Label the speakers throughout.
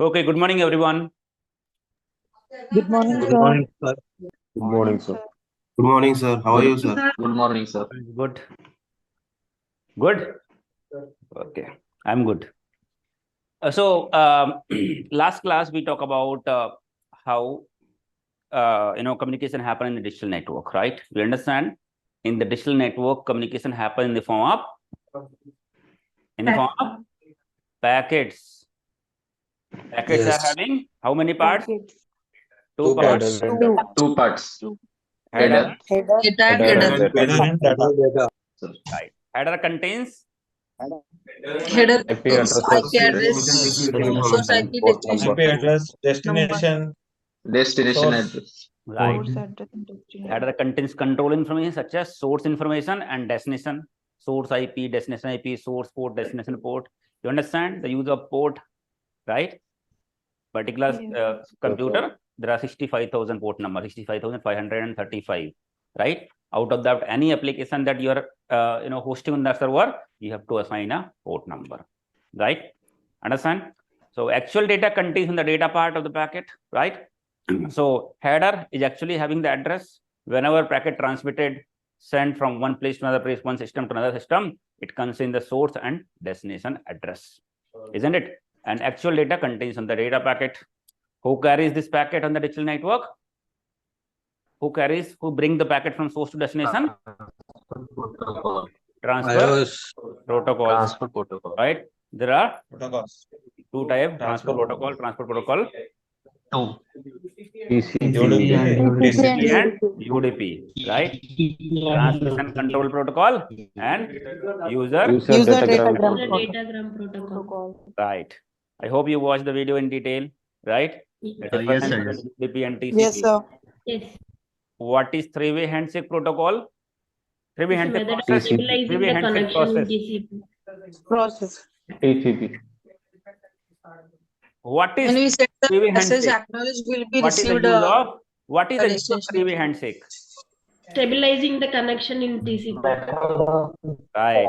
Speaker 1: Okay, good morning, everyone.
Speaker 2: Good morning,
Speaker 3: Good
Speaker 2: sir.
Speaker 3: morning, sir.
Speaker 4: Good morning, sir.
Speaker 3: Good morning, sir. How are you, sir?
Speaker 4: Good morning, sir.
Speaker 1: Good. Good. Okay, I'm good. Last class we talk about how communication happen in the digital network, right? We understand in the digital network communication happen in the form of packets. Packets
Speaker 3: Yes.
Speaker 1: are having how many parts?
Speaker 3: Two
Speaker 1: parts.
Speaker 4: Two parts.
Speaker 1: Header.
Speaker 2: Header.
Speaker 1: Right. Header contains
Speaker 2: Header.
Speaker 3: IP address,
Speaker 2: IP address. Source IP destination.
Speaker 3: IP address, destination,
Speaker 4: Destination
Speaker 3: source.
Speaker 4: address.
Speaker 1: right. Header contains control information such as source information and destination. Source IP, destination IP, source port, destination port. You understand the use of port, right? Particular computer, there are 65,000 port number, 65,535, right? Out of that, any application that you are hosting on the server, you have to assign a port number, right? Understand? So actual data contains in the data part of the packet, right? So header is actually having the address. Whenever packet transmitted, sent from one place to another place, one system to another system, it contains the source and destination address, isn't it? And actual data contains on the data packet. Who carries this packet on the digital network? Who bring the packet from source to destination? Transfer protocols.
Speaker 3: Transfer protocol.
Speaker 1: Right? There are
Speaker 3: Protocols.
Speaker 1: two types: transfer protocol,
Speaker 3: Two.
Speaker 1: TCP and UDP, right? Transmission control protocol and user
Speaker 2: datagram protocol.
Speaker 1: right. I hope you watched the video in detail, right?
Speaker 3: Yes, sir.
Speaker 1: UDP and TCP.
Speaker 2: Yes, sir.
Speaker 5: Yes.
Speaker 1: What is three-way handshake protocol? Three-way
Speaker 5: It's a
Speaker 1: handshake
Speaker 5: method of
Speaker 1: process.
Speaker 5: stabilizing
Speaker 1: Three-way
Speaker 5: the
Speaker 1: handshake
Speaker 5: connection in
Speaker 1: process.
Speaker 5: TCP.
Speaker 2: Process.
Speaker 4: TCP.
Speaker 1: What
Speaker 2: When
Speaker 1: is
Speaker 2: we send the
Speaker 1: three-way
Speaker 2: message,
Speaker 1: handshake?
Speaker 2: acknowledge will be
Speaker 1: What is the
Speaker 2: received.
Speaker 1: use of? What is the use of
Speaker 2: destination.
Speaker 1: three-way handshake?
Speaker 5: Stabilizing the connection in TCP.
Speaker 1: Right.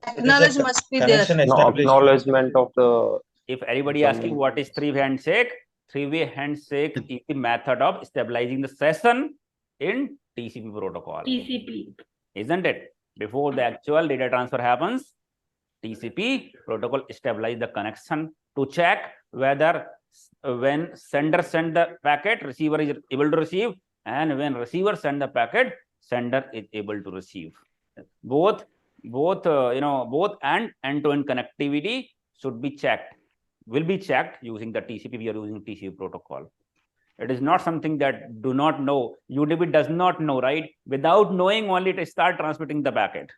Speaker 2: Acknowledge must be there.
Speaker 3: Connection established.
Speaker 4: Acknowledgement of the.
Speaker 1: If anybody asking what is three-way handshake, three-way handshake is the method of stabilizing the session in TCP protocol.
Speaker 5: TCP.
Speaker 1: Isn't it? Before the actual data transfer happens, TCP protocol stabilize the connection to check whether when sender send the packet, receiver is able to receive, and when receiver send the packet, sender is able to receive. Both and end-to-end connectivity should be checked. Will be checked using the TCP. We are using TCP protocol. It is not something that do not know. UDP does not know, right? Without knowing only to start transmitting the packet.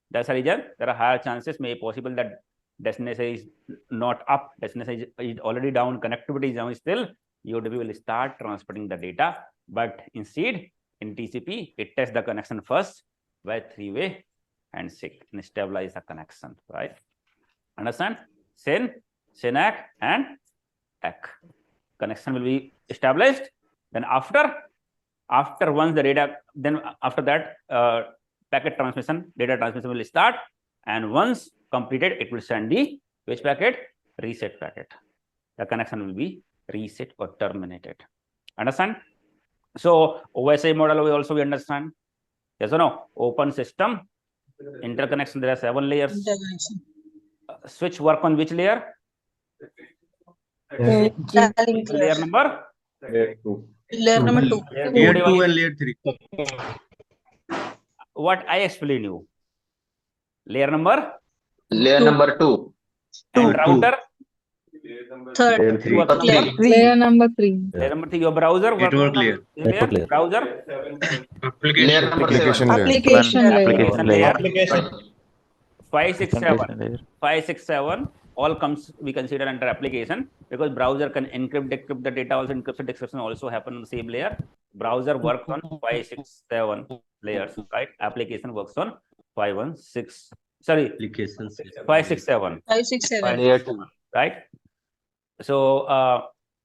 Speaker 1: That's the reason there are higher chances may be possible that destination is not up, destination is already down, connectivity is down still, UDP will start transmitting the data. But instead, in TCP, it tests the connection first by three-way handshake and stabilize the connection, right? Understand? SYNAC and ACK. Connection will be established. Then after once the data, then after that packet transmission, data transmission will start, and once completed, it will send the which packet? Reset packet. The connection will be reset or terminated. Understand? So OSI model we also understand. Yes or no? Open system interconnection. There are 7 layers. Switch work on which layer? Layer number?
Speaker 2: Layer number 2.
Speaker 3: Layer 2 and layer 3.
Speaker 1: What I explain you. Layer number?
Speaker 4: Layer number 2.
Speaker 1: And router?
Speaker 2: Third.
Speaker 5: Layer number 3.
Speaker 1: Layer number 3. Your browser?
Speaker 3: Network layer.
Speaker 1: Browser?
Speaker 4: Layer number 7.
Speaker 5: Application layer.
Speaker 3: Application.
Speaker 1: 567 all comes we consider under application, because browser can encrypt, decrypt the data, also encryption, decryption also happen on the same layer. Browser works on 567 layers, right? Application works on 516. Sorry, 567.
Speaker 2: 567.
Speaker 4: Layer 2.
Speaker 1: Right? So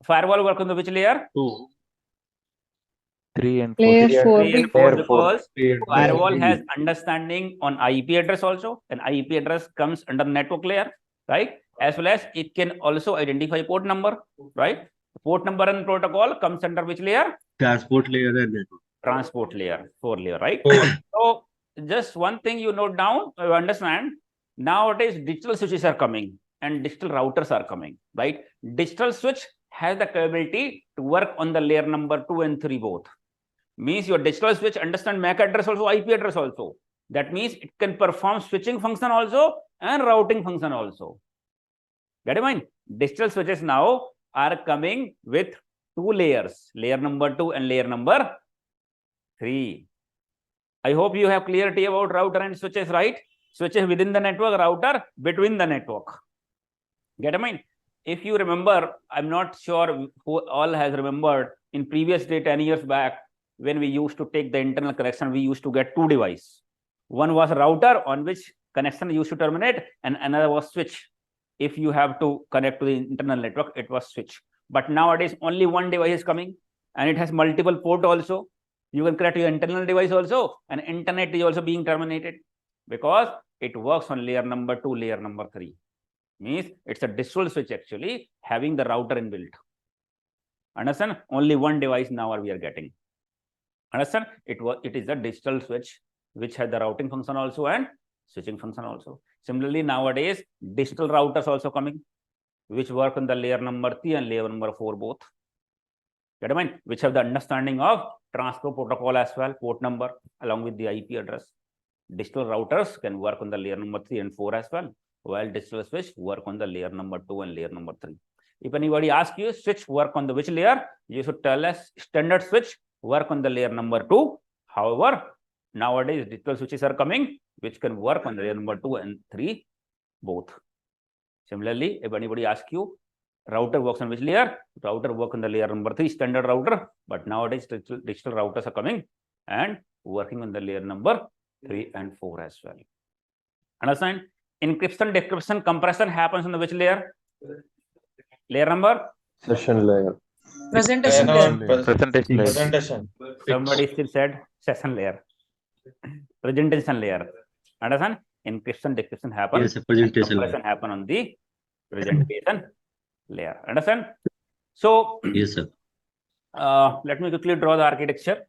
Speaker 1: firewall work on the which layer?
Speaker 4: 2.
Speaker 5: 3 and 4.
Speaker 1: 3 and 4, because
Speaker 3: Layer
Speaker 1: firewall
Speaker 3: 3.
Speaker 1: has understanding on IP address also, and IP address comes under network layer, right? as well as it can also identify port number, right? Port number and protocol comes under which layer?
Speaker 3: Transport layer and network.
Speaker 1: Transport layer, 4 layer, right? So just one thing you note down, you understand, nowadays digital switches are coming and digital routers are coming, right? Digital switch has the capability to work on the layer number 2 and 3 both. Means your digital switch understand MAC address also, IP address also. That means it can perform switching function also and routing function also. Get in mind, digital switches now are coming with 2 layers, layer number 2 and layer number 3. I hope you have clarity about router and switches, right? Switches within the network, router between the network. Get in mind, if you remember, I'm not sure who all has remembered in previous day 10 years back, when we used to take the internal connection, we used to get 2 devices. One was router on which connection used to terminate, and another was switch. If you have to connect to the internal network, it was switch. But nowadays, only one device is coming, and it has multiple port also. You can connect your internal device also, and internet is also being terminated because it works on layer number 2, layer number 3. Means it's a digital switch actually having the router inbuilt. Understand? Only one device now we are getting. Understand? It is a digital switch which has the routing function also and switching function also. Similarly, nowadays digital routers also coming, which work on the layer number 3 and layer number 4 both. Get in mind, which have the understanding of transport protocol as well, port number along with the IP address. Digital routers can work on the layer number 3 and 4 as well, while digital switch work on the layer number 2 and layer number 3. If anybody asks you switch work on the which layer, you should tell us standard switch work on the layer number 2. However, nowadays digital switches are coming which can work on layer number 2 and 3 both. Similarly, if anybody asks you router works on which layer, router work on the layer number 3 standard router, but nowadays digital routers are coming and working on the layer number 3 and 4 as well. Understand? Encryption, decryption, compression happens on the which layer? Layer number?
Speaker 4: Session layer.
Speaker 2: Presentation layer.
Speaker 5: Presentation layer.
Speaker 6: Presentation.
Speaker 1: Somebody still said session layer. Presentation layer. Understand? Encryption, decryption happen.
Speaker 3: Yes, presentation layer.
Speaker 1: Compression happen on the presentation layer. Understand? So
Speaker 3: Yes, sir.
Speaker 1: let me quickly draw the architecture.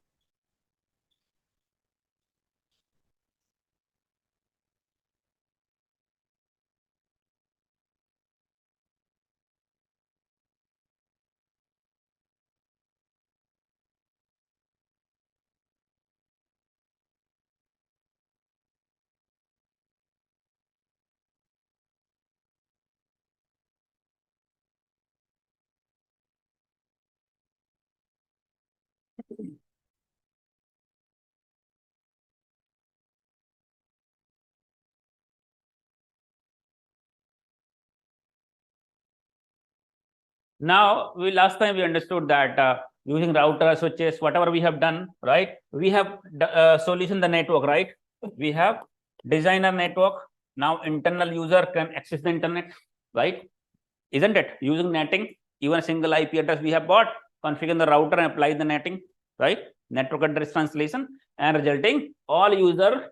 Speaker 1: Now, last time we understood that using router switches, whatever we have done, right? We have solution the network, right? We have designer network. Now internal user can access the internet, right? Isn't it? Using netting, even a single IP address we have bought, configure the router and apply the netting, right? Network address translation, and resulting all user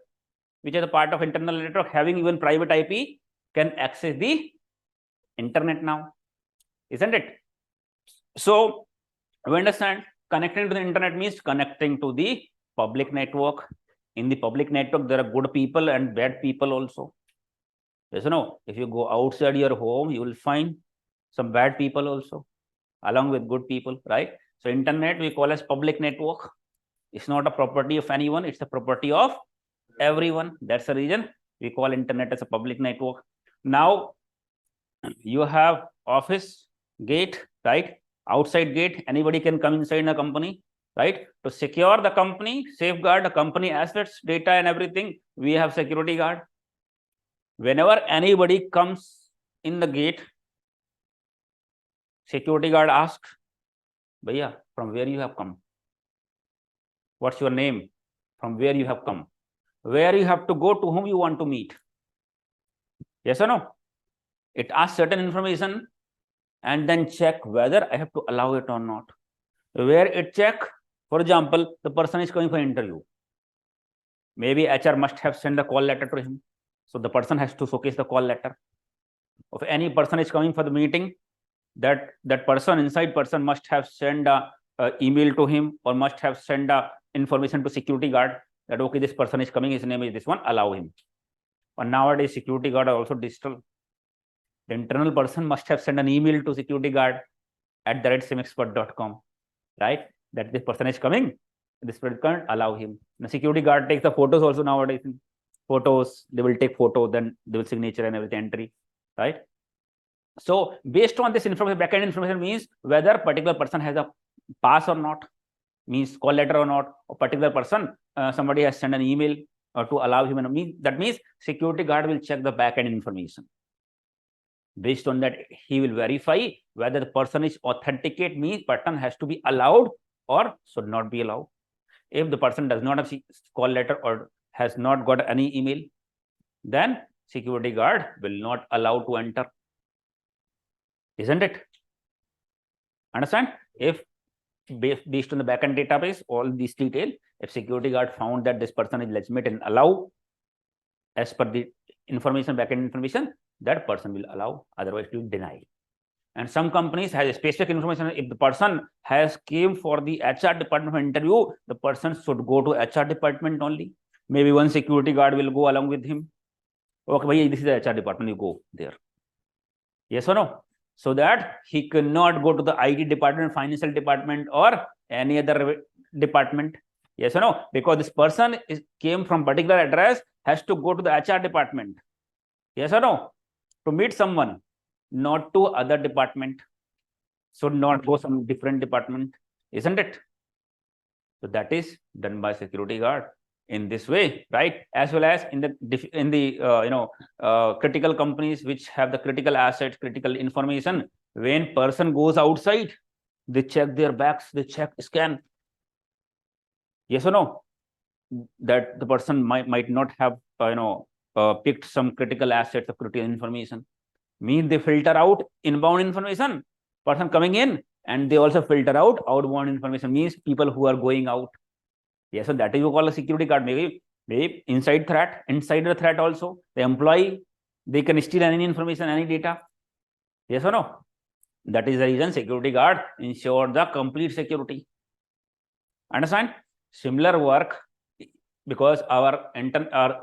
Speaker 1: which is a part of internal network having even private IP can access the internet now. Isn't it? So we understand connecting to the internet means connecting to the public network. In the public network, there are good people and bad people also. Yes or no? If you go outside your home, you will find some bad people also, along with good people, right? So internet we call as public network. It's not a property of anyone, it's a property of everyone. That's the reason we call internet as a public network. Now you have office gate, right? Outside gate, anybody can come inside the company, right? To secure the company, safeguard the company assets, data and everything, we have security guard. Whenever anybody comes in the gate, security guard asks, Bhaiya, from where you have come? What's your name? From where you have come? Where you have to go, to whom you want to meet? Yes or no? It asks certain information and then check whether I have to allow it or not. Where it check, for example, the person is going for an interview. Maybe HR must have sent the call letter to him. So the person has to showcase the call letter. of any person is coming for the meeting, that person, inside person, must have sent a email to him, or must have sent information to security guard that okay, this person is coming, his name is this one, allow him. And nowadays security guard are also digital. The internal person must have sent an email to security guard at @SIEMexpert.com, right? That this person is coming, this person can't allow him. The security guard takes the photos also nowadays. Photos, they will take photo, then they will signature and everything entry, right? So based on this information, backend information means whether particular person has a pass or not, means call letter or not, or particular person, somebody has sent an email to allow him, and that means security guard will check the backend information. Based on that, he will verify whether the person is authenticate, means person has to be allowed or should not be allowed. If the person does not have call letter or has not got any email, then security guard will not allow to enter. Isn't it? Understand? If based on the backend database, all these detail, if security guard found that this person is legitimate and allow as per the information, backend information, that person will allow, otherwise will deny. And some companies has specific information. If the person has came for the HR department for interview, the person should go to HR department only. Maybe one security guard will go along with him. Okay, bhai, this is the HR department, you go there. Yes or no? So that he cannot go to the IT department, financial department, or any other department. Yes or no? Because this person came from particular address, has to go to the HR department. Yes or no? To meet someone, not to other department. Should not go some different department, isn't it? So that is done by security guard in this way, right? As well as in the critical companies which have the critical assets, critical information. When person goes outside, they check their bags, they check, scan. Yes or no? That the person might not have picked some critical assets or critical information. Means they filter out inbound information, person coming in, and they also filter out outbound information, means people who are going out. Yes, so that is you call a security guard. Maybe inside threat, insider threat also. The employee, they can steal any information, any data. Yes or no? That is the reason security guard ensure the complete security. Understand? Similar work, because our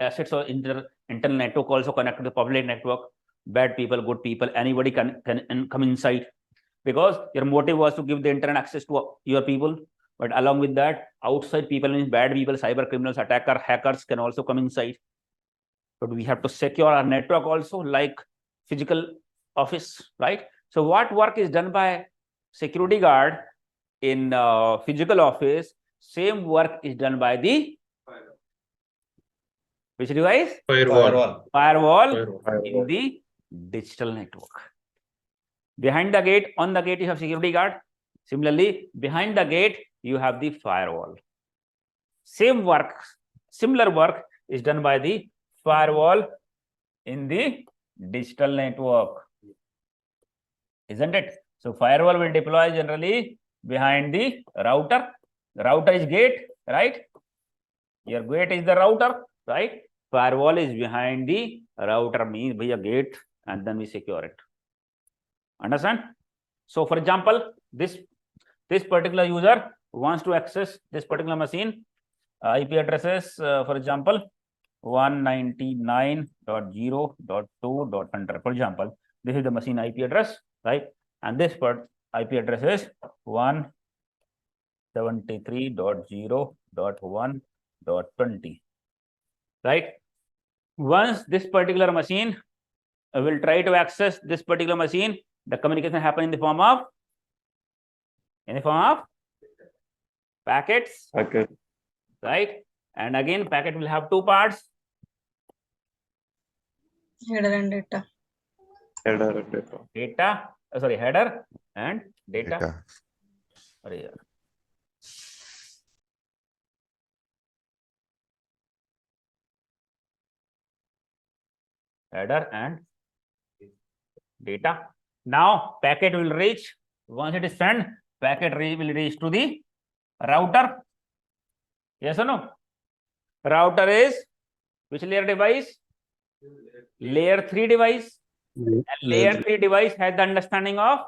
Speaker 1: assets or internal network also connected to the public network. Bad people, good people, anybody can come inside, because your motive was to give the internet access to your people. But along with that, outside people, means bad people, cyber criminals, attacker, hackers can also come inside. But we have to secure our network also, like physical office, right? So what work is done by security guard in physical office? Same work is done by the which device? Firewall in the digital network. Behind the gate, on the gate, you have security guard. Similarly, behind the gate, you have the firewall. Same work, similar work is done by the firewall in the digital network. Isn't it? So firewall will deploy generally behind the router. The router is gate, right? Your gate is the router, right? Firewall is behind the router, means by a gate, and then we secure it. Understand? So for example, this particular user wants to access this particular machine, IP addresses, for example, 199.0.2.100. For example, this is the machine IP address, right? And this IP address is 173.0.1.20, right? Once this particular machine will try to access this particular machine, the communication happens in the form of packets, right? And again, packet will have two parts:
Speaker 2: Header and data.
Speaker 1: Header and data. Header and data. Now packet will reach, once it is sent, packet will reach to the router. Yes or no? Router is which layer device? Layer 3 device. A layer 3 device has the understanding of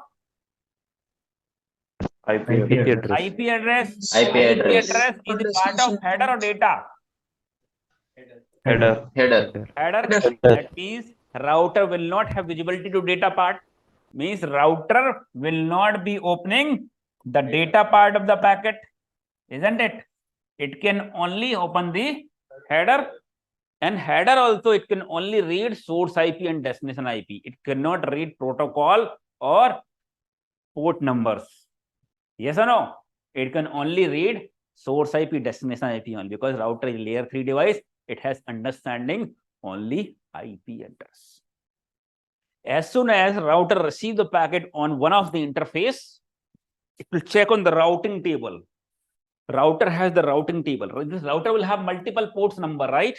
Speaker 4: IP
Speaker 5: IP
Speaker 4: address.
Speaker 5: address.
Speaker 1: IP address.
Speaker 4: IP address.
Speaker 1: Is a part of header or data?
Speaker 4: Header.
Speaker 1: Header.
Speaker 2: Header.
Speaker 1: That means router will not have visibility to data part. Means router will not be opening the data part of the packet, isn't it? It can only open the header, and header also it can only read source IP and destination IP. It cannot read protocol or port numbers. Yes or no? It can only read source IP, destination IP only, because router is a layer 3 device. It has understanding only IP address. As soon as router receives the packet on one of the interface, it will check on the routing table. Router has the routing table. This router will have multiple ports number, right?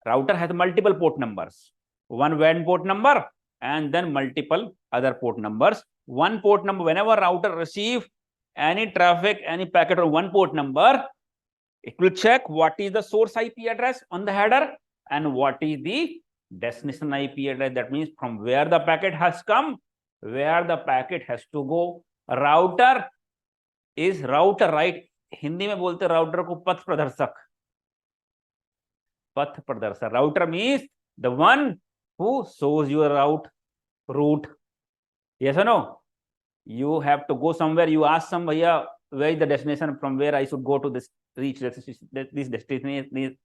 Speaker 1: Router has multiple port numbers. One WAN port number and then multiple other port numbers. One port number, whenever router receive any traffic, any packet on one port number, it will check what is the source IP address on the header and what is the destination IP address. That means from where the packet has come, where the packet has to go. Router is router, right? Hindi में बोलते router को पथ प्रदर्शक. पथ प्रदर्शक. Router means the one who shows your route. Yes or no? You have to go somewhere. You ask some bhaiya, where is the destination, from where I should go to this, reach this destination,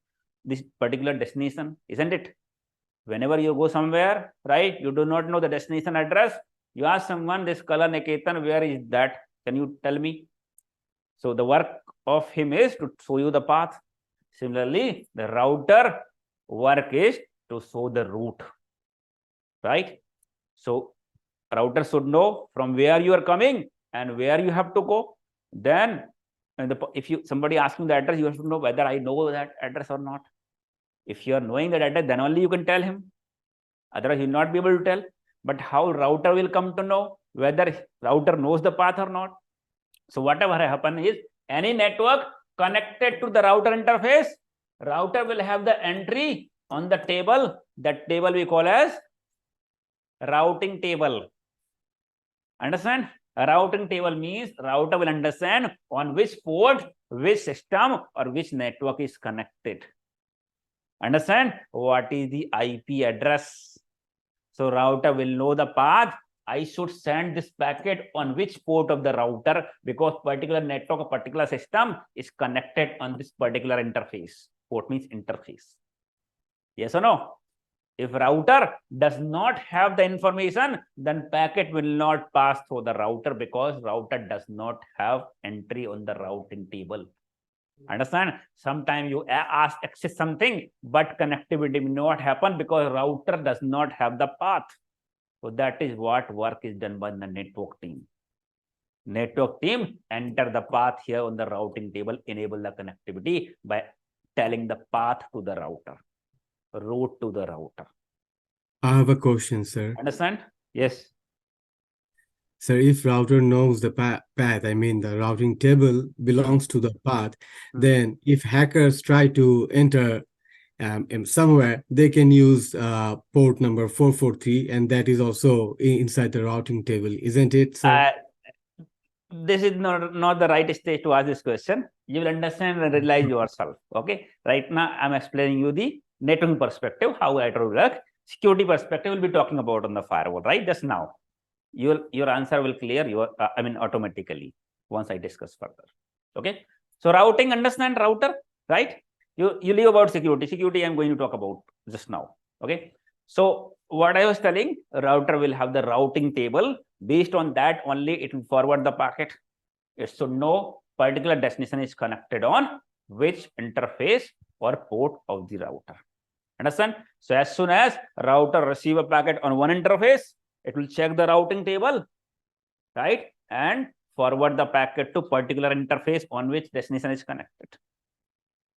Speaker 1: this particular destination, isn't it? Whenever you go somewhere, right, you do not know the destination address, you ask someone, this 𝐬𝐵𝐚𝐢𝐧𝐢𝐴, where is that? Can you tell me? So the work of him is to show you the path. Similarly, the router work is to show the route, right? So router should know from where you are coming and where you have to go. Then if somebody asking the address, you have to know whether I know that address or not. If you are knowing that address, then only you can tell him. Otherwise, you will not be able to tell. But how router will come to know whether router knows the path or not? So whatever happens is, any network connected to the router interface, router will have the entry on the table. That table we call as routing table. Understand? A routing table means router will understand on which port, which system or which network is connected. Understand? What is the IP address? So router will know the path. I should send this packet on which port of the router, because particular network or particular system is connected on this particular interface. Port means interface. Yes or no? If router does not have the information, then packet will not pass through the router, because router does not have entry on the routing table. Understand? Sometimes you access something, but connectivity will not happen because router does not have the path. So that is what work is done by the network team. Network team enter the path here on the routing table, enable the connectivity by telling the path to the router, route to the router.
Speaker 6: I have a question, sir.
Speaker 1: Understand? Yes.
Speaker 6: Sir, if router knows the path, I mean the routing table belongs to the path, then if hackers try to enter somewhere, they can use port number 443, and that is also inside the routing table, isn't it, sir?
Speaker 1: This is not the right stage to ask this question. You will understand and realize yourself. Okay. Right now, I'm explaining you the networking perspective, how it will work. Security perspective will be talking about on the firewall, right? Just now. Your answer will clear automatically once I discuss further. Okay. So routing, understand router, right? You leave about security. Security I'm going to talk about just now. Okay. So what I was telling, router will have the routing table. Based on that only it will forward the packet. It should know particular destination is connected on which interface or port of the router. Understand? So as soon as router receive a packet on one interface, it will check the routing table, right? And forward the packet to particular interface on which destination is connected.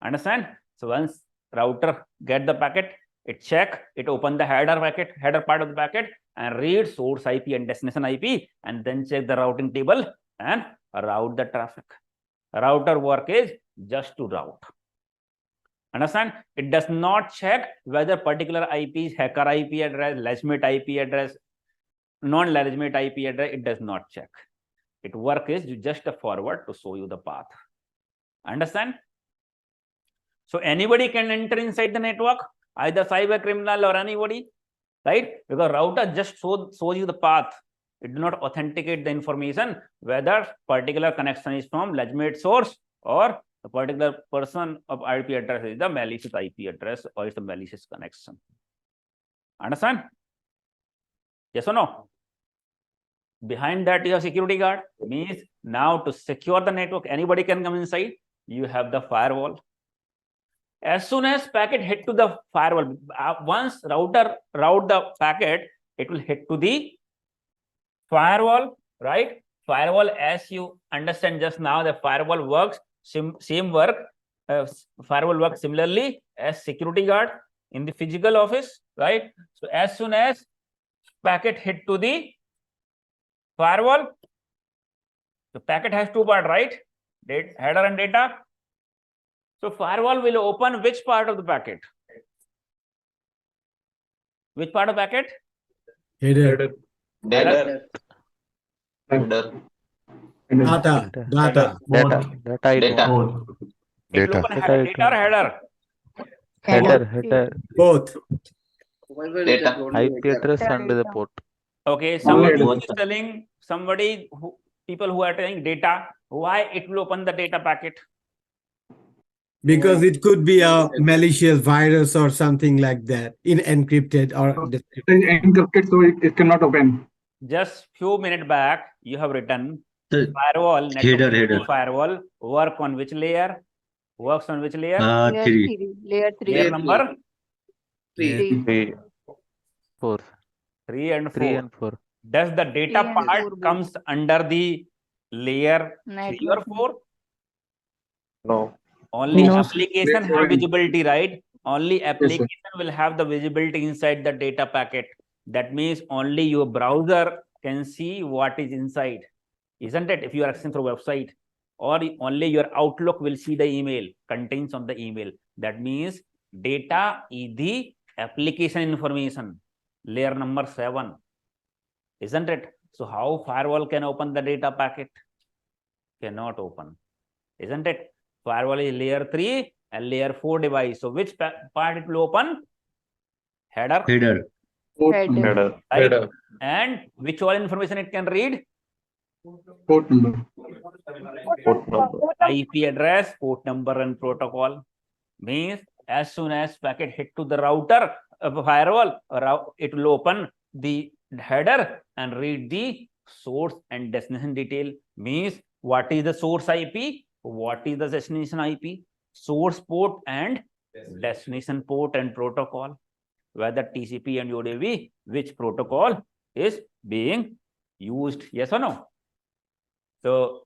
Speaker 1: Understand? So once router get the packet, it check, it open the header part of the packet and read source IP and destination IP, and then check the routing table and route the traffic. Router work is just to route. Understand? It does not check whether particular IP is hacker IP address, legitimate IP address, non-legitimate IP address. It does not check. It work is just a forward to show you the path. Understand? So anybody can enter inside the network, either cyber criminal or anybody, right? Because router just shows you the path. It do not authenticate the information whether particular connection is from legitimate source or the particular person of IP address is the malicious IP address or it's the malicious connection. Understand? Yes or no? Behind that you have security guard. Means now to secure the network, anybody can come inside. You have the firewall. As soon as packet hit to the firewall, once router route the packet, it will hit to the firewall, right? Firewall, as you understand just now, the firewall works firewall works similarly as security guard in the physical office, right? So as soon as packet hit to the firewall, the packet has two parts, right? Header and data. So firewall will open which part of the packet? Which part of packet?
Speaker 6: Header.
Speaker 4: Data.
Speaker 6: Data.
Speaker 5: Data I
Speaker 4: Data.
Speaker 5: don't.
Speaker 1: It will open data or header?
Speaker 5: Header.
Speaker 6: Both.
Speaker 4: Data.
Speaker 5: IP address and the port.
Speaker 1: Okay, somebody who is telling people who are telling data, why it will open the data packet?
Speaker 6: Because it could be a malicious virus or something like that, encrypted or
Speaker 7: encrypted, so it cannot open.
Speaker 1: Just few minutes back, you have written
Speaker 3: The
Speaker 1: firewall,
Speaker 3: header.
Speaker 1: firewall work on which layer? Works on which layer?
Speaker 3: 3.
Speaker 2: Layer 3.
Speaker 1: Layer number
Speaker 5: 3, 4.
Speaker 1: 3 and 4.
Speaker 5: 3 and 4.
Speaker 1: Does the data
Speaker 2: 3 and
Speaker 1: part
Speaker 2: 4 both.
Speaker 1: comes under the layer 3 or
Speaker 2: Network.
Speaker 1: 4?
Speaker 4: No.
Speaker 1: Only
Speaker 7: No,
Speaker 1: application
Speaker 7: sir.
Speaker 1: have visibility, right? Only application will have the visibility inside the data packet. That means only your browser can see what is inside, isn't it? If you are accessing through website, or only your Outlook will see the email, contains on the email. That means data is the application information, layer number 7, isn't it? So how firewall can open the data packet? Cannot open, isn't it? Firewall is layer 3 and layer 4 device. So which part it will open? Header.
Speaker 3: Header.
Speaker 2: Header.
Speaker 1: Right? And which all information it can read?
Speaker 7: Port number.
Speaker 4: Port number.
Speaker 1: IP address, port number, and protocol. Means as soon as packet hit to the router of a firewall, it will open the header and read the source and destination detail. Means what is the source IP? What is the destination IP? Source port and destination port and protocol. Whether TCP and UDP, which protocol is being used? Yes or no? So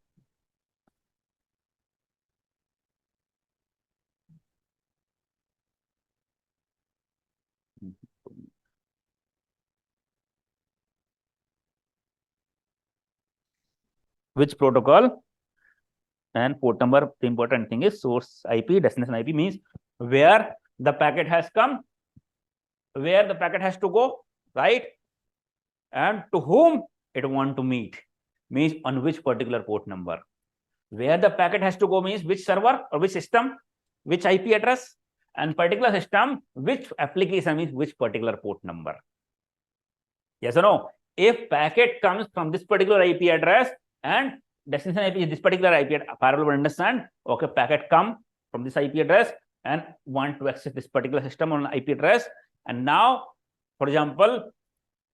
Speaker 1: which protocol and port number? The important thing is source IP, destination IP means where the packet has come, where the packet has to go, right? And to whom it want to meet, means on which particular port number. Where the packet has to go means which server or which system, which IP address, and particular system, which application means which particular port number. Yes or no? If packet comes from this particular IP address and destination IP is this particular IP address, firewall will understand, okay, packet come from this IP address and want to access this particular system on IP address. And now, for example,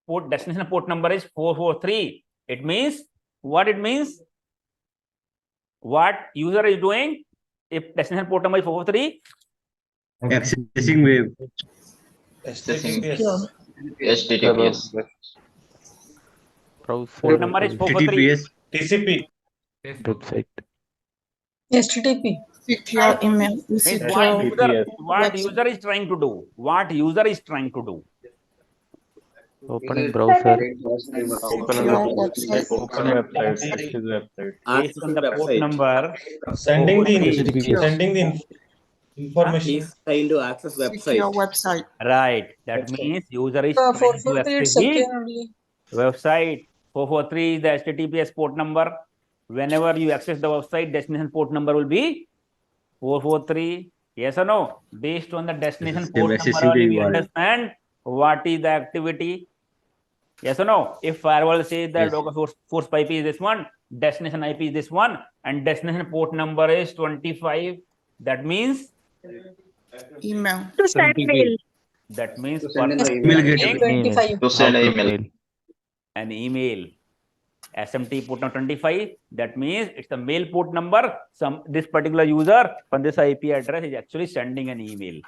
Speaker 1: port destination port number is 443. It means what it means? What user is doing if destination port number is 443?
Speaker 3: Accessing web.
Speaker 4: HTTPS.
Speaker 5: Browser.
Speaker 1: Port number is 443.
Speaker 3: HTTPS.
Speaker 8: TCP.
Speaker 5: Website.
Speaker 2: HTTP. Secure email.
Speaker 1: Means what user is trying to do? What user is trying to do?
Speaker 5: Opening browser.
Speaker 2: Secure website.
Speaker 1: Based on the port number,
Speaker 8: Sending the
Speaker 5: HTTPS.
Speaker 8: sending the He's trying to access
Speaker 2: Secure
Speaker 8: website.
Speaker 2: website.
Speaker 1: Right. That
Speaker 8: Website.
Speaker 1: means user is trying to
Speaker 2: 443
Speaker 1: access
Speaker 2: is
Speaker 1: the
Speaker 2: secure only.
Speaker 1: website. 443 is the HTTPS port number. Whenever you access the website, destination port number will be 443. Yes or no? Based on the destination port number
Speaker 3: accessing
Speaker 1: only,
Speaker 3: the
Speaker 1: we
Speaker 3: URL.
Speaker 1: understand what is the activity. Yes or no? If firewall says that
Speaker 3: Yes.
Speaker 1: okay, source IP is this one, destination IP is this one, and destination port number is 25, that means
Speaker 2: Email.
Speaker 9: To send mail.
Speaker 1: that means
Speaker 8: To send in the
Speaker 1: person
Speaker 3: email
Speaker 1: is
Speaker 3: gateway.
Speaker 1: sending
Speaker 2: 25.
Speaker 4: To send an email.
Speaker 1: an email. SMT port number 25, that means it's the mail port number. This particular user from this IP address is actually sending an email.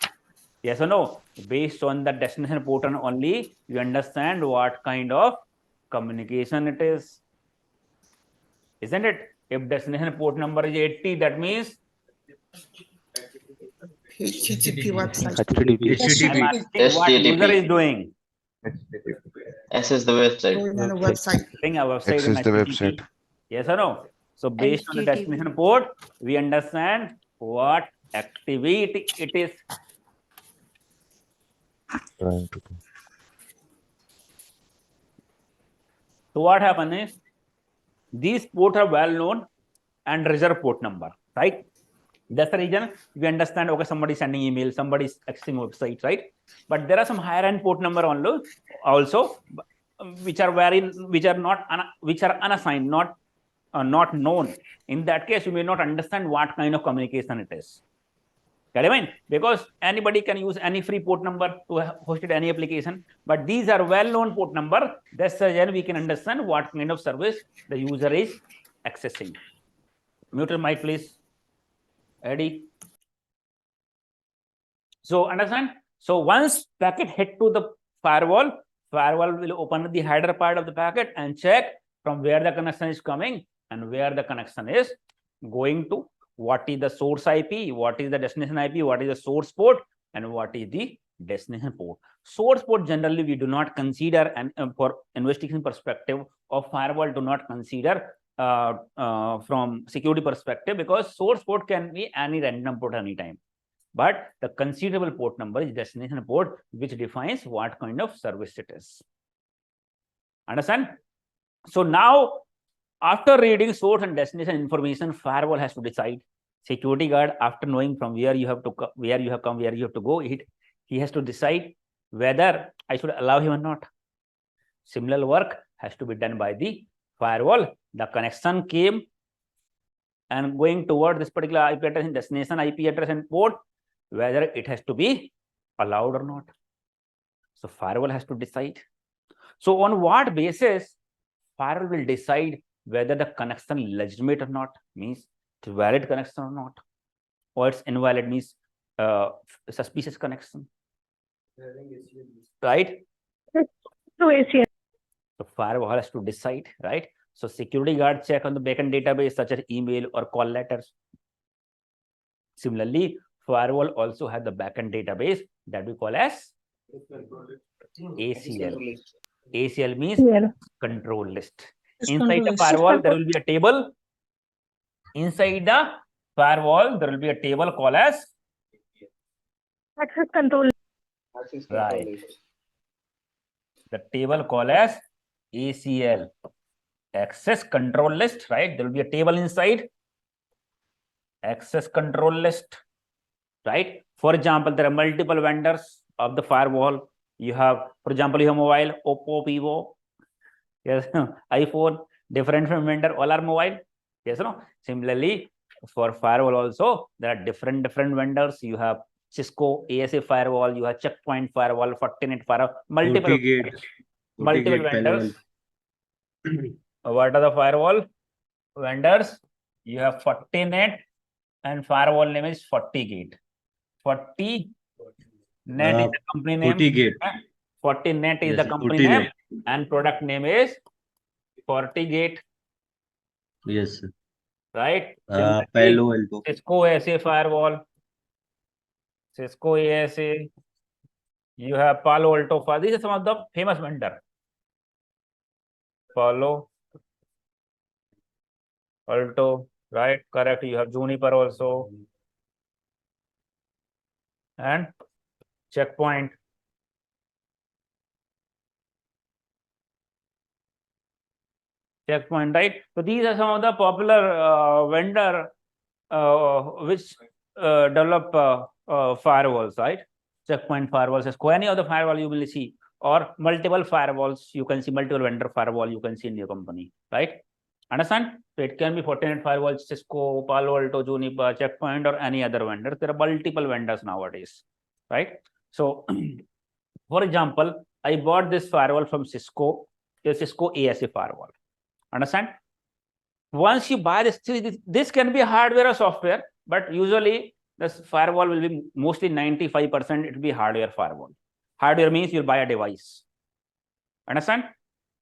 Speaker 1: Yes or no? Based on the destination port only, you understand what kind of communication it is. Isn't it? If destination port number is 80, that means
Speaker 2: HTTP website.
Speaker 5: HTTP.
Speaker 1: I'm
Speaker 2: HTTP.
Speaker 1: asking what user is doing.
Speaker 4: Access the website.
Speaker 2: Going on the website.
Speaker 1: Saying a website in
Speaker 10: Access the
Speaker 1: HTTP.
Speaker 10: website.
Speaker 1: Yes or no? So based on the
Speaker 9: HTTP.
Speaker 1: destination port, we understand what activity it is.
Speaker 10: Trying to do.
Speaker 1: So what happens is these ports are well known and reserved port number, right? That's the reason we understand, okay, somebody is sending email, somebody is accessing website, right? But there are some higher end port number also which are unassigned, not known. In that case, you may not understand what kind of communication it is. Get it, mind? Because anybody can use any free port number to host it any application, but these are well-known port number. That's the reason we can understand what kind of service the user is accessing. Mute your mic, please. Ready? So understand? So once packet hit to the firewall will open the header part of the packet and check from where the connection is coming and where the connection is going to. What is the source IP, what is the destination IP, what is the source port, and what is the destination port. Source port generally we do not consider, and for investigation perspective of firewall do not consider from security perspective, because source port can be any random port anytime. But the considerable port number is destination port, which defines what kind of service it is. Understand? So now, after reading source and destination information, firewall has to decide. Security guard, after knowing from where you have to come, where you have to go, he has to decide whether I should allow him or not. Similar work has to be done by the firewall. The connection came and going toward this particular IP address and destination IP address and port, whether it has to be allowed or not. So firewall has to decide. So on what basis firewall will decide whether the connection legitimate or not, means it's valid connection or not, or it's invalid, means suspicious connection, right?
Speaker 9: To ACL.
Speaker 1: So firewall has to decide, right? So security guard check on the backend database such as email or call letters. Similarly, firewall also has the backend database that we call as ACL. ACL means control list. Inside the firewall, there will be a table. Inside the firewall, there will be a table called as
Speaker 9: Access control.
Speaker 1: right. The table called as ACL, access control list, right? There will be a table inside access control list, right? For example, there are multiple vendors of the firewall. You have, for example, you have mobile, Oppo, Vivo, yes, iPhone, different vendor, all are mobile. Yes, no. Similarly, for firewall also, there are different vendors. You have Cisco ASA firewall, you have Checkpoint firewall, Fortinet firewall, multiple vendors. What are the firewall vendors? You have Fortinet, and firewall name is FortiGate. Fortinet is the company name. Fortinet is the company name, and product name is FortiGate.
Speaker 3: Yes, sir.
Speaker 1: Right?
Speaker 3: Palo Alto.
Speaker 1: Cisco ASA firewall. Cisco ASA. You have Palo Alto. These are some of the famous vendors. Palo Alto, right? Correct. You have Juniper also. and Checkpoint. Checkpoint, right? So these are some of the popular vendor which develop firewalls, right? Checkpoint firewalls, Cisco, any of the firewall you will see, or multiple firewalls you can see, multiple vendor firewall you can see in your company, right? Understand? So it can be Fortinet firewall, Cisco, Palo Alto, Juniper, Checkpoint, or any other vendor. There are multiple vendors nowadays, right? So, for example, I bought this firewall from Cisco, the Cisco ASA firewall. Understand? Once you buy this can be hardware or software, but usually this firewall will be mostly 95% it will be hardware firewall. Hardware means you'll buy a device. Understand?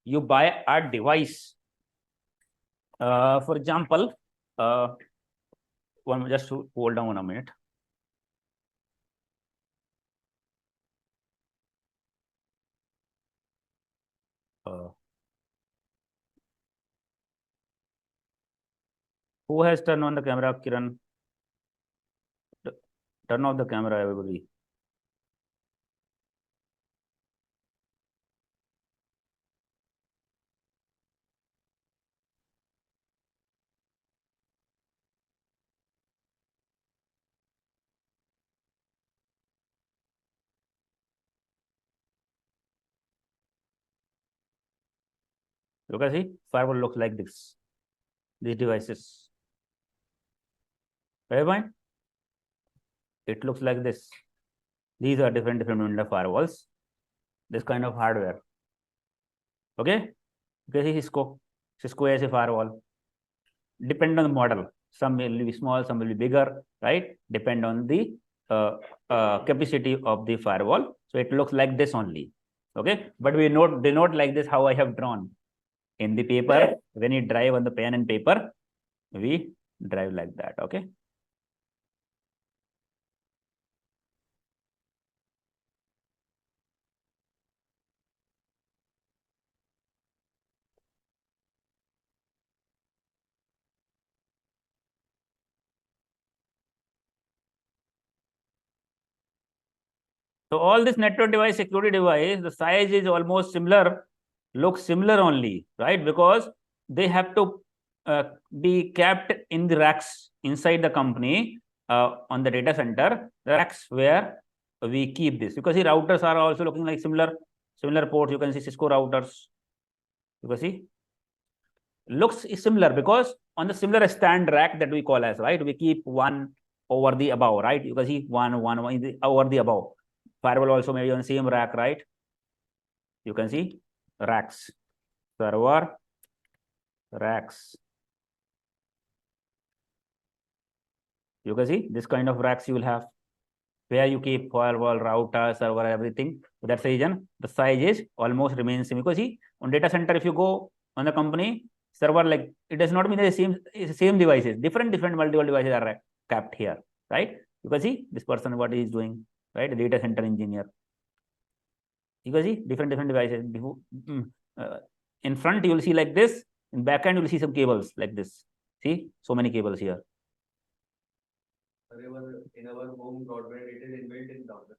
Speaker 1: You buy a device. For example, just to hold down a minute. Who has turned on the camera, Kiran? Turn off the camera, everybody. Look at see, firewall looks like this. These devices. Right? It looks like this. These are different vendor firewalls. This kind of hardware. Okay? Okay, Cisco as a firewall. Depend on the model. Some will be small, some will be bigger, right? Depend on the capacity of the firewall. So it looks like this only. Okay, but we denote like this how I have drawn in the paper. When you drive on the pen and paper, we drive like that. Okay. So all this network device, security device, the size is almost similar, looks similar only, right? Because they have to be kept in the racks inside the company on the data center, the racks where we keep this. Because the routers are also looking like similar ports. You can see Cisco routers. You can see looks similar because on the similar stand rack that we call as, right? We keep one over the above, right? You can see one over the above. Firewall also maybe on the same rack, right? You can see racks, server, racks. You can see this kind of racks you will have where you keep firewall, router, server, everything. So that's the reason the size is almost remains same. Because see, on data center, if you go on the company server, like it does not mean the same devices. Different multiple devices are kept here, right? You can see this person what he is doing. Right, a data center engineer. You can see different devices. In front, you will see like this. In back end, you will see some cables like this. See, so many cables here.
Speaker 3: In our home broadband, it is inbuilt in router.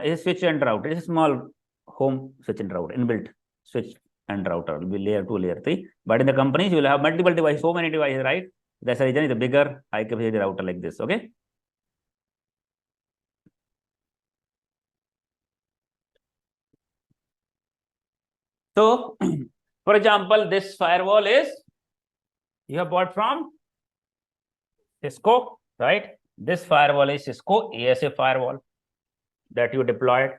Speaker 1: It's a switch and router. It's a small home switch and router, inbuilt switch and router. Will be layer 2, layer 3. But in the companies, you will have multiple devices, so many devices, right? That's the reason it's a bigger, high capacity router like this. Okay. So, for example, this firewall is you have bought from Cisco, right? This firewall is Cisco ASA firewall that you deployed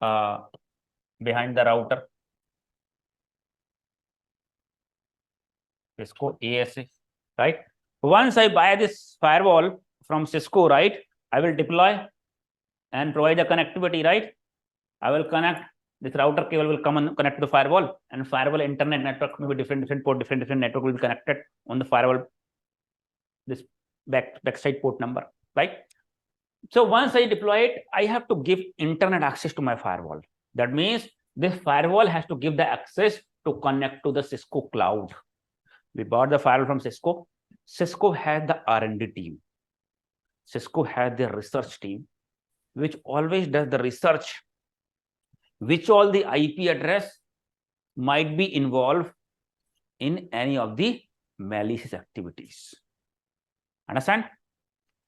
Speaker 1: behind the router. Cisco ASA, right? Once I buy this firewall from Cisco, right, I will deploy and provide the connectivity, right? I will connect. This router cable will come and connect to the firewall, and firewall internet network will be different port, different network will be connected on the firewall. This backside port number, right? So once I deploy it, I have to give internet access to my firewall. That means this firewall has to give the access to connect to the Cisco cloud. We bought the firewall from Cisco. Cisco had the R&D team. Cisco had their research team. which always does the research, which all the IP address might be involved in any of the malicious activities. Understand?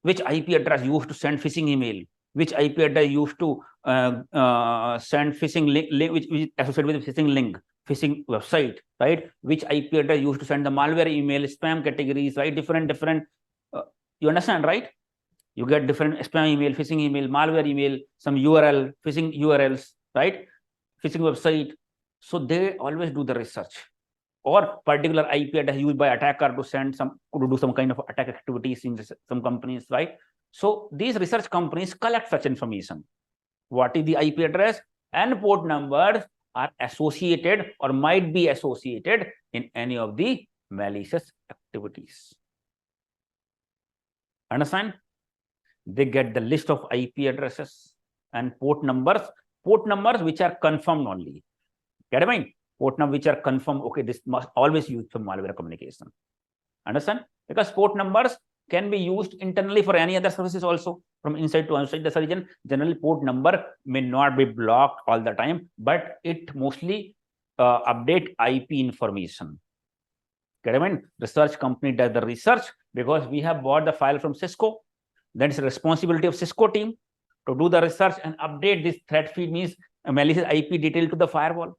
Speaker 1: Which IP address used to send phishing email, which IP address used to send phishing link which is associated with phishing link, phishing website, right? Which IP address used to send the malware email, spam categories, right? Different. You understand, right? You get different spam email, phishing email, malware email, some URL, phishing URLs, right? Phishing website. So they always do the research. Or particular IP address used by attacker to send some, to do some kind of attack activities in some companies, right? So these research companies collect such information. What is the IP address and port numbers are associated or might be associated in any of the malicious activities. Understand? They get the list of IP addresses and port numbers which are confirmed only. Get it, mind? Port number which are confirmed, okay, this must always use for malware communication. Understand? Because port numbers can be used internally for any other services also, from inside to outside the region. Generally, port number may not be blocked all the time, but it mostly update IP information. Get it, mind? Research company does the research because we have bought the file from Cisco. Then it's the responsibility of Cisco team to do the research and update this threat feed, means a malicious IP detail to the firewall.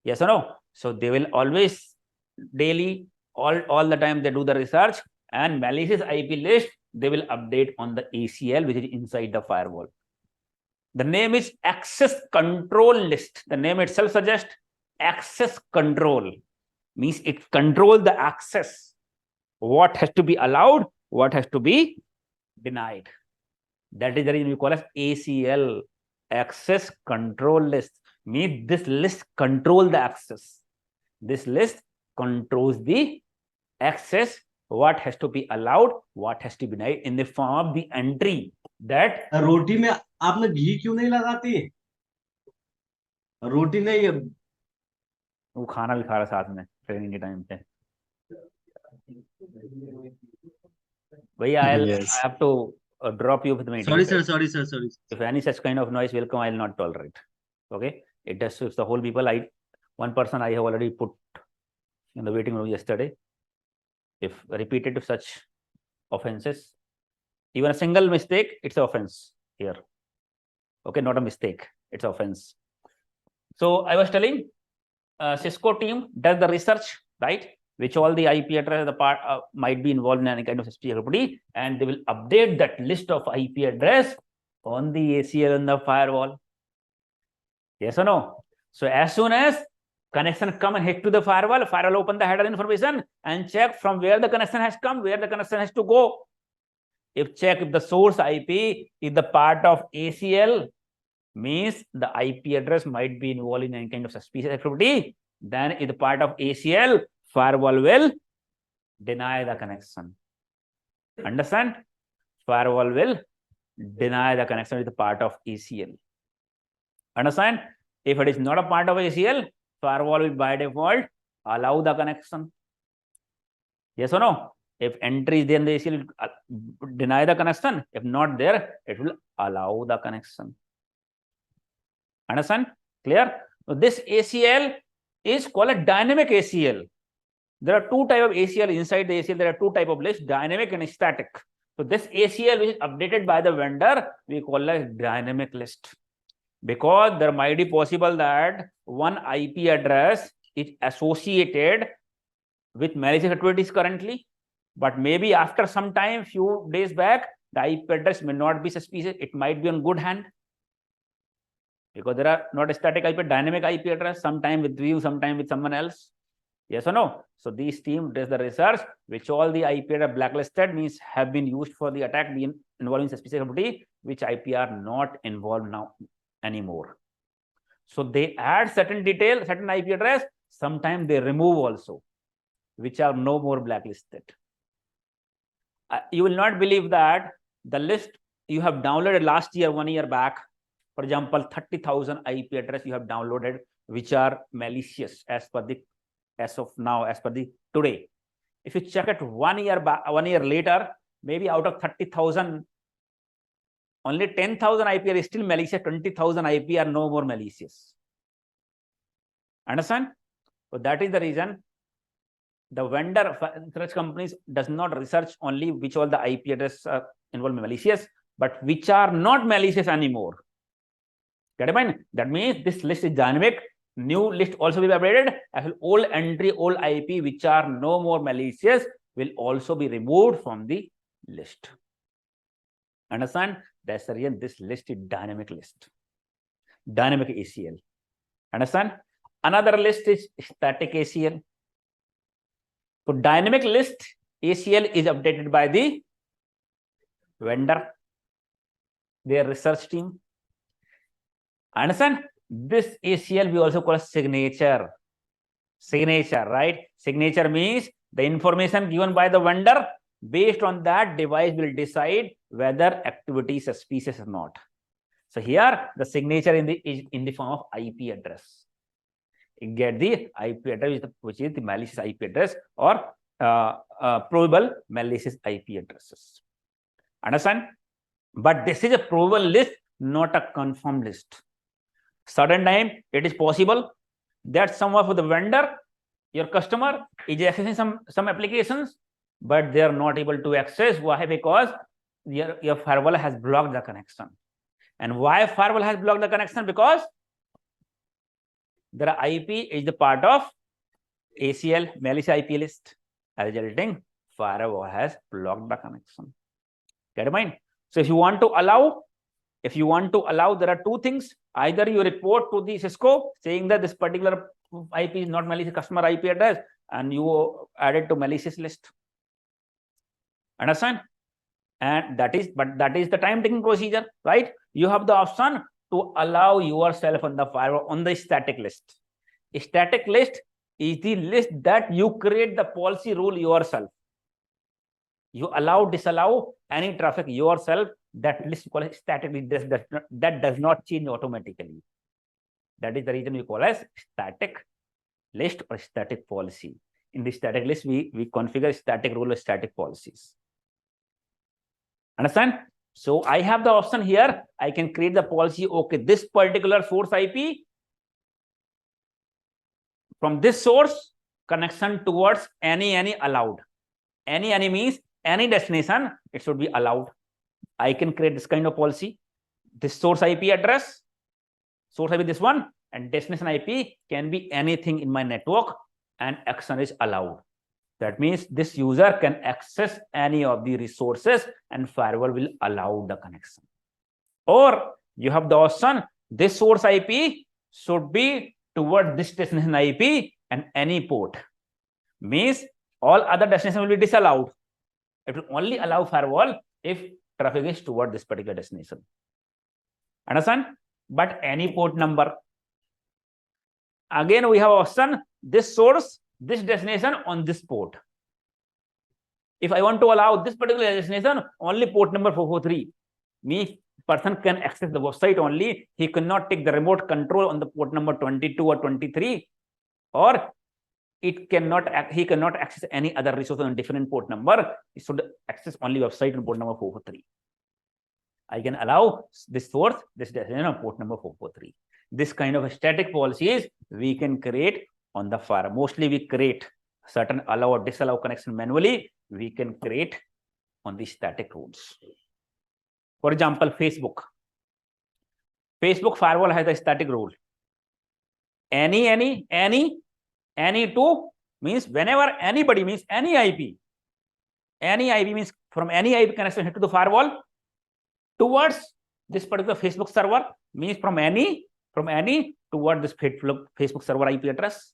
Speaker 1: Yes or no? So they will always daily, all the time they do the research, and malicious IP list they will update on the ACL, which is inside the firewall. The name is access control list. The name itself suggests access control, means it controls the access. What has to be allowed, what has to be denied. That is the reason we call it ACL, access control list. Means this list controls the access. This list controls the access, what has to be allowed, what has to be denied in the form of the entry that
Speaker 10: रोटी में आपने घी क्यों नहीं लगाते? रोटी नहीं,
Speaker 1: वो खाना भी खा रहा साथ में ट्रेनिंग के टाइम पे. भैया I have to drop you with the meeting.
Speaker 10: sorry.
Speaker 1: If any such kind of noise will come, I will not tolerate. Okay, it disturbs the whole people. One person I have already put in the waiting room yesterday. If repeated such offenses, even a single mistake, it's an offense here. Okay, not a mistake, it's offense. So I was telling, Cisco team does the research, right? Which all the IP address the part might be involved in any kind of security, and they will update that list of IP address on the ACL and the firewall. Yes or no? So as soon as connection come and hit to the firewall, firewall open the header information and check from where the connection has come, where the connection has to go. If the source IP is the part of ACL, means the IP address might be involved in any kind of suspicious activity, then is the part of ACL, firewall will deny the connection. Understand? Firewall will deny the connection with the part of ACL. Understand? If it is not a part of ACL, firewall will by default allow the connection. Yes or no? If entry is there in the ACL, it will deny the connection. If not there, it will allow the connection. Understand? Clear? So this ACL is called a dynamic ACL. There are two types of ACL inside the ACL. There are two types of lists, dynamic and static. So this ACL, which is updated by the vendor, we call it dynamic list. Because there might be possible that one IP address is associated with malicious activities currently, but maybe after some time, few days back, the IP address may not be suspicious. It might be on good hand. Because there are not a static IP, dynamic IP address, sometime with you, sometime with someone else. Yes or no? So this team does the research, which all the IP address blacklisted, means have been used for the attack involving suspicious activity, which IP are not involved now anymore. So they add certain detail, certain IP address, sometimes they remove also, which are no more blacklisted. You will not believe that the list you have downloaded last year, 1 year back, for example, 30,000 IP address you have downloaded, which are malicious as per the today. If you check it 1 year back, 1 year later, maybe out of 30,000 only 10,000 IP are still malicious, 20,000 IP are no more malicious. Understand? So that is the reason the vendor such companies does not research only which all the IP addresses are involved in malicious, but which are not malicious anymore. Get it? Mind? That means this list is dynamic. New list also will be updated. As old entry, old IP which are no more malicious will also be removed from the list. Understand? That's the reason this list is dynamic list. Dynamic ACL. Understand? Another list is static ACL. So dynamic list ACL is updated by the vendor, their research team. Understand? This ACL we also call a signature. Signature, right? Signature means the information given by the vendor. Based on that, device will decide whether activity is suspicious or not. So here the signature is in the form of IP address. You get the IP address, which is the malicious IP address or probable malicious IP addresses. Understand? But this is a probable list, not a confirmed list. Certain time it is possible that some of the vendor, your customer, is accessing some applications, but they are not able to access. Why? Because your firewall has blocked the connection. And why firewall has blocked the connection? Because the IP is the part of ACL, malicious IP list. As resulting, firewall has blocked the connection. Get in mind? So if you want to allow, there are two things. Either you report to the Cisco saying that this particular IP is not malicious customer IP address, and you add it to malicious list. Understand? And that is the time-taking procedure, right? You have the option to allow yourself on the firewall on the static list. A static list is the list that you create the policy rule yourself. You allow, disallow any traffic yourself. That list called static list. That does not change automatically. That is the reason we call as static list or static policy. In the static list, we configure static rule or static policies. Understand? So I have the option here. I can create the policy. Okay, this particular source IP, from this source, connection towards any allowed. Any means any destination, it should be allowed. I can create this kind of policy. This source IP address, source IP this one, and destination IP can be anything in my network, and action is allowed. That means this user can access any of the resources and firewall will allow the connection. Or you have the option, this source IP should be toward this destination IP and any port. Means all other destinations will be disallowed. It will only allow firewall if traffic is toward this particular destination. Understand? But any port number. Again, we have option, this source, this destination on this port. If I want to allow this particular destination, only port number 443. Means person can access the website only. He cannot take the remote control on the port number 22 or 23, or he cannot access any other resource on different port number. He should access only website on port number 443. I can allow this source, this destination on port number 443. This kind of static policies we can create on the firewall. Mostly we create certain allow or disallow connection manually. We can create on the static rules. For example, Facebook firewall has a static rule. Any to means whenever anybody means any IP means from any IP connection to the firewall towards this particular Facebook server, means from any toward this Facebook server IP address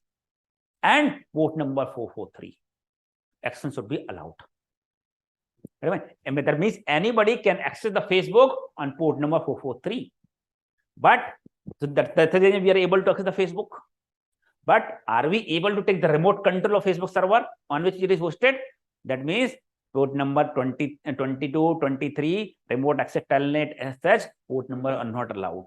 Speaker 1: and port number 443. Action should be allowed. And that means anybody can access the Facebook on port number 443. But that's the reason we are able to access the Facebook. But are we able to take the remote control of Facebook server on which it is hosted? That means port number 20, 22, 23, remote access telnet as such, port number are not allowed.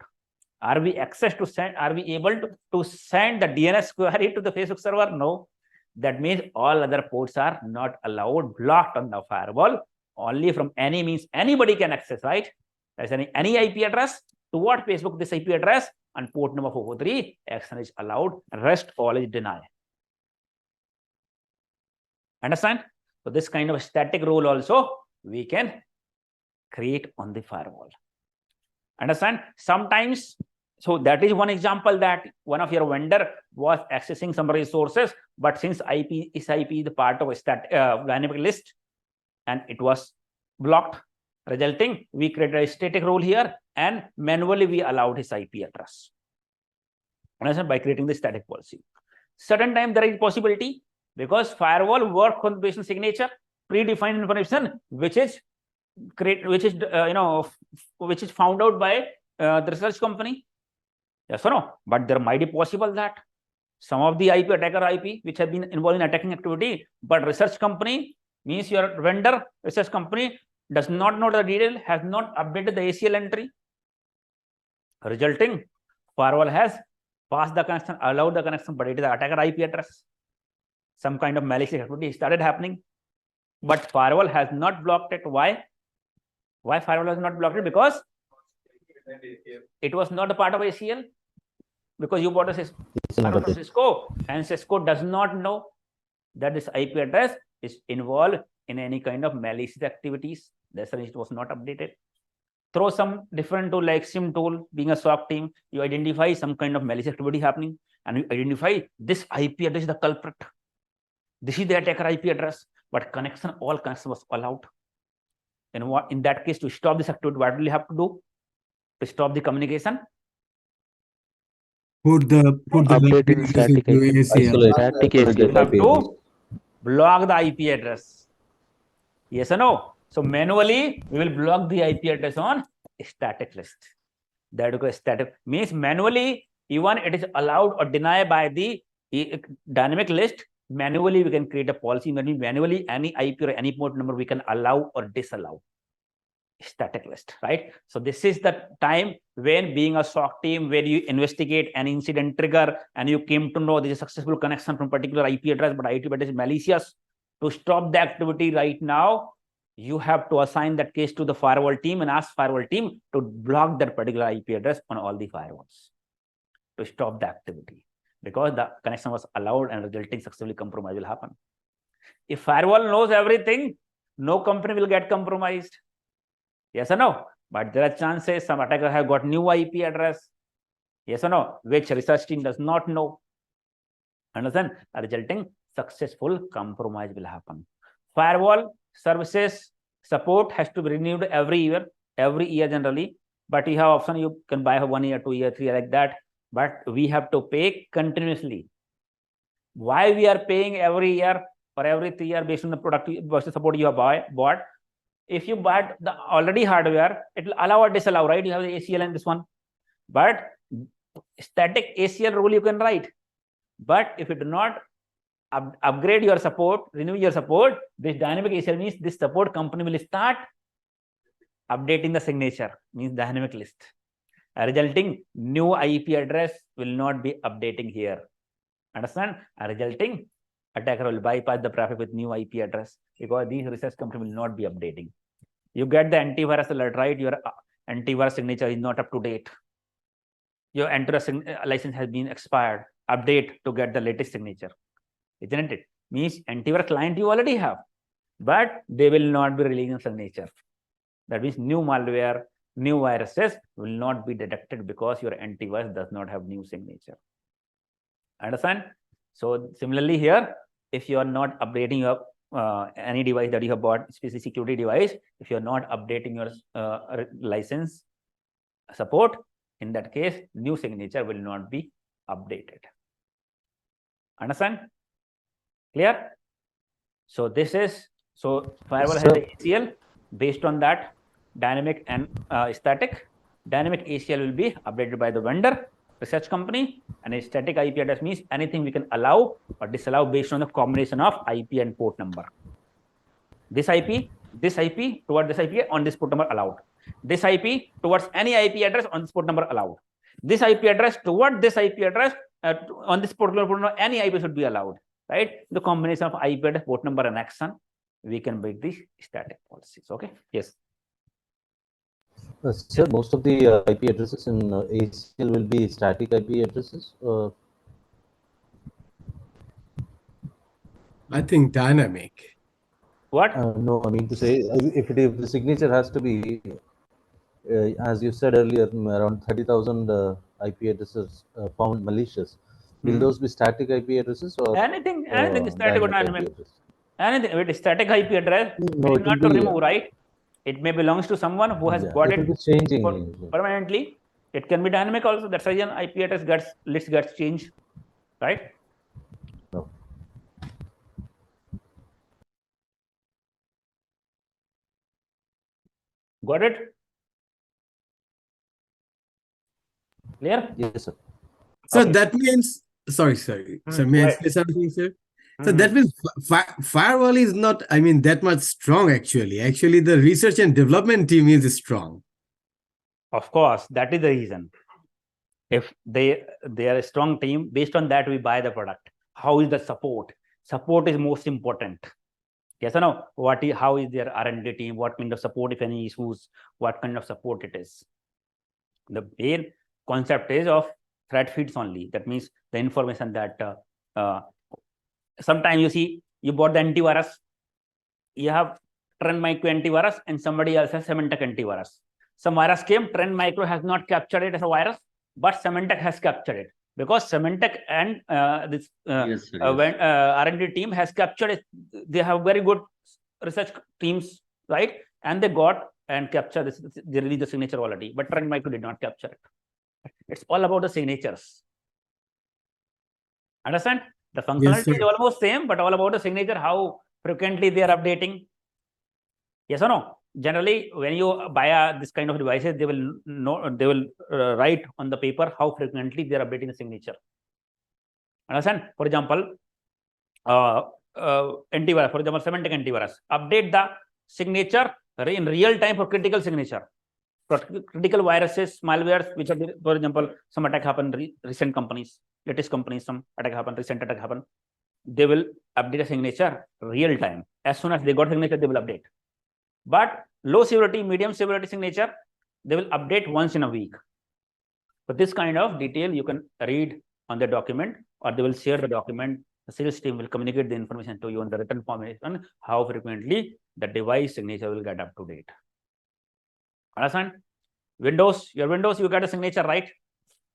Speaker 1: Are we able to send the DNS query to the Facebook server? No. That means all other ports are not allowed, blocked on the firewall. Only from any means anybody can access, right? As any IP address toward Facebook, this IP address and port number 443, action is allowed, rest all is denied. Understand? So this kind of static rule also we can create on the firewall. Understand? Sometimes, so that is one example that one of your vendor was accessing some resources, but since IP is the part of a dynamic list and it was blocked, resulting we created a static rule here and manually we allowed his IP address. Understand? By creating the static policy. Certain time there is possibility because firewall work on based on signature, predefined information, which is found out by the research company. Yes or no? But there might be possible that some of the IP attacker IP which have been involved in attacking activity, but research company means your vendor research company does not know the detail, has not updated the ACL entry, resulting firewall has passed the connection, allowed the connection, but it is the attacker IP address. Some kind of malicious activity started happening, but firewall has not blocked it. Why? Why firewall has not blocked it? Because it was not a part of ACL. Because you bought a Cisco, and Cisco does not know that this IP address is involved in any kind of malicious activities. That's why it was not updated. Throw some different tool like SIEM tool, being a SOC team, you identify some kind of malicious activity happening, and you identify this IP address is the culprit. This is the attacker IP address, but all connection was allowed. And what in that case, to stop this activity, what will you have to do to stop the communication?
Speaker 6: Put the
Speaker 5: Updating static
Speaker 6: into
Speaker 5: IP.
Speaker 6: ACL.
Speaker 5: Static
Speaker 1: You
Speaker 5: ACL.
Speaker 1: have to block the IP address. Yes or no? So manually, we will block the IP address on static list. That is static means manually, even it is allowed or denied by the dynamic list. Manually, we can create a policy. Manually, any IP or any port number we can allow or disallow. Static list, right? So this is the time when being a SOC team, where you investigate an incident trigger and you came to know there is a successful connection from particular IP address, but IP address is malicious. To stop the activity right now, you have to assign that case to the firewall team and ask firewall team to block that particular IP address on all the firewalls to stop the activity, because the connection was allowed and resulting successfully compromise will happen. If firewall knows everything, no company will get compromised. Yes or no? But there are chances some attacker have got new IP address. Yes or no? Which research team does not know. Understand? Resulting successful compromise will happen. Firewall services support has to be renewed every year generally. But you have option, you can buy 1 year, 2 year, 3 year like that. But we have to pay continuously. Why we are paying every year or every 3 year based on the product versus support you have bought? If you bought the already hardware, it will allow or disallow, right? You have the ACL and this one. But static ACL rule you can write. But if you do not upgrade your support, renew your support, this dynamic ACL means this support company will start updating the signature, means dynamic list. Resulting new IP address will not be updating here. Understand? Resulting attacker will bypass the traffic with new IP address, because these research company will not be updating. You get the antivirus alert, right? Your antivirus signature is not up to date. Your antivirus license has been expired. Update to get the latest signature. Isn't it? Means antivirus client you already have, but they will not be releasing signature. That means new malware, new viruses will not be detected because your antivirus does not have new signature. Understand? So similarly here, if you are not updating your any device that you have bought, especially security device, if you are not updating your license support, in that case, new signature will not be updated. Understand? Clear? So this is, so firewall has the ACL. Based on that, dynamic and static. Dynamic ACL will be updated by the vendor, research company, and a static IP address means anything we can allow or disallow based on the combination of IP and port number. This IP toward this IP on this port number allowed. This IP towards any IP address on this port number allowed. This IP address toward this IP address on this particular port number, any IP should be allowed, right? The combination of IP address, port number, and action, we can build these static policies. Okay. Yes.
Speaker 11: Sir, most of the IP addresses in ACL will be static IP addresses.
Speaker 6: I think dynamic.
Speaker 1: What?
Speaker 11: No, I mean to say, if the signature has to be, as you said earlier, around 30,000 IP addresses found malicious. Will those be static IP addresses or
Speaker 1: anything static or
Speaker 11: dynamic IP
Speaker 1: dynamic?
Speaker 11: address?
Speaker 1: Anything with static IP address,
Speaker 11: No,
Speaker 1: it is
Speaker 11: it will
Speaker 1: not to
Speaker 11: be.
Speaker 1: remove, right? It may belongs to someone who has got
Speaker 11: It will
Speaker 1: it
Speaker 11: be changing.
Speaker 1: permanently. It can be dynamic also. That's why an IP address gets changed, right?
Speaker 11: No.
Speaker 1: Got it? Clear?
Speaker 11: Yes, sir.
Speaker 6: So
Speaker 1: Okay.
Speaker 6: that means, sorry. So may I say something, sir? So that means firewall is not, I mean, that much strong actually. Actually, the research and development team is strong.
Speaker 1: Of course, that is the reason. If they are a strong team, based on that we buy the product. How is the support? Support is most important. Yes or no? How is their R&D team? What kind of support, if any issues? What kind of support it is? The main concept is of threat feeds only. That means the information that sometimes you see you bought the antivirus, you have Trend Micro antivirus, and somebody else has Symantec antivirus. Some virus came, Trend Micro has not captured it as a virus, but Symantec has captured it because Symantec and this R&D team has captured it. They have very good research teams, right? And they got and captured this. They released the signature already, but Trend Micro did not capture it. It's all about the signatures. Understand? The functionality is almost same, but all about the signature, how frequently they are updating. Yes or no? Generally, when you buy this kind of devices, they will write on the paper how frequently they are updating the signature. Understand? For example, antivirus, for example, Symantec antivirus, update the signature in real time for critical signature. For critical viruses, malwares, which are, for example, some attack happened, recent companies, latest companies, some attack happened, recent attack happened. They will update a signature real time. As soon as they got signature, they will update. But low severity, medium severity signature, they will update once in a week. So this kind of detail you can read on the document, or they will share the document. The sales team will communicate the information to you in the written formation, how frequently the device signature will get up to date. Understand? Windows, your Windows, you get a signature, right?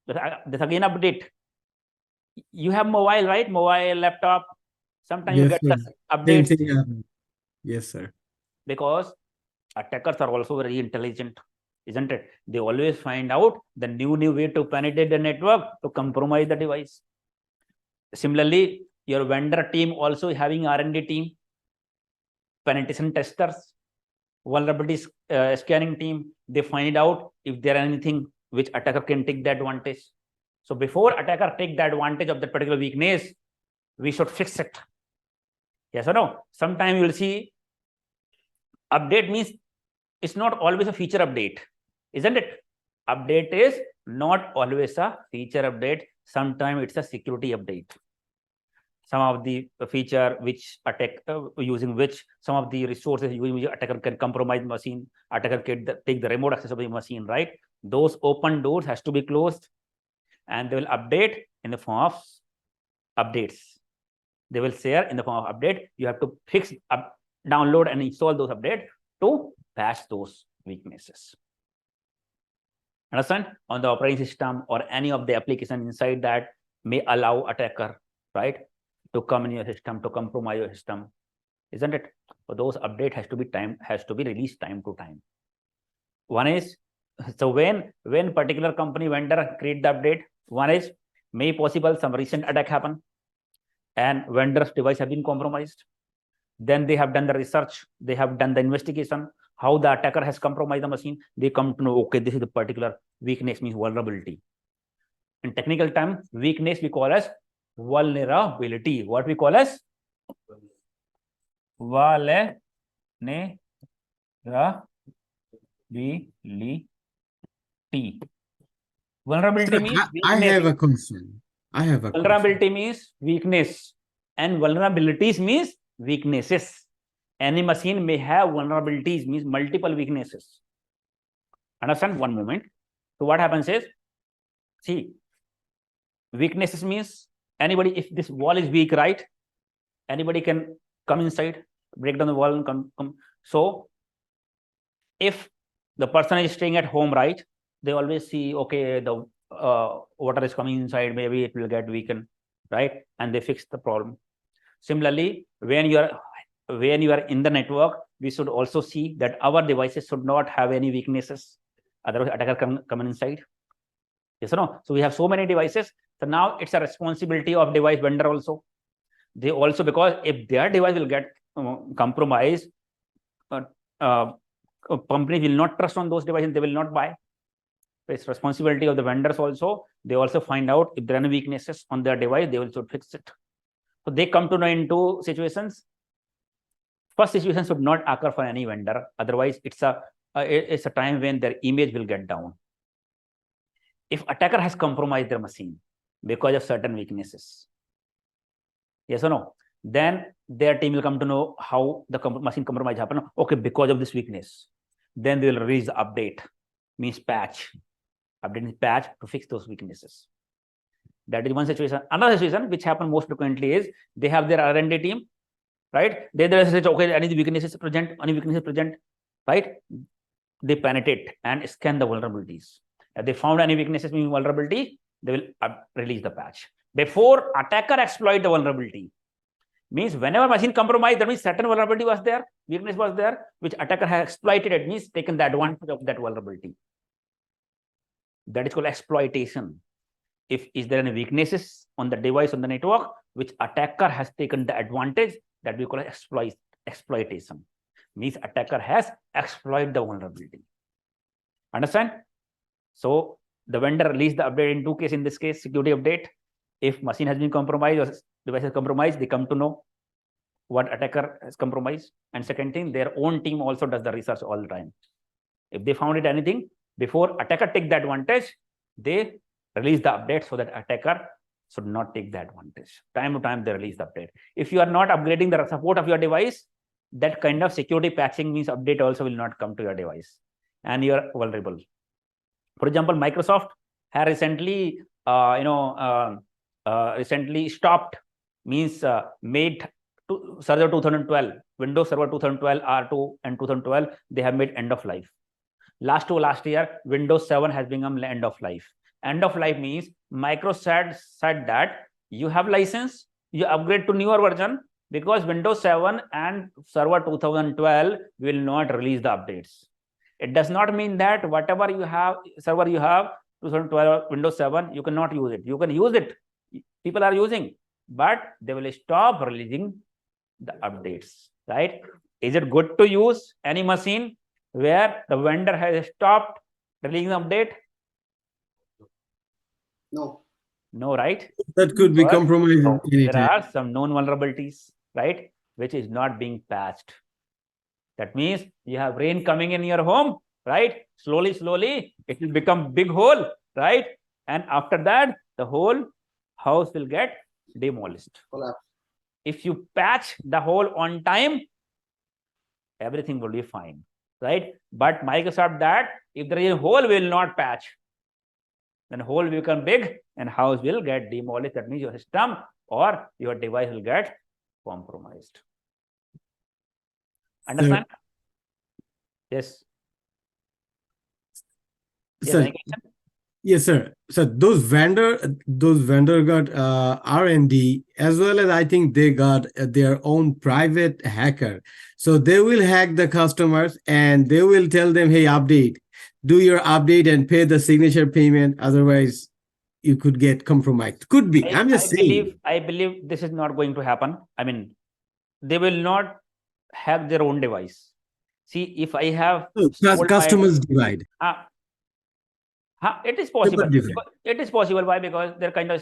Speaker 1: This again update. You have mobile, right? Mobile, laptop. Sometimes you get the updates.
Speaker 6: Yes, sir.
Speaker 1: Because attackers are also very intelligent, isn't it? They always find out the new way to penetrate the network to compromise the device. Similarly, your vendor team also having R&D team, penetration testers, vulnerability scanning team. They find out if there are anything which attacker can take the advantage. So before attacker take the advantage of that particular weakness, we should fix it. Yes or no? Sometimes you will see update means it's not always a feature update, isn't it? Update is not always a feature update. Sometimes it's a security update. Some of the feature which attack using which some of the resources using which attacker can compromise machine, attacker can take the remote access of the machine, right? Those open doors has to be closed, and they will update in the form of updates. They will share in the form of update. You have to fix, download and install those updates to patch those weaknesses. Understand? On the operating system or any of the application inside that may allow attacker, right, to come in your system, to compromise your system, isn't it? So those update has to be released time to time. One is, so when particular company vendor create the update, one is may possible some recent attack happen and vendor's device have been compromised. Then they have done the research, they have done the investigation, how the attacker has compromised the machine. They come to know, okay, this is the particular weakness, means vulnerability. In technical term, weakness we call as vulnerability. What we call as vulnerability. Vulnerability
Speaker 6: Sir,
Speaker 1: means
Speaker 6: I
Speaker 1: weakness.
Speaker 6: have a question.
Speaker 1: Vulnerability means weakness, and vulnerabilities means weaknesses. Any machine may have vulnerabilities, means multiple weaknesses. Understand? One moment. So what happens is, see, weaknesses means anybody, if this wall is weak, right? Anybody can come inside, break down the wall and come. So if the person is staying at home, right, they always see, okay, the water is coming inside, maybe it will get weakened, right? And they fix the problem. Similarly, when you are in the network, we should also see that our devices should not have any weaknesses. Otherwise, attacker can come inside. Yes or no? So we have so many devices. So now it's a responsibility of device vendor also. They also, because if their device will get compromised, companies will not trust on those devices, they will not buy. It's responsibility of the vendors also. They also find out if there are any weaknesses on their device, they will should fix it. So they come to know in two situations. First situation should not occur for any vendor. Otherwise, it's a time when their image will get down. If attacker has compromised their machine because of certain weaknesses, yes or no, then their team will come to know how the machine compromise happened. Okay, because of this weakness, then they will release the update, means patch. Update means patch to fix those weaknesses. That is one situation. Another situation which happens most frequently is they have their R&D team, right? They say, okay, any weaknesses present, right? They penetrate and scan the vulnerabilities. If they found any weaknesses in vulnerability, they will release the patch. Before attacker exploit the vulnerability, means whenever machine compromised, that means certain vulnerability was there, weakness was there, which attacker has exploited. It means taken the advantage of that vulnerability. That is called exploitation. Is there any weaknesses on the device, on the network, which attacker has taken the advantage, that we call exploitation. Means attacker has exploited the vulnerability. Understand? So the vendor released the update in two cases. In this case, security update. If machine has been compromised or device is compromised, they come to know what attacker has compromised. And second thing, their own team also does the research all the time. If they found it anything, before attacker take the advantage, they release the update so that attacker should not take the advantage. Time to time, they release the update. If you are not upgrading the support of your device, that kind of security patching means update also will not come to your device and you are vulnerable. For example, Microsoft has recently, recently stopped, means made Server 2012, Windows Server 2012, R2 and 2012, they have made end of life. Last year, Windows 7 has become end of life. End of life means Microsoft said that you have license, you upgrade to newer version, because Windows 7 and Server 2012 will not release the updates. It does not mean that whatever you have, server you have, 2012 Windows 7, you cannot use it. You can use it. People are using, but they will stop releasing the updates, right? Is it good to use any machine where the vendor has stopped releasing the update?
Speaker 8: No.
Speaker 1: No, right?
Speaker 6: That could be compromised anytime.
Speaker 1: There are some known vulnerabilities, right, which is not being patched. That means you have rain coming in your home, right? Slowly, it will become big hole, right? And after that, the whole house will get demolished.
Speaker 8: Collapse.
Speaker 1: If you patch the hole on time, everything will be fine, right? But Microsoft that if there is a hole, will not patch. Then hole will become big and house will get demolished. That means your system or your device will get compromised. Understand? Yes.
Speaker 6: Sir, yes, sir. So those vendor got R&D, as well as I think they got their own private hacker. So they will hack the customers and they will tell them, hey, update, do your update and pay the signature payment. Otherwise, you could get compromised. Could be. I'm just saying.
Speaker 1: I believe this is not going to happen. I mean, they will not have their own device. See, if I have
Speaker 6: customers divide.
Speaker 1: It is possible. It is possible. Why? Because they're kind of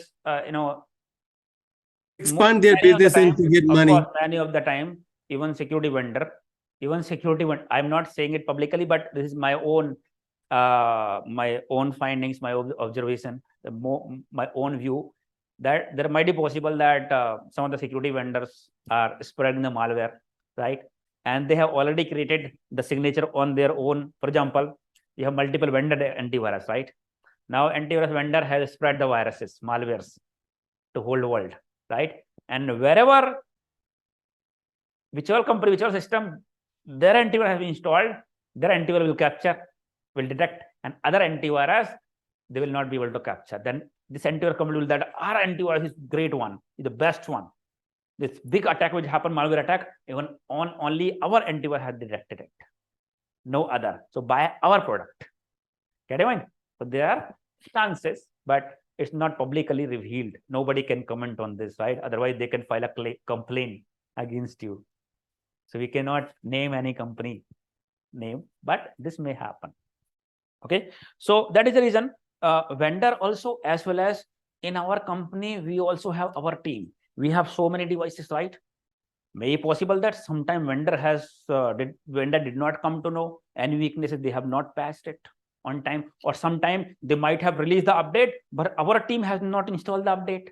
Speaker 6: expand their business and to get money.
Speaker 1: Of course, many of the time, even security vendor, I'm not saying it publicly, but this is my own findings, my observation, my own view, that there might be possible that some of the security vendors are spreading the malware, right? And they have already created the signature on their own. For example, you have multiple vendor antivirus, right? Now antivirus vendor has spread the viruses, malwares to whole world, right? And wherever, whichever company, whichever system, their antivirus has been installed, their antivirus will capture, will detect, and other antivirus, they will not be able to capture. Then this antivirus company will that our antivirus is great one, is the best one. This big attack which happened, malware attack, even on only our antivirus has detected it, no other. So buy our product. Get it? So there are chances, but it's not publicly revealed. Nobody can comment on this, right? Otherwise, they can file a complaint against you. So we cannot name any company name, but this may happen. Okay, so that is the reason vendor also, as well as in our company, we also have our team. We have so many devices, right? May be possible that sometime vendor did not come to know any weaknesses, they have not patched it on time, or sometime they might have released the update, but our team has not installed the update,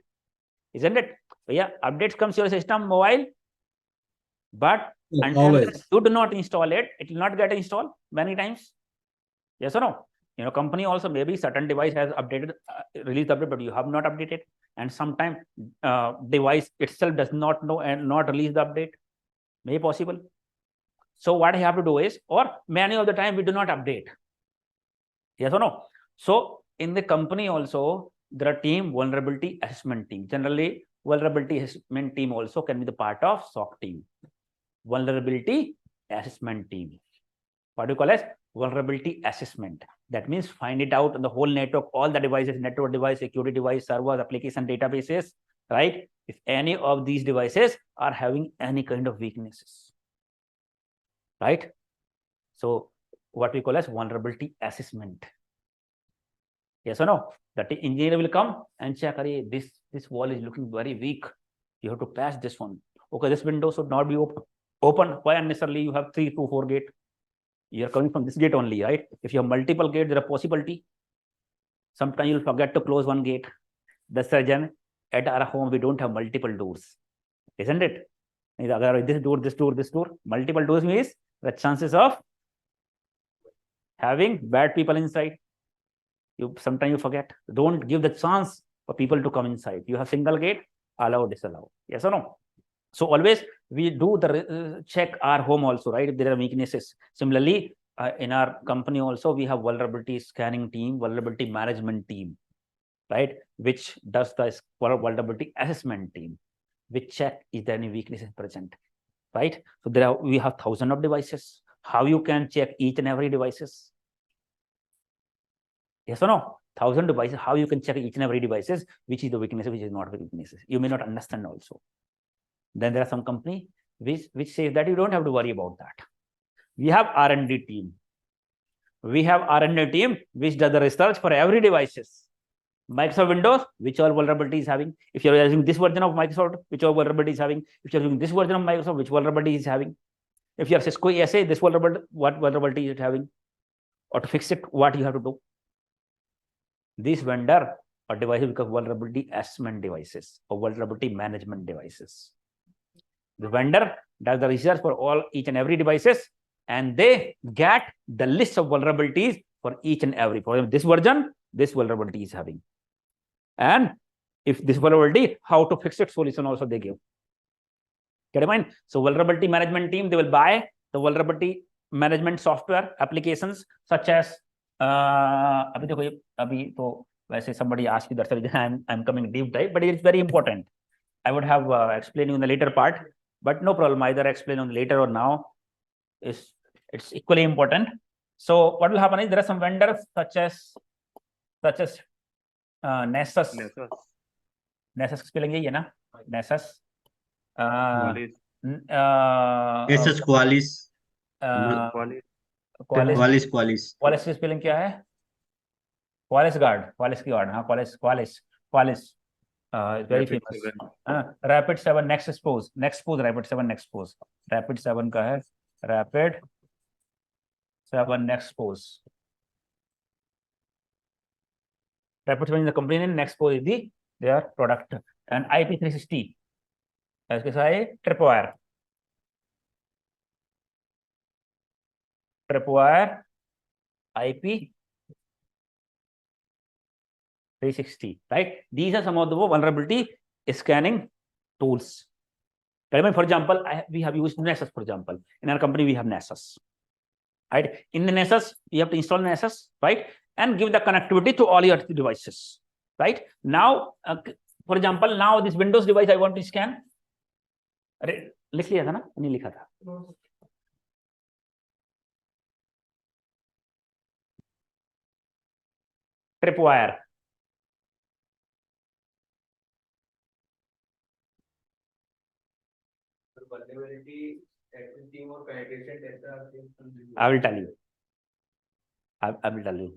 Speaker 1: isn't it? So yeah, updates comes to your system, mobile, but until you do not install it, it will not get installed many times. Yes or no? You know, company also maybe certain device has updated, released the update, but you have not updated, and sometime device itself does not know and not release the update. May possible. So what I have to do is, or many of the time we do not update. Yes or no? So in the company also, there are team vulnerability assessment team. Generally, vulnerability assessment team also can be the part of SOC team. Vulnerability assessment team. What do you call as vulnerability assessment? That means find it out on the whole network, all the devices, network device, security device, servers, application, databases, right? If any of these devices are having any kind of weaknesses, right? So what we call as vulnerability assessment. Yes or no? The engineer will come and check, this wall is looking very weak. You have to patch this one. Okay, this window should not be open. Why unnecessarily you have 3 to 4 gate? You are coming from this gate only, right? If you have multiple gates, there are possibility. Sometimes you'll forget to close one gate. The surgeon at our home, we don't have multiple doors, isn't it? This door, this door, this door. Multiple doors means the chances of having bad people inside. Sometimes you forget. Don't give the chance for people to come inside. You have single gate, allow, disallow. Yes or no? So always we do the check our home also, right? If there are weaknesses. Similarly, in our company also, we have vulnerability scanning team, vulnerability management team, right? Which does the vulnerability assessment team, which check is there any weaknesses present, right? So we have thousands of devices. How you can check each and every devices? Yes or no? 1,000 devices. How you can check each and every devices, which is the weaknesses, which is not the weaknesses. You may not understand also. Then there are some company which says that you don't have to worry about that. We have R&D team. We have R&D team which does the research for every devices. Microsoft Windows, which all vulnerability is having. If you're using this version of Microsoft, which all vulnerability is having. If you're using this version of Microsoft, which vulnerability is having. If you're Cisco ESA, this vulnerability, what vulnerability is it having? Or to fix it, what you have to do. These vendor or devices become vulnerability assessment devices or vulnerability management devices. The vendor does the research for each and every devices, and they get the list of vulnerabilities for each and every. For example, this version, this vulnerability is having. And if this vulnerability, how to fix it solution also they give. Get in mind? So vulnerability management team, they will buy the vulnerability management software applications such as somebody asked you, that's the reason I'm coming deep dive, but it's very important. I would have explained you in the later part, but no problem, either explain on later or now. It's equally important. So what will happen is there are some vendors such as Nessus. Nessus spelling है ना? Nessus.
Speaker 10: Nessus Qualys.
Speaker 1: Qualys spelling क्या है? Qualys guard. हाँ, Qualys. Very famous. Rapid 7 next expose. Rapid 7 next expose. Rapid 7 का है Rapid 7 next expose. Rapid 7 is the company name, next expose is their product. And IP360. इसके साथ Tripwire. IP 360, right? These are some of the vulnerability scanning tools. For example, we have used Nessus, for example. In our company, we have Nessus, right? In the Nessus, you have to install Nessus, right? And give the connectivity to all your devices, right? Now, for example, now this Windows device I want to scan. लिख लिया था ना? नहीं लिखा था. Tripwire.
Speaker 3: Vulnerability team or penetration tester.
Speaker 1: I will tell you. I will tell you.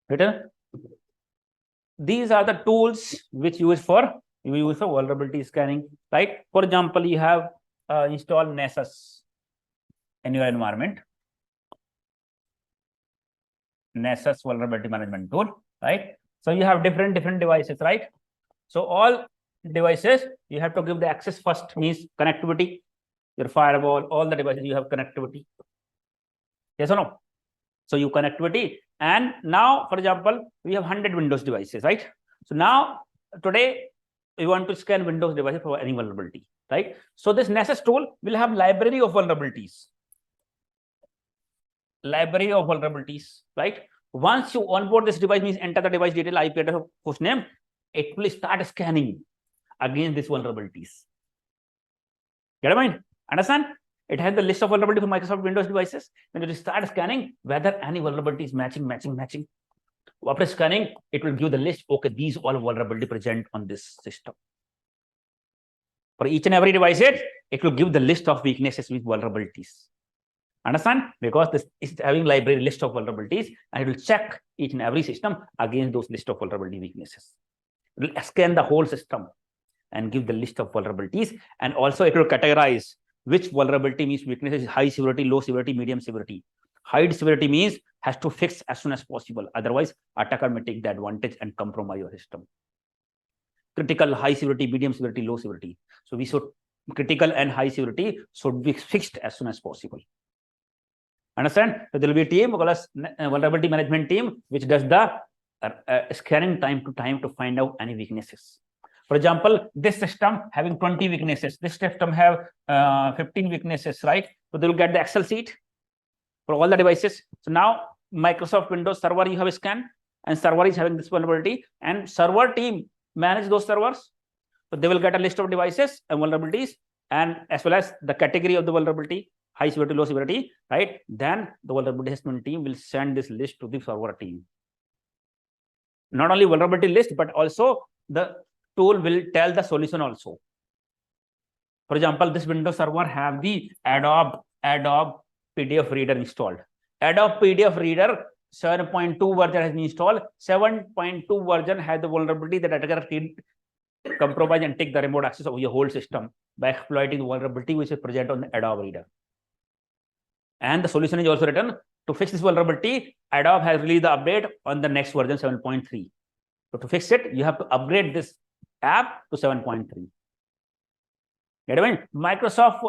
Speaker 1: Written? These are the tools which you use for vulnerability scanning, right? For example, you have installed Nessus in your environment. Nessus vulnerability management tool, right? So you have different devices, right? So all devices you have to give the access first, means connectivity, your firewall, all the devices you have connectivity. Yes or no? So you connectivity, and now, for example, we have 100 Windows devices, right? So now today we want to scan Windows devices for any vulnerability, right? So this Nessus tool will have library of vulnerabilities. Library of vulnerabilities, right? Once you onboard this device, means enter the device detail, IP address, host name, it will start scanning against these vulnerabilities. Get a mind? Understand? It has the list of vulnerability for Microsoft Windows devices. When you start scanning, whether any vulnerability is matching. After scanning, it will give the list. Okay, these all vulnerability present on this system. For each and every device, it will give the list of weaknesses with vulnerabilities. Understand? Because this is having library list of vulnerabilities, and it will check each and every system against those list of vulnerability weaknesses. It will scan the whole system and give the list of vulnerabilities, and also it will categorize which vulnerability means weakness is high severity, low severity, medium severity. High severity means has to fix as soon as possible. Otherwise, attacker may take the advantage and compromise your system. Critical, high severity, medium severity, low severity. So we should critical and high severity should be fixed as soon as possible. Understand? So there will be a team called as vulnerability management team, which does the scanning time to find out any weaknesses. For example, this system having 20 weaknesses, this system have 15 weaknesses, right? So they will get the Excel sheet for all the devices. So now Microsoft Windows server you have a scan, and server is having this vulnerability, and server team manage those servers. So they will get a list of devices and vulnerabilities, and as well as the category of the vulnerability, high severity, low severity, right? Then the vulnerability assessment team will send this list to the server team. Not only vulnerability list, but also the tool will tell the solution also. For example, this Windows server have the Adobe PDF reader installed. Adobe PDF reader 7.2 version has been installed. 7.2 version has the vulnerability that attacker can compromise and take the remote access of your whole system by exploiting the vulnerability which is present on the Adobe reader. And the solution is also written to fix this vulnerability. Adobe has released the update on the next version 7.3. So to fix it, you have to upgrade this app to 7.3. Get it? Microsoft,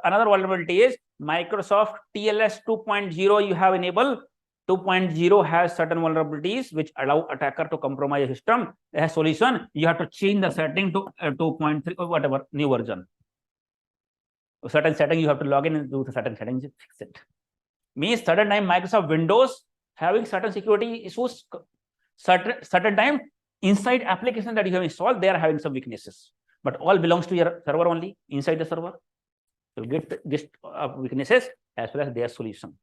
Speaker 1: another vulnerability is Microsoft TLS 2.0 you have enabled, 2.0 has certain vulnerabilities which allow attacker to compromise a system. As solution, you have to change the setting to 2.3 or whatever new version. A certain setting you have to log in and do the certain settings, fix it. Means certain time Microsoft Windows having certain security issues, certain time inside application that you have installed, they are having some weaknesses. But all belongs to your server only, inside the server. You'll get this weaknesses as well as their solution.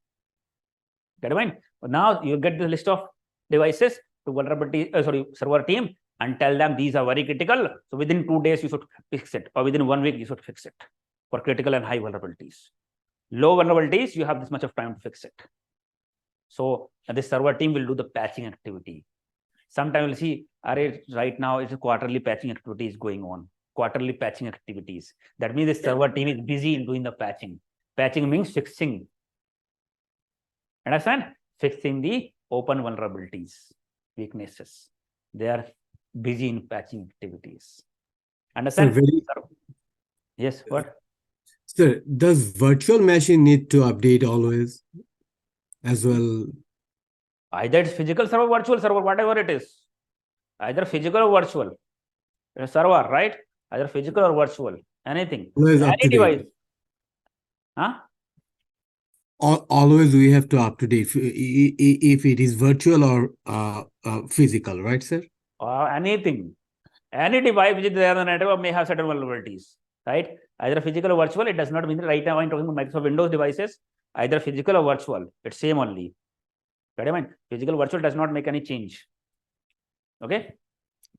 Speaker 1: Get it mind? But now you get the list of devices to vulnerability, server team, and tell them these are very critical. So within 2 days you should fix it, or within 1 week you should fix it for critical and high vulnerabilities. Low vulnerabilities, you have this much of time to fix it. So this server team will do the patching activity. Sometimes you'll see, right now it's a quarterly patching activity is going on. Quarterly patching activities. That means the server team is busy in doing the patching. Patching means fixing. Understand? Fixing the open vulnerabilities, weaknesses. They are busy in patching activities. Understand? Yes, what?
Speaker 6: Sir, does virtual machine need to update always as well?
Speaker 1: Either it's physical server, virtual server, whatever it is. Either physical or virtual. It's a server, right? Either physical or virtual. Anything.
Speaker 6: Always up
Speaker 1: Any
Speaker 6: to date.
Speaker 1: device. Huh?
Speaker 6: Always we have to up to date if it is virtual or physical, right, sir?
Speaker 1: Anything. Any device which is there on the network may have certain vulnerabilities, right? Either physical or virtual. It does not mean that right now I'm talking about Microsoft Windows devices, either physical or virtual. It's same only. Right? I mean, physical, virtual does not make any change. Okay.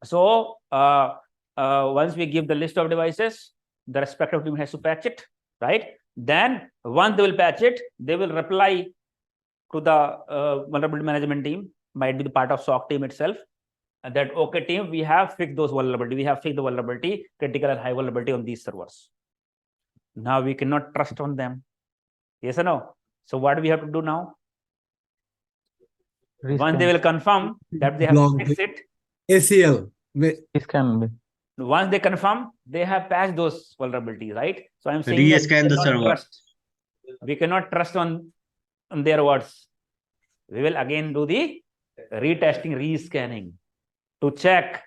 Speaker 1: So once we give the list of devices, the respective team has to patch it, right? Then once they will patch it, they will reply to the vulnerability management team, might be the part of SOC team itself, and that okay team, we have fixed those vulnerability, we have fixed the vulnerability, critical and high vulnerability on these servers. Now we cannot trust on them. Yes or no? So what do we have to do now? Once they will confirm that they have fixed it,
Speaker 6: ACL.
Speaker 1: once they confirm, they have patched those vulnerabilities, right? So I'm saying
Speaker 10: Rescan the server.
Speaker 1: We cannot trust on their words. We will again do the retesting, rescanning to check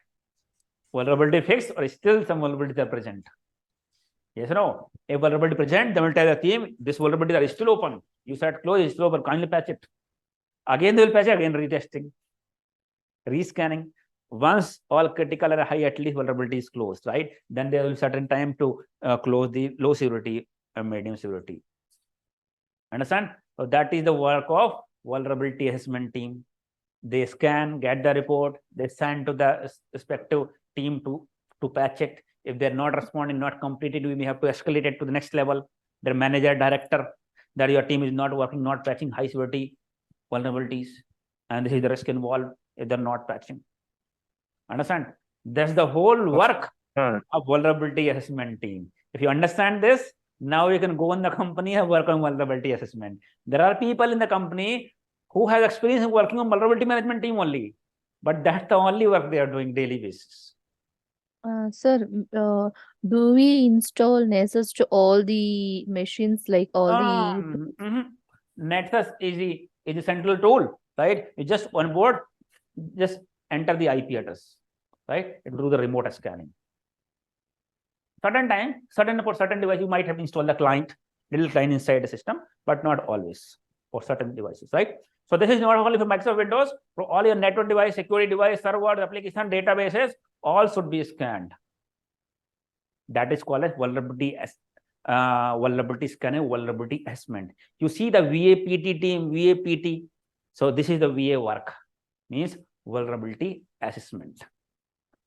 Speaker 1: vulnerability fixed or still some vulnerabilities are present. Yes or no? If vulnerability present, they will tell the team, this vulnerability are still open. You said close, it's still open, kindly patch it. Again, they will patch it, again retesting, rescanning. Once all critical and high at least vulnerability is closed, right? Then there will be certain time to close the low severity and medium severity. Understand? So that is the work of vulnerability assessment team. They scan, get the report, they send to the respective team to patch it. If they're not responding, not completed, we may have to escalate it to the next level. Their manager, director, that your team is not working, not patching high severity vulnerabilities, and this is the risk involved if they're not patching. Understand? That's the whole work of vulnerability assessment team. If you understand this, now you can go in the company and work on vulnerability assessment. There are people in the company who have experience in working on vulnerability management team only, but that's the only work they are doing daily basis.
Speaker 12: Sir, do we install Nessus to all the machines, like all the?
Speaker 1: Nessus is a central tool, right? You just on board, just enter the IP address, right? It will do the remote scanning. Certain time, for certain device, you might have installed the client, little client inside the system, but not always for certain devices, right? So this is not only for Microsoft Windows, for all your network device, security device, servers, application, databases, all should be scanned. That is called as vulnerability scanning, vulnerability assessment. You see the VAPT team, VAPT. So this is the VA work, means vulnerability assessment.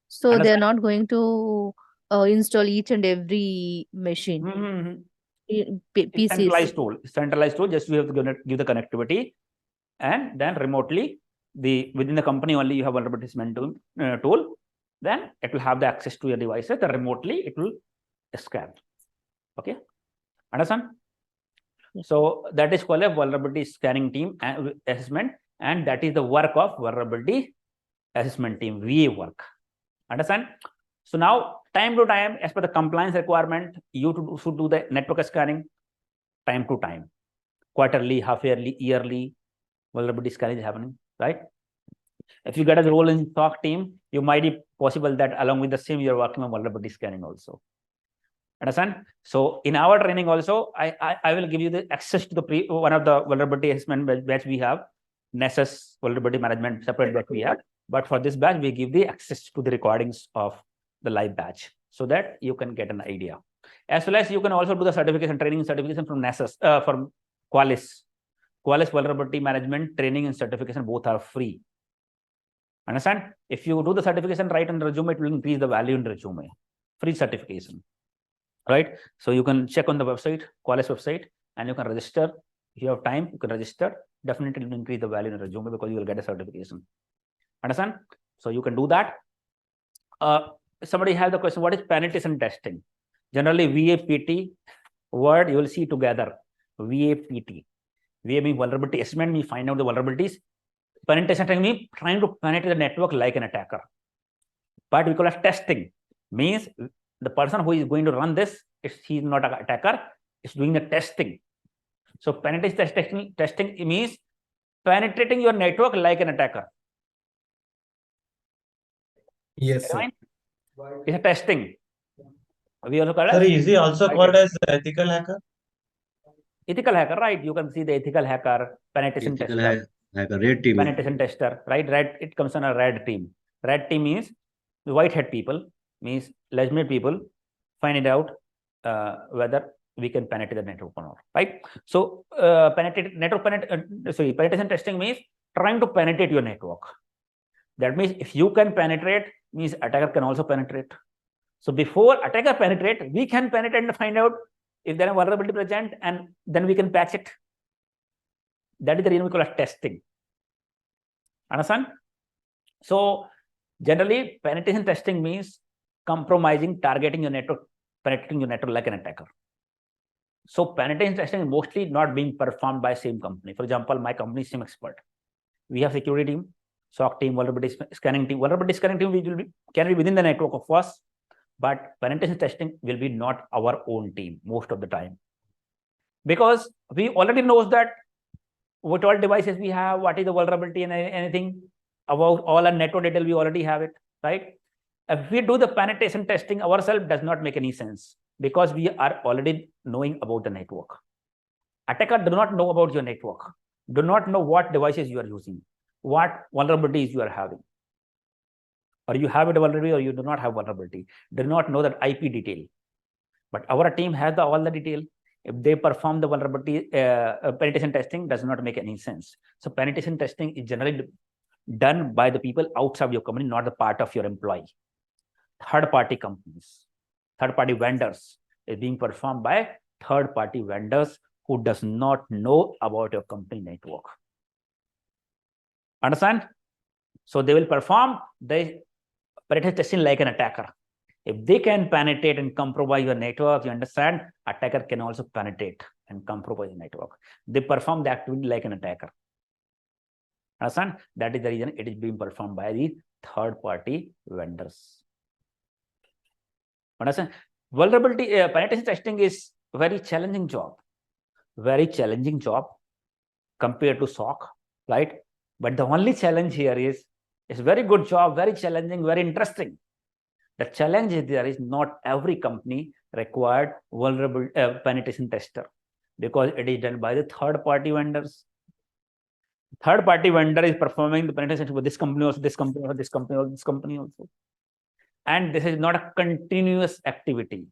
Speaker 12: So they're not going to install each and every machine.
Speaker 1: PCs. Centralized tool. Just you have to give the connectivity, and then remotely, within the company only you have vulnerability assessment tool. Then it will have the access to your devices. Then remotely it will scan. Okay, understand?
Speaker 12: Yes.
Speaker 1: So that is called a vulnerability scanning team and assessment, and that is the work of vulnerability assessment team, VA work. Understand? So now, time to time, as per the compliance requirement, you should do the network scanning time to time, quarterly, half yearly, yearly. vulnerability scanning is happening, right? If you get a role in SOC team, you might be possible that along with the SIEM, you're working on vulnerability scanning also. Understand? So in our training also, I will give you the access to the one of the vulnerability assessment batch we have, Nessus vulnerability management separate batch we have. But for this batch, we give the access to the recordings of the live batch so that you can get an idea. As well as you can also do the certification training certification from Nessus, from Qualys. Qualys vulnerability management training and certification both are free. Understand? If you do the certification right on the resume, it will increase the value in the resume. Free certification. Right? So you can check on the website, Qualys website, and you can register. If you have time, you can register. Definitely will increase the value in the resume because you will get a certification. Understand? So you can do that. Somebody has the question, what is penetration testing? Generally, VAPT word you will see together. VAPT. VA means vulnerability assessment, we find out the vulnerabilities. Penetration testing means trying to penetrate the network like an attacker. But we call it testing. Means the person who is going to run this, he's not an attacker, is doing the testing. So penetration testing means penetrating your network like an attacker.
Speaker 6: Yes, sir.
Speaker 1: It's a testing. We also call it.
Speaker 10: Sir, is he also called as ethical hacker?
Speaker 1: Ethical hacker, right? You can see the ethical hacker, penetration tester.
Speaker 10: Hacker, red team.
Speaker 1: Penetration tester, right? Red, it comes on a red team. Red team means the white hat people, means legitimate people find it out whether we can penetrate the network or not, right? So penetration testing means trying to penetrate your network. That means if you can penetrate, means attacker can also penetrate. So before attacker penetrate, we can penetrate and find out if there is vulnerability present, and then we can patch it. That is the reason we call it testing. Understand? So generally, penetration testing means compromising, targeting your network, penetrating your network like an attacker. So penetration testing is mostly not being performed by same company. For example, my company is SIEM XPERT. We have security team, SOC team, vulnerability scanning team. Vulnerability scanning team can be within the network of us, but penetration testing will be not our own team most of the time. Because we already know that what all devices we have, what is the vulnerability and anything about all our network detail, we already have it, right? If we do the penetration testing ourselves, does not make any sense because we are already knowing about the network. Attacker do not know about your network, do not know what devices you are using, what vulnerabilities you are having. Or you have a vulnerability or you do not have vulnerability. Do not know that IP detail. But our team has all the detail. If they perform the vulnerability penetration testing, does not make any sense. So penetration testing is generally done by the people outside your company, not the part of your employee. Third-party companies, third-party vendors is being performed by third-party vendors who does not know about your company network. Understand? So they will perform the penetration testing like an attacker. If they can penetrate and compromise your network, you understand, attacker can also penetrate and compromise the network. They perform the activity like an attacker. Understand? That is the reason it is being performed by the third-party vendors. Understand? Vulnerability penetration testing is very challenging job. Very challenging job compared to SOC, right? But the only challenge here is, it's a very good job, very challenging, very interesting. The challenge is there is not every company required vulnerable penetration tester because it is done by the third-party vendors. Third-party vendor is performing the penetration for this company also, this company or this company or this company also. And this is not a continuous activity.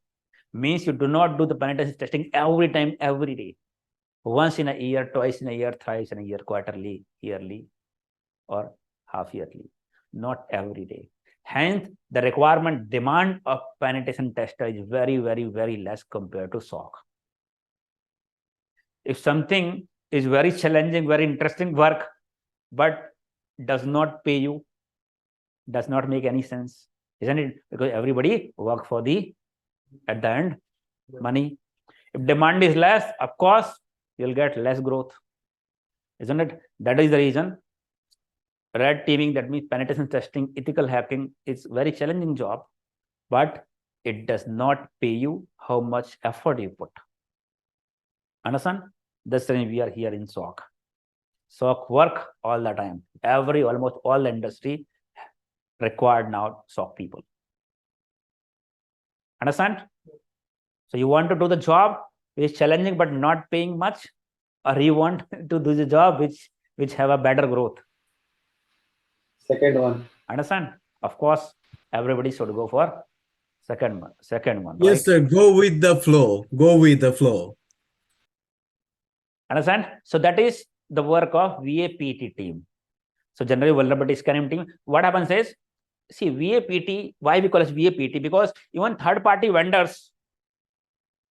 Speaker 1: Means you do not do the penetration testing every time, every day. Once in a year, twice in a year, thrice in a year, quarterly, yearly, or half yearly. Not every day. Hence, the requirement demand of penetration tester is very, very, very less compared to SOC. If something is very challenging, very interesting work, but does not pay you, does not make any sense, isn't it? Because everybody work for the, at the end, money. If demand is less, of course, you'll get less growth, isn't it? That is the reason. Red teaming, that means penetration testing, ethical hacking, is very challenging job, but it does not pay you how much effort you put. Understand? That's why we are here in SOC. SOC work all the time. Almost all the industry required now SOC people. Understand? So you want to do the job which is challenging but not paying much, or you want to do the job which have a better growth?
Speaker 3: Second one.
Speaker 1: Understand? Of course, everybody should go for second one.
Speaker 6: Yes,
Speaker 1: right?
Speaker 6: sir. Go with the flow. Go with the flow.
Speaker 1: Understand? So that is the work of VAPT team. So generally vulnerability scanning team. What happens is, see, VAPT, why we call it VAPT? Because even third-party vendors,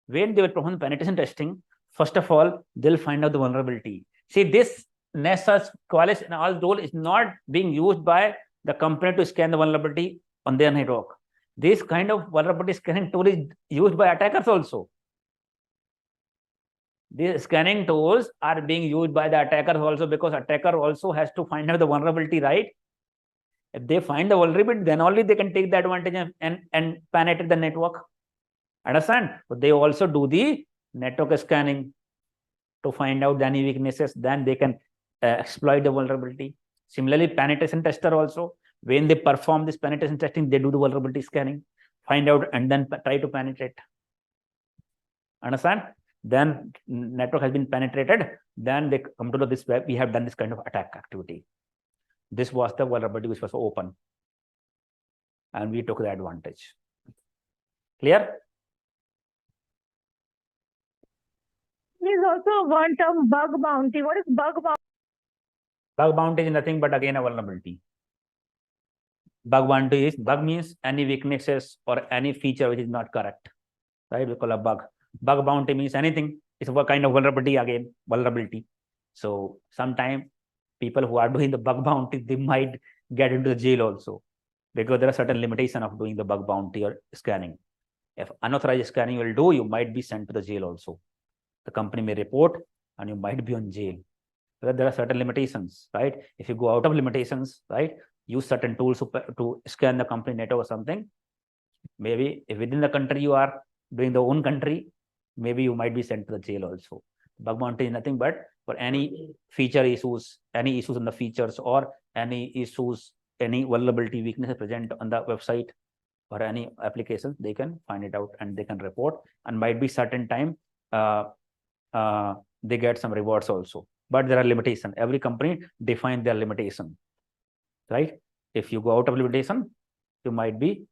Speaker 1: when they will perform penetration testing, first of all, they'll find out the vulnerability. See, this Nessus, Qualys, and all tool is not being used by the company to scan the vulnerability on their network. This kind of vulnerability scanning tool is used by attackers also. These scanning tools are being used by the attackers also, because attacker also has to find out the vulnerability, right? If they find the vulnerability, then only they can take the advantage and penetrate the network. Understand? But they also do the network scanning to find out any weaknesses, then they can exploit the vulnerability. Similarly, penetration tester also, when they perform this penetration testing, they do the vulnerability scanning, find out, and then try to penetrate. Understand? Then network has been penetrated, then they come to this web, we have done this kind of attack activity. This was the vulnerability which was open, and we took the advantage. Clear?
Speaker 9: There is also one term, bug bounty. What is bug bounty?
Speaker 1: Bug bounty is nothing but again a vulnerability. Bug bounty is, bug means any weaknesses or any feature which is not correct, right? We call a bug. Bug bounty means anything. It's what kind of vulnerability, again, vulnerability. So sometimes people who are doing the bug bounty, they might get into the jail also, because there are certain limitations of doing the bug bounty or scanning. If unauthorized scanning will do, you might be sent to the jail also. The company may report and you might be on jail. But there are certain limitations, right? If you go out of limitations, right, use certain tools to scan the company network or something. Maybe if within the country you are doing the own country, maybe you might be sent to the jail also. Bug bounty is nothing but for any feature issues, any issues in the features, or any issues, any vulnerability weakness present on the website or any applications, they can find it out and they can report, and might be certain time they get some rewards also. But there are limitations. Every company define their limitation, right? If you go out of limitation, you might be,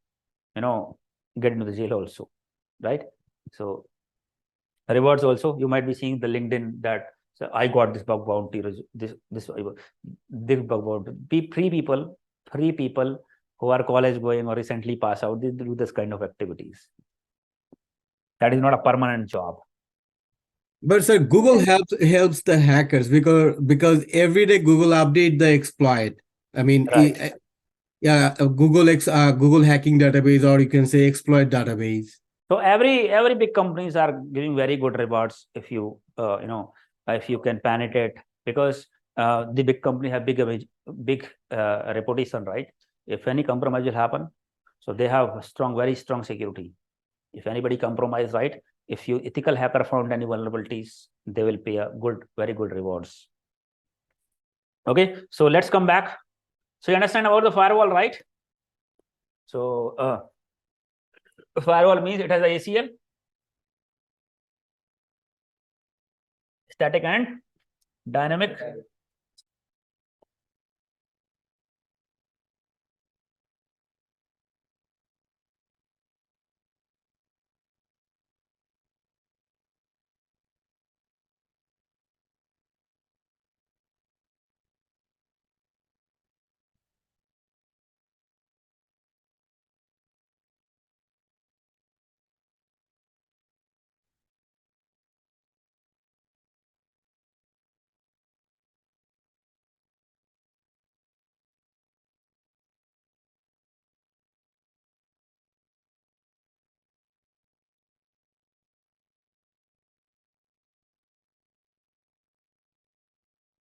Speaker 1: get into the jail also, right? So rewards also, you might be seeing the LinkedIn that, so I got this bug bounty, this bug bounty. Three people who are college going or recently pass out, they do this kind of activities. That is not a permanent job.
Speaker 6: But sir, Google helps the hackers because every day Google update the exploit. I mean,
Speaker 1: right.
Speaker 6: Google hacking database, or you can say exploit database.
Speaker 1: So every big companies are giving very good rewards if you if you can penetrate, because the big company have big reputation, right? If any compromise will happen, so they have very strong security. If anybody compromise, right? If you ethical hacker found any vulnerabilities, they will pay very good rewards. Okay, so let's come back. So you understand about the firewall, right? So firewall means it has a ACL, static and dynamic.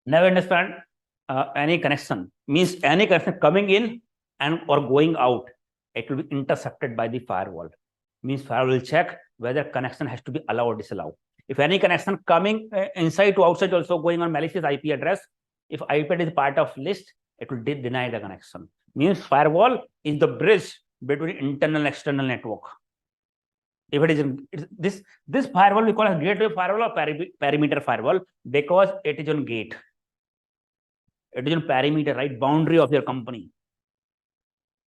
Speaker 1: Never understand any connection means any connection coming in and or going out, it will be intercepted by the firewall. Means firewall will check whether connection has to be allowed or disallowed. If any connection coming inside to outside also going on malicious IP address, If IP address is part of list, it will deny the connection. Means firewall is the bridge between internal and external network. If it is this firewall we call as gateway firewall or perimeter firewall because it is on gate. It is on perimeter, right? Boundary of your company.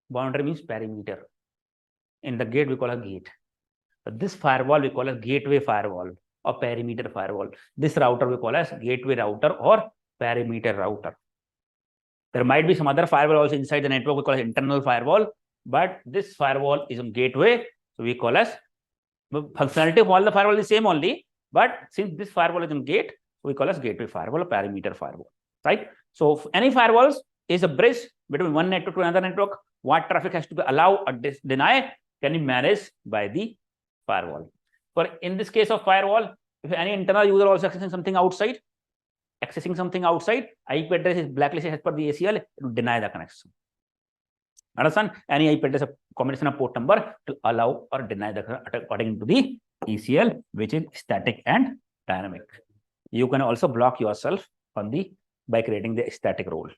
Speaker 1: Boundary means perimeter. In the gate we call a gate. But this firewall we call as gateway firewall or perimeter firewall. This router we call as gateway router or perimeter router. There might be some other firewall also inside the network we call as internal firewall, but this firewall is on gateway, so we call as the functionality of all the firewall is same only, but since this firewall is on gate, we call as gateway firewall or perimeter firewall, right? So any firewalls is a bridge between one network to another network. What traffic has to be allowed or deny can be managed by the firewall. For in this case of firewall, if any internal user also accessing something outside, IP address is blacklisted as per the ACL, it will deny the connection. Understand? Any IP address, a combination of port number to allow or deny the connection according to the ACL, which is static and dynamic. You can also block yourself on by creating the static role.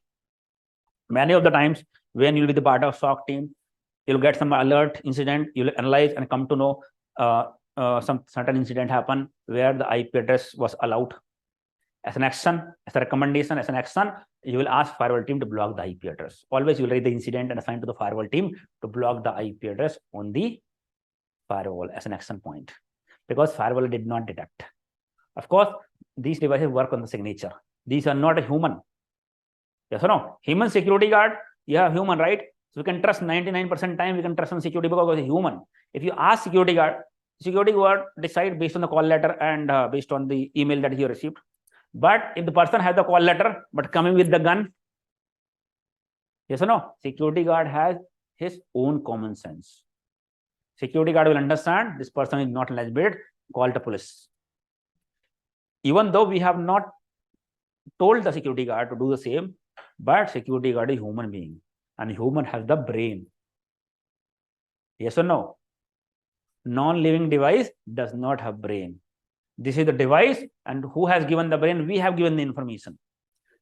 Speaker 1: Many of the times when you'll be the part of SOC team, you'll get some alert incident, you'll analyze and come to know some certain incident happen where the IP address was allowed. As an action, as a recommendation, as an action, you will ask firewall team to block the IP address. Always you will read the incident and assign to the firewall team to block the IP address on the firewall as an action point, because firewall did not detect. Of course, these devices work on the signature. These are not a human. Yes or no? Human security guard, you have human, right? So we can trust 99% time, we can trust on security because it's a human. If you ask security guard decide based on the call letter and based on the email that he received. But if the person has the call letter but coming with the gun, yes or no? Security guard has his own common sense. Security guard will understand this person is not legitimate, call the police. Even though we have not told the security guard to do the same, but security guard is a human being and human has the brain. Yes or no? Non-living device does not have brain. This is the device, and who has given the brain? We have given the information.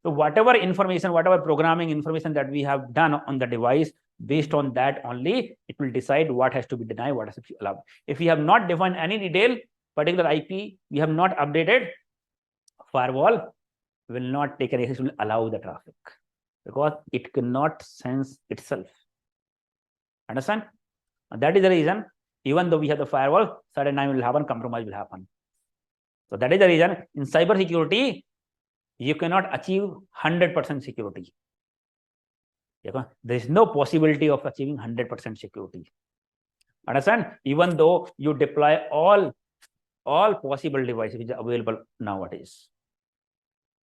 Speaker 1: So whatever information, whatever programming information that we have done on the device, based on that only, it will decide what has to be denied, what has to be allowed. If we have not defined any detail, particular IP, we have not updated, firewall will not take any action, will allow the traffic because it cannot sense itself. Understand? And that is the reason, even though we have the firewall, certain time will happen, compromise will happen. So that is the reason in cybersecurity, you cannot achieve 100% security. There is no possibility of achieving 100% security. Understand? Even though you deploy all possible devices which are available nowadays.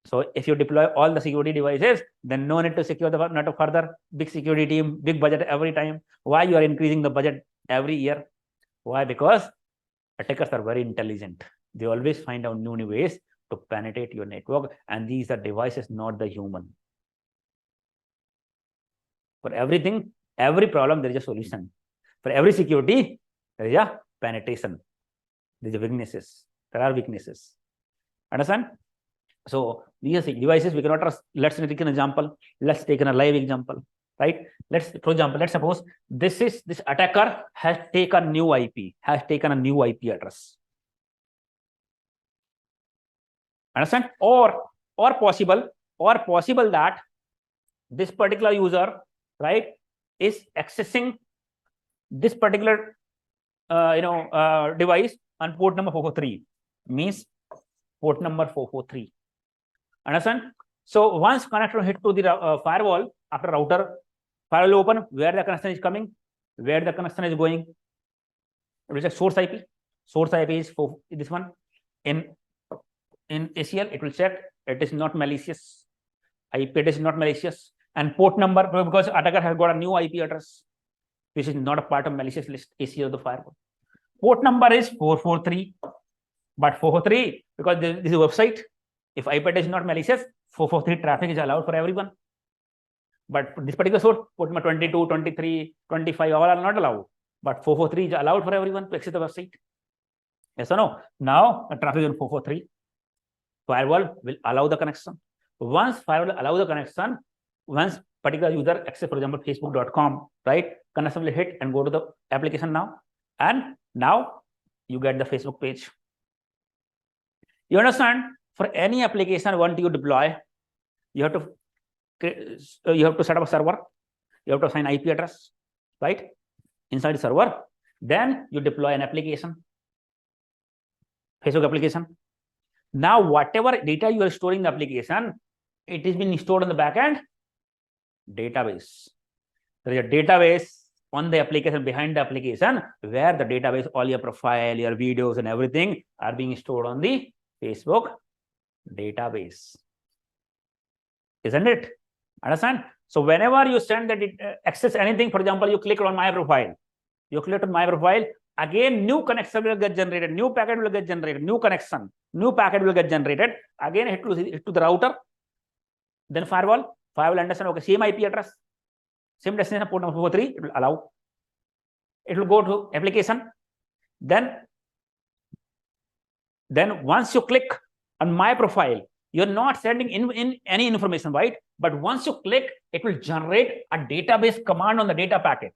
Speaker 1: So if you deploy all the security devices, then no need to secure the network further. Big security team, big budget every time. Why you are increasing the budget every year? Why? Because attackers are very intelligent. They always find out new ways to penetrate your network, and these are devices, not the human. For everything, every problem, there is a solution. For every security, there is a penetration. There is weaknesses. There are weaknesses. Understand? So these are devices we cannot trust. Let's take an example. Let's take a live example. Right? For example, let's suppose this attacker has taken a new IP, address. Understand? Or possible that this particular user, right, is accessing this particular device on port number 443. Means port number 443. Understand? So once connector hit to the firewall, after router, firewall open, where the connection is coming, where the connection is going. It will check source IP. Source IP is for this one. In ACL, it will check it is not malicious. IP address is not malicious. And port number, because attacker has got a new IP address, which is not a part of malicious list ACL of the firewall. Port number is 443. But 443, because this is a website, if IP address is not malicious, 443 traffic is allowed for everyone. But this particular source, port number 22, 23, 25, all are not allowed. But 443 is allowed for everyone to access the website. Yes or no? Now the traffic is on 443. Firewall will allow the connection. Once firewall allow the connection, once particular user access, for example, facebook.com, right? Connection will hit and go to the application now. And now you get the Facebook page. You understand? For any application once you deploy, you have to set up a server. You have to assign IP address, right? Inside the server. Then you deploy an application, Facebook application. Now, whatever data you are storing in the application, it is being stored on the backend database. There is a database on the application, behind the application, where the database, all your profile, your videos and everything are being stored on the Facebook database. Isn't it? Understand? So whenever you send that access anything, for example, you click on my profile. You click on my profile, again new connection will get generated, new packet will get generated, new connection, new packet will get generated. Again hit to the router, then firewall understand, okay, same IP address, same destination, port number 443, it will allow. It will go to application. Then once you click on my profile, you're not sending in any information, right? But once you click, it will generate a database command on the data packet.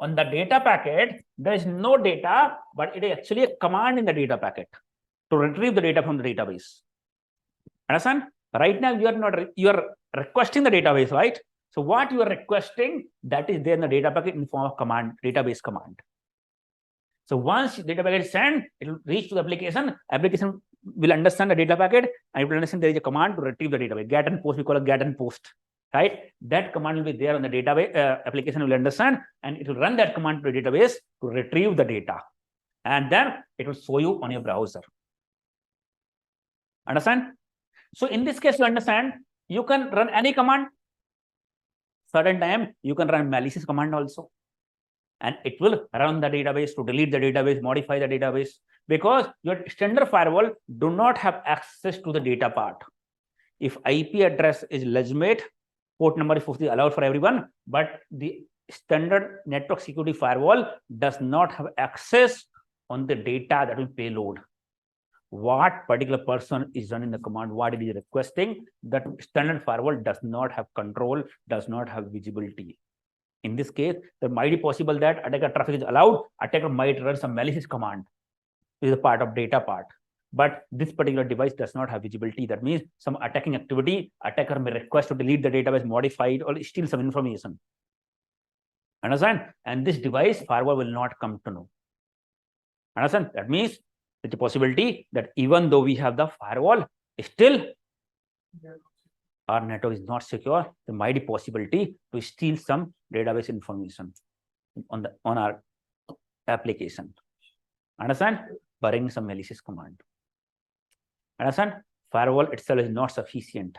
Speaker 1: On the data packet, there is no data, but it is actually a command in the data packet to retrieve the data from the database. Understand? Right now, you are requesting the database, right? So what you are requesting, that is there in the data packet in form of command, database command. So once data packet is sent, it will reach to the application. Application will understand the data packet, and it will understand there is a command to retrieve the database. Get and post, we call it get and post. Right? That command will be there on the database. Application will understand, and it will run that command to the database to retrieve the data. And then it will show you on your browser. Understand? So in this case, you understand, you can run any command. Certain time, you can run malicious command also. And it will run the database to delete the database, modify the database, because your standard firewall do not have access to the data part. If IP address is legitimate, port number is allowed for everyone, but the standard network security firewall does not have access on the data that will payload. What particular person is running the command, what it is requesting, that standard firewall does not have control, does not have visibility. In this case, there might be possible that attacker traffic is allowed, attacker might run some malicious command. This is a part of data part. But this particular device does not have visibility. That means some attacking activity, attacker may request to delete the database, modify it, or steal some information. Understand? And this device, firewall will not come to know. Understand? That means there's a possibility that even though we have the firewall, still our network is not secure. There might be possibility to steal some database information on our application. Understand? Barring some malicious command. Understand? Firewall itself is not sufficient.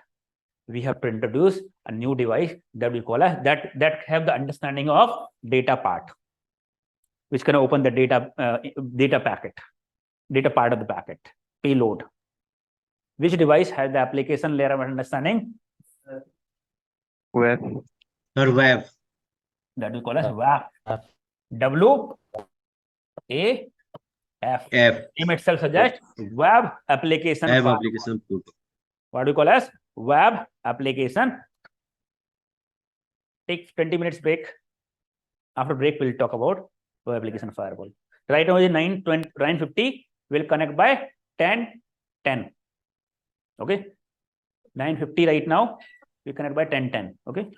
Speaker 1: We have to introduce a new device that we call as that have the understanding of data part, which can open the data part of the packet, payload. Which device has the application layer of understanding?
Speaker 10: Web.
Speaker 3: Or web.
Speaker 1: That we call as WAF. W-A-F. Name itself suggests web application.
Speaker 3: Web application put.
Speaker 1: What do we call as web application? Take 20 minutes break. After break, we'll talk about web application firewall. Right now is 9:50. We'll connect by 10:10. Okay. 9:50 right now. We connect by 10:10. Okay.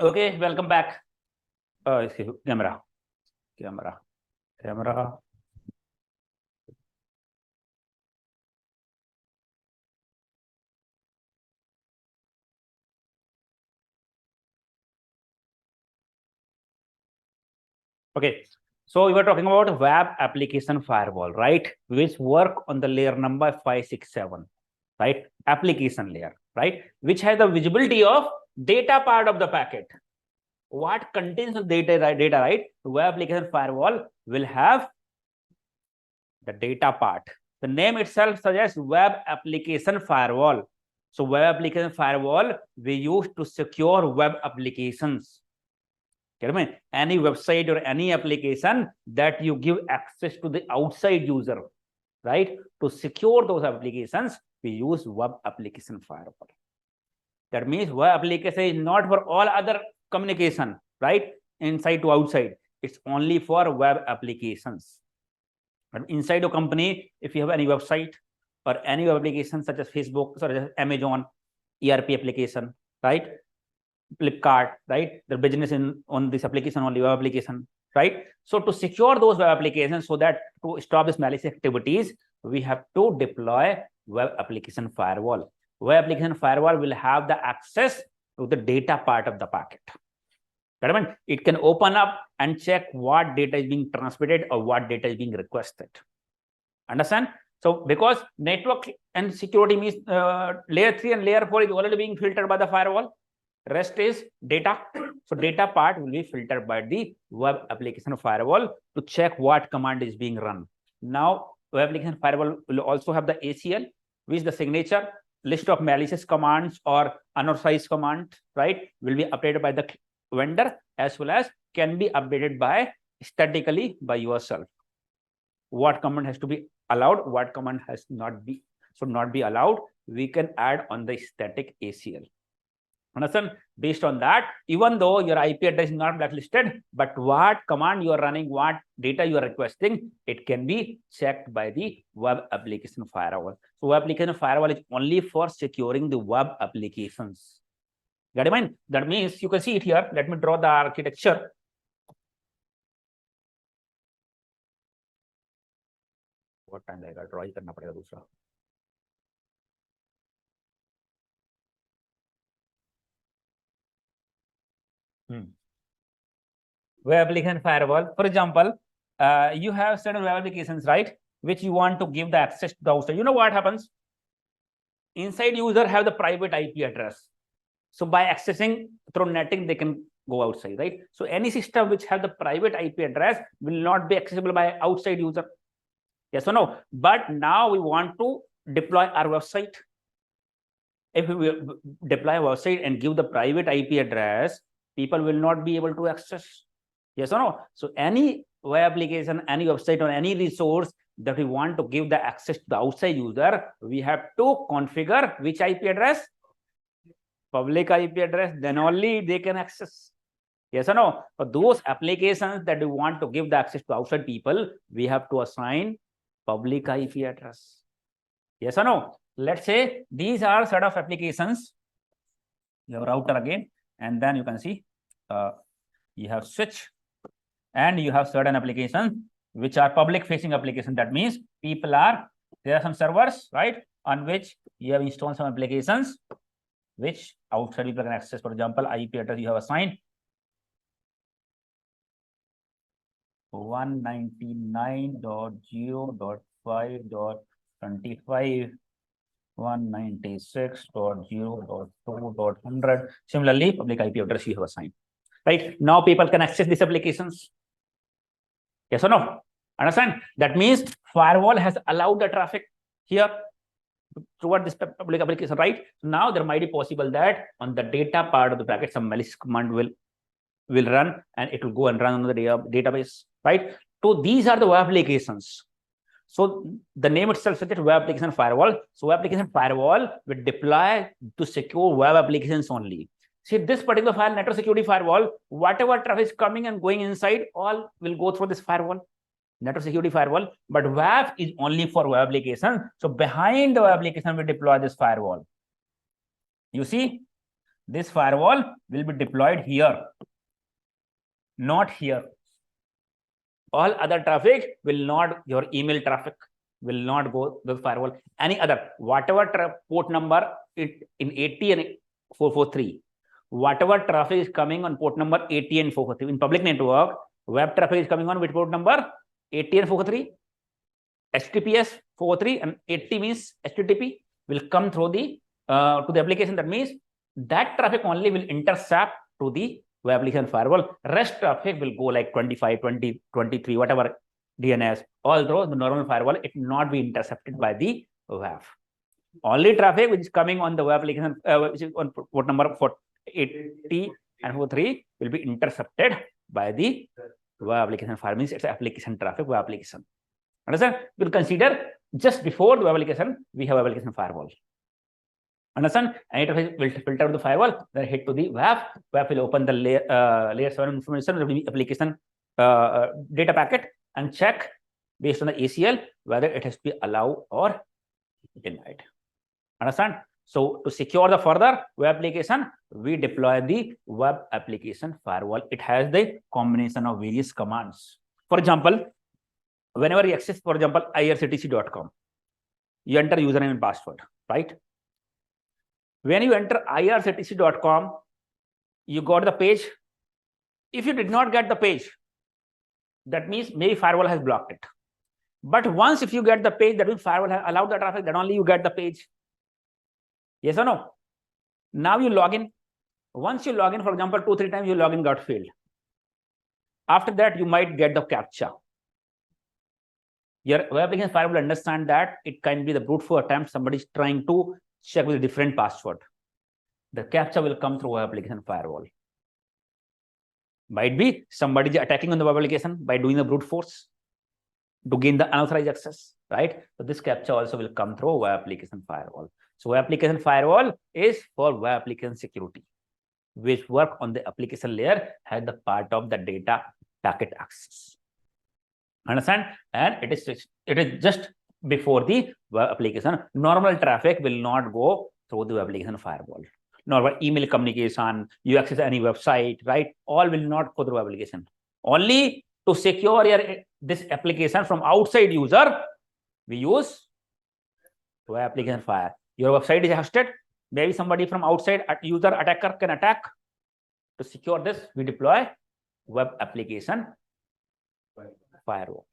Speaker 1: Okay, welcome back. Camera. Okay, so we were talking about web application firewall, right? Which work on the layer number 567, right? Application layer, right? Which has the visibility of data part of the packet. What contains the data, right? Web application firewall will have the data part. The name itself suggests web application firewall. So web application firewall we use to secure web applications. Any website or any application that you give access to the outside user, right? To secure those applications, we use web application firewall. That means web application is not for all other communication, right? Inside to outside. It's only for web applications. But inside your company, if you have any website or any web application such as Facebook, such as Amazon, ERP application, right? Flipkart, right? Their business on this application, only web application, right? So to secure those web applications, so that to stop this malicious activities, we have to deploy web application firewall. Web application firewall will have the access to the data part of the packet. It can open up and check what data is being transmitted or what data is being requested. Understand? So because network and security means layer 3 and layer 4 is already being filtered by the firewall. Rest is data. So data part will be filtered by the web application firewall to check what command is being run. Now, web application firewall will also have the ACL, which is the signature list of malicious commands or unauthorized commands, right? Will be updated by the vendor as well as can be updated by statically by yourself. What command has to be allowed, what command has should not be allowed, we can add on the static ACL. Understand? Based on that, even though your IP address is not blacklisted, but what command you are running, what data you are requesting, it can be checked by the web application firewall. So web application firewall is only for securing the web applications. Got in mind? That means you can see it here. Let me draw the architecture. What time I got draw ही करना पड़ेगा दूसरा. Web application firewall. For example, you have certain web applications, right? Which you want to give the access to the outside. You know what happens? Inside user have the private IP address. So by accessing through netting, they can go outside, right? So any system which have the private IP address will not be accessible by outside user. Yes or no? But now we want to deploy our website. If we deploy a website and give the private IP address, people will not be able to access. Yes or no? So any web application, any website or any resource that we want to give the access to the outside user, we have to configure which IP address? Public IP address, then only they can access. Yes or no? For those applications that we want to give the access to outside people, we have to assign public IP address. Yes or no? Let's say these are set of applications. You have router again, and then you can see you have switch, and you have certain applications which are public facing applications. That means there are some servers, right, on which you have installed some applications which outside people can access. For example, IP address you have assigned 199.0.5.25 196.0.2.100. Similarly, public IP address you have assigned. Right now, people can access these applications. Yes or no? Understand? That means firewall has allowed the traffic here toward this public application, right? Now there might be possible that on the data part of the packet, some malicious command will run, and it will go and run on the database, right? So these are the web applications. So the name itself suggests web application firewall. So web application firewall will deploy to secure web applications only. See, this particular file, network security firewall, whatever traffic is coming and going inside, all will go through this firewall, network security firewall. But web is only for web application. So behind the web application, we deploy this firewall. You see, this firewall will be deployed here, not here. All other traffic will not, your email traffic will not go to the firewall. Any other, whatever port number in 80 and 443, whatever traffic is coming on port number 80 and 443 in public network, web traffic is coming on which port number? 80 and 443, HTTPS 443, and 80 means HTTP will come through the to the application. That means that traffic only will intercept to the web application firewall. Rest traffic will go like 25, 20, 23, whatever DNS, although the normal firewall, it will not be intercepted by the WAF. Only traffic which is coming on the web application, which is on port number 480 and 43 will be intercepted by the web application firewall. Means it's application traffic, web application. Understand? We'll consider just before the web application, we have application firewall. Understand? And it will filter the firewall, then hit to the WAF. WAF will open the layer 7 information, will be application data packet, and check based on the ACL whether it has to be allowed or denied. Understand? So to secure the further web application, we deploy the web application firewall. It has the combination of various commands. For example, whenever you access, for example, irctc.com, you enter username and password, right? When you enter irctc.com, you got the page. If you did not get the page, that means maybe firewall has blocked it. But once if you get the page, that means firewall has allowed the traffic, then only you get the page. Yes or no? Now you log in. Once you log in, for example, 2-3 times you log in got failed. After that, you might get the captcha. Your web application firewall will understand that it can be the brute force attempt. Somebody is trying to check with a different password. The captcha will come through web application firewall. Might be somebody is attacking on the web application by doing the brute force to gain the unauthorized access, right? So this captcha also will come through web application firewall. So web application firewall is for web application security, which work on the application layer as the part of the data packet access. Understand? And it is just before the web application. Normal traffic will not go through the web application firewall. Normal email communication, you access any website, right? All will not go through web application. Only to secure this application from outside user, we use web application firewall. Your website is hosted. Maybe somebody from outside user attacker can attack. To secure this, we deploy web application firewall.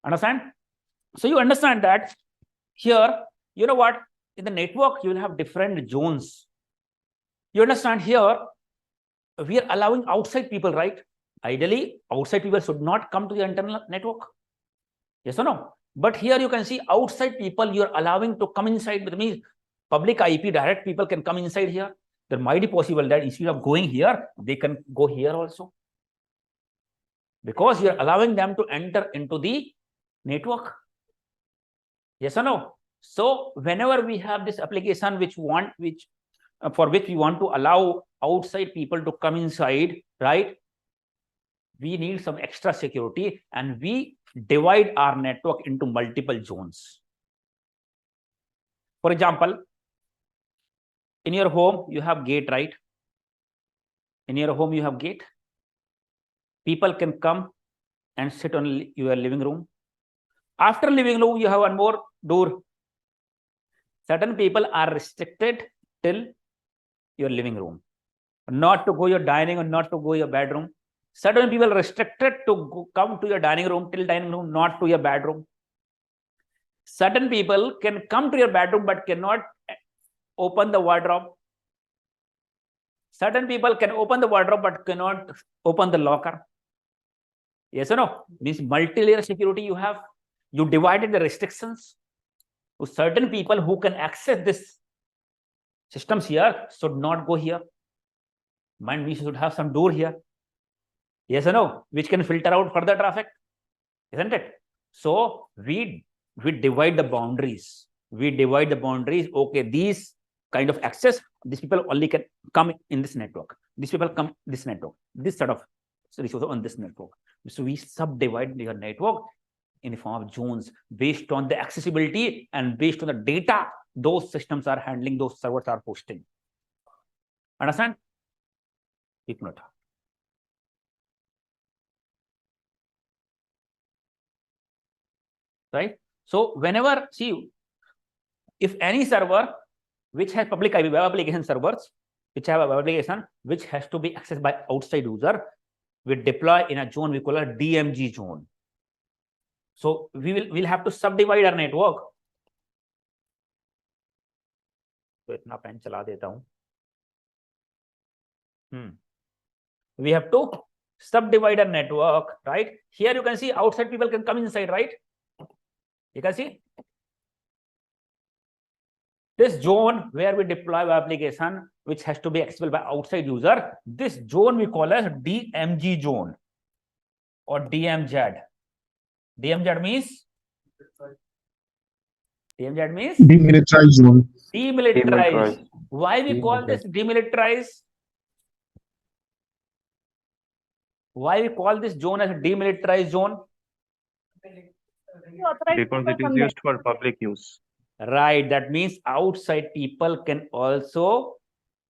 Speaker 1: Understand? So you understand that here, you know what? In the network, you will have different zones. You understand here, we are allowing outside people, right? Ideally, outside people should not come to the internal network. Yes or no? But here you can see outside people you are allowing to come inside. With me, public IP direct people can come inside here. There might be possible that instead of going here, they can go here also. Because you are allowing them to enter into the network. Yes or no? So whenever we have this application for which we want to allow outside people to come inside, right? We need some extra security and we divide our network into multiple zones. For example, in your home, you have gate, right? In your home, you have gate. People can come and sit on your living room. After living room, you have one more door. Certain people are restricted till your living room, not to go your dining or not to go your bedroom. Certain people are restricted to come to your dining room till dining room, not to your bedroom. Certain people can come to your bedroom but cannot open the wardrobe. Certain people can open the wardrobe but cannot open the locker. Yes or no? Means multi-layer security you have. You divided the restrictions to certain people who can access this systems here should not go here. Mind we should have some door here. Yes or no? Which can filter out further traffic, isn't it? So we divide the boundaries. We divide the boundaries. Okay, these kind of access, these people only can come in this network. These people come this network. This sort of resources on this network. So we subdivide your network in the form of zones based on the accessibility and based on the data those systems are handling, those servers are hosting. Understand? Keep note. Right? So whenever, see, if any server which has public IP web application servers, which have a web application which has to be accessed by outside user, we deploy in a zone we call a DMZ zone. So we'll have to subdivide our network. तो इतना pen चला देता हूं. We have to subdivide a network, right? Here you can see outside people can come inside, right? You can see this zone where we deploy our application, which has to be accessible by outside user. This zone we call as DMG zone or DMZ. DMZ means
Speaker 7: Demilitarized zone.
Speaker 1: demilitarized. Why we call this demilitarized? Why we call this zone as a demilitarized zone?
Speaker 10: Because it is used for public use.
Speaker 1: Right. That means outside people can also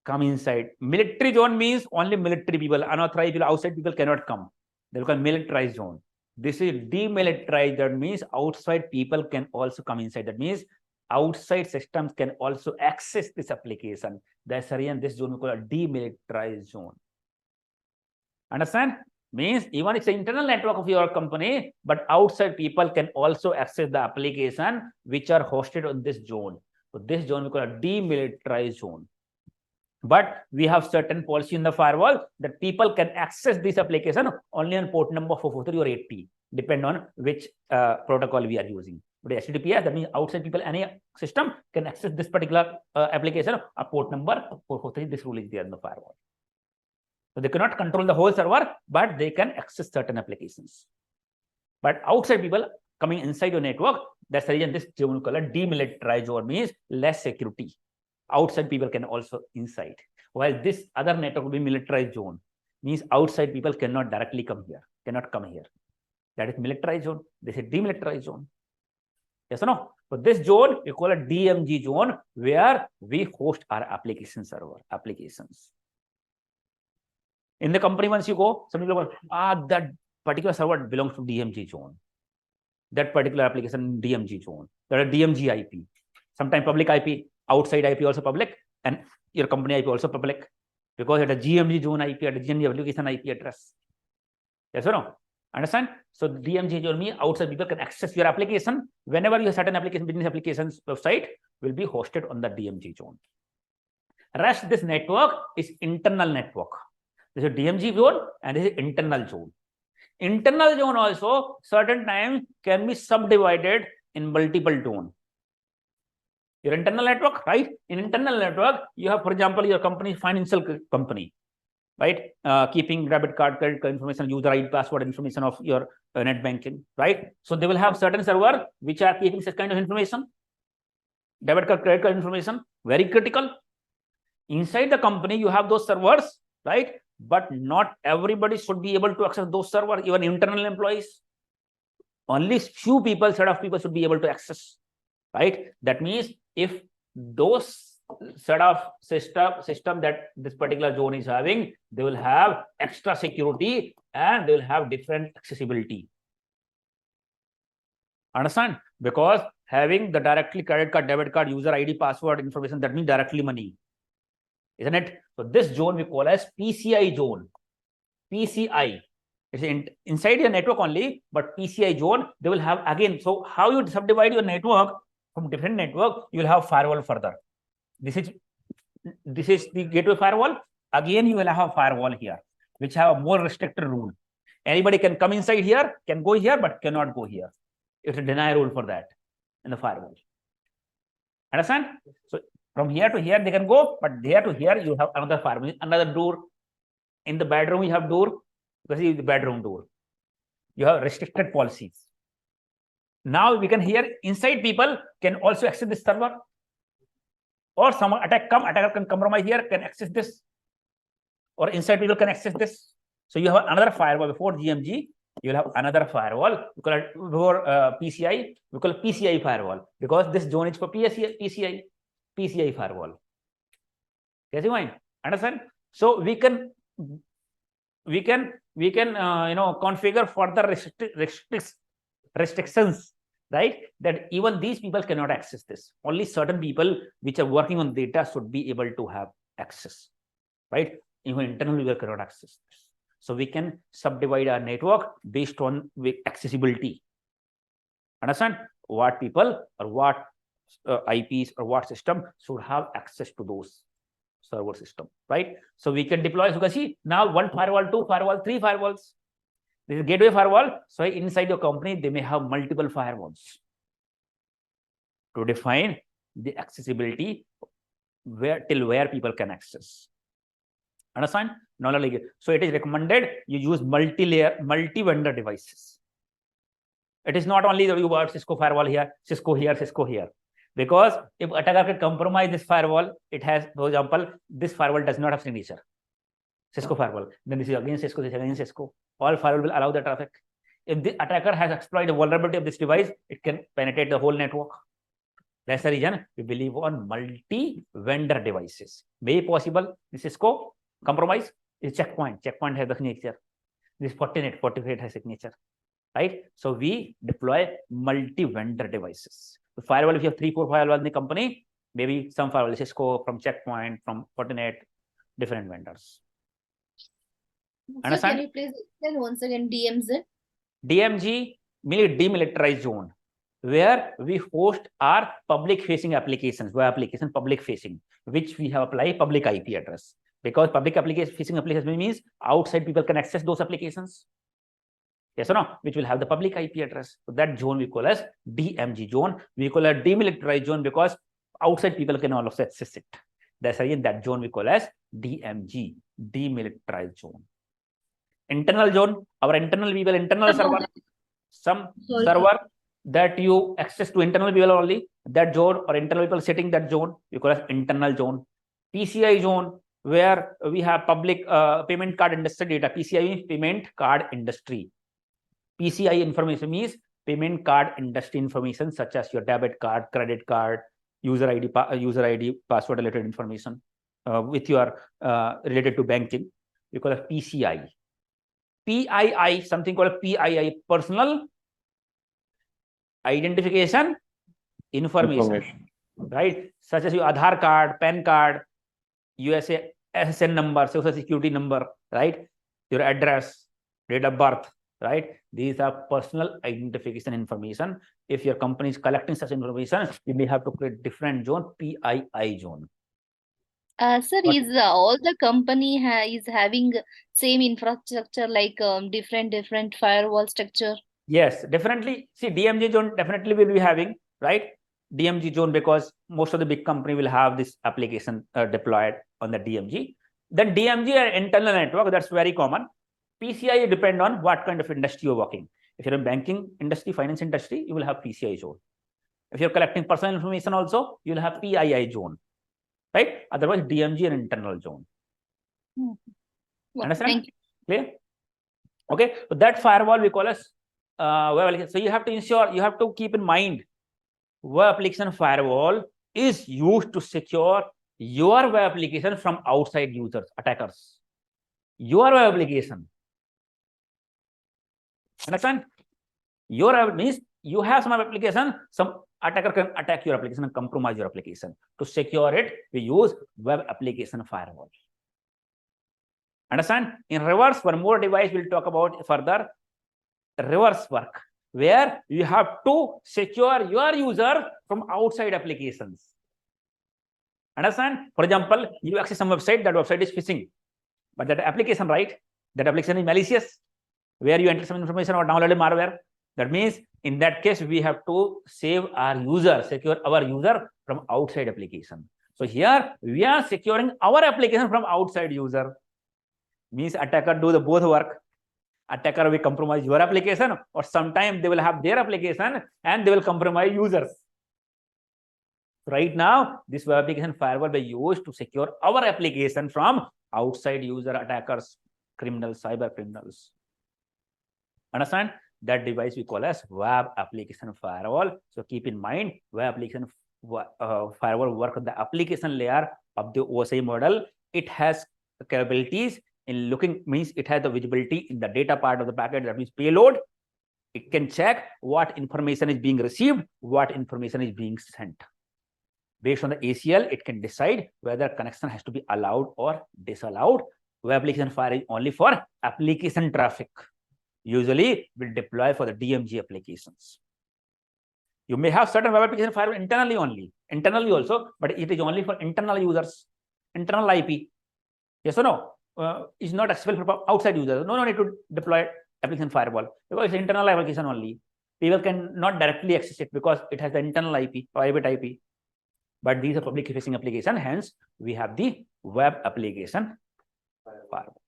Speaker 1: come inside. Military zone means only military people, unauthorized people, outside people cannot come. They will call militarized zone. This is demilitarized. That means outside people can also come inside. That means outside systems can also access this application. That's the reason this zone we call a demilitarized zone. Understand? Means even it's an internal network of your company, but outside people can also access the application which are hosted on this zone. So this zone we call a demilitarized zone. But we have certain policy in the firewall that people can access this application only on port number 443 or 80, depend on which protocol we are using. But HTTPS, that means outside people, any system can access this particular application at port number 443. This rule is there in the firewall. So they cannot control the whole server, but they can access certain applications. But outside people coming inside your network, that's the reason this zone we call a demilitarized zone, means less security. Outside people can also inside. While this other network will be militarized zone, means outside people cannot directly come here, cannot come here. That is militarized zone. This is demilitarized zone. Yes or no? So this zone we call a DMG zone, where we host our application server applications. In the company, once you go, some people go, that particular server belongs to DMG zone. That particular application DMG zone. That is DMG IP. Sometimes public IP, outside IP also public, and your company IP also public, because it is GMG zone IP at GMG application IP address. Yes or no? Understand? So DMG zone means outside people can access your application whenever you have certain application, business applications website will be hosted on the DMG zone. Rest this network is internal network. This is DMG zone and this is internal zone. Internal zone also certain times can be subdivided in multiple zones. Your internal network, right? In internal network, you have, for example, your company, financial company, right? Keeping debit card, credit card information, user ID, password information of your net banking, right? So they will have certain server which are keeping such kind of information. Debit card, credit card information, very critical. Inside the company, you have those servers, right? But not everybody should be able to access those servers, even internal employees. Only few people, set of people should be able to access, right? That means if those set of system that this particular zone is having, they will have extra security and they will have different accessibility. Understand? Because having the directly credit card, debit card, user ID, password information, that means directly money, isn't it? So this zone we call as PCI zone. PCI. It's inside your network only, but PCI zone, they will have again. So how you subdivide your network from different network, you will have firewall further. This is the gateway firewall. Again, you will have a firewall here, which have a more restricted rule. Anybody can come inside here, can go here, but cannot go here. It's a deny rule for that in the firewall. Understand? So from here to here they can go, but there to here you have another firewall, another door. In the bedroom you have door. This is the bedroom door. You have restricted policies. Now we can hear inside people can also access this server, or some attacker can compromise here, can access this, or inside people can access this. So you have another firewall before GMG. You will have another firewall. We call it for PCI. We call it PCI firewall because this zone is for PCI firewall. Yes, you mind? Understand? So we can configure further restrictions, right? That even these people cannot access this. Only certain people which are working on data should be able to have access, right? Even internally we cannot access this. So we can subdivide our network based on accessibility. Understand? What people or what IPs or what system should have access to those. server system, right? So we can deploy. So see, now 1 firewall, 2 firewall, 3 firewalls. This is gateway firewall. So inside your company, they may have multiple firewalls to define the accessibility till where people can access. Understand? So it is recommended you use multi-layer, multi-vendor devices. It is not only the word Cisco firewall here, Cisco here, Cisco here. Because if attacker can compromise this firewall, it has, for example, this firewall does not have signature. Cisco firewall. Then this is again Cisco, this is again Cisco. All firewall will allow the traffic. If the attacker has exploited the vulnerability of this device, it can penetrate the whole network. That's the reason we believe on multi-vendor devices. May possible. This Cisco compromise is checkpoint. Checkpoint has the signature. This Fortinet, Fortinet has signature. Right? So we deploy multi-vendor devices. The firewall, if you have 3, 4 firewalls in the company, maybe some firewall is Cisco, from Checkpoint, from Fortinet, different vendors.
Speaker 12: So can you please explain once again DMZ?
Speaker 1: DMZ means demilitarized zone, where we host our public-facing applications, web application public-facing, which we have applied public IP address. Because public application-facing application means outside people can access those applications. Yes or no? Which will have the public IP address. So that zone we call as DMZ zone. We call it demilitarized zone because outside people can also access it. That's why in that zone we call as DMZ, demilitarized zone. Internal zone, our internal people, internal server, some server that you access to internal people only, that zone or internal people sitting that zone, we call as internal zone. PCI zone, where we have public payment card industry data. PCI means payment card industry. PCI information means payment card industry information, such as your debit card, credit card, user ID, password related information with your related to banking. We call it PCI. PII, something called PII, personal identification information. Right? Such as your Aadhaar card, PAN card, USA SSN number, social security number, right? Your address, date of birth, right? These are personal identification information. If your company is collecting such information, you may have to create different zone, PII zone.
Speaker 12: Sir, is all the company is having same infrastructure like different firewall structure?
Speaker 1: Yes, definitely. See, DMZ zone definitely will be having, right? DMZ zone, because most of the big company will have this application deployed on the DMZ. Then DMZ and internal network, that's very common. PCI depend on what kind of industry you're working. If you're in banking industry, finance industry, you will have PCI zone. If you're collecting personal information also, you'll have PII zone, right? Otherwise, DMZ and internal zone.
Speaker 12: Well,
Speaker 1: Understand?
Speaker 12: thank you.
Speaker 1: Clear? Okay, so that firewall we call as so you have to ensure, you have to keep in mind, web application firewall is used to secure your web application from outside users, attackers. Your web application. Understand? Your web means you have some application, some attacker can attack your application and compromise your application. To secure it, we use web application firewall. Understand? In reverse, one more device we'll talk about further. Reverse work, where you have to secure your user from outside applications. Understand? For example, you access some website, that website is phishing, but that application, right? That application is malicious, where you enter some information or downloaded malware. That means in that case, we have to save our user, secure our user from outside application. So here we are securing our application from outside user. Means attacker do the both work. Attacker will compromise your application, or sometimes they will have their application and they will compromise users. Right now, this web application firewall will be used to secure our application from outside user attackers, criminals, cyber criminals. Understand? That device we call as web application firewall. So keep in mind, web application firewall work on the application layer of the OSI model. It has capabilities in looking, means it has the visibility in the data part of the packet, that means payload. It can check what information is being received, what information is being sent. Based on the ACL, it can decide whether connection has to be allowed or disallowed. Web application firewall is only for application traffic. Usually, will deploy for the DMZ applications. You may have certain web application firewall internally also, but it is only for internal users. internal IP. Yes or no? Is not accessible for outside users. No need to deploy application firewall because it's internal application only. People can not directly access it because it has the internal IP, private IP. But these are public facing application. Hence, we have the web application firewall.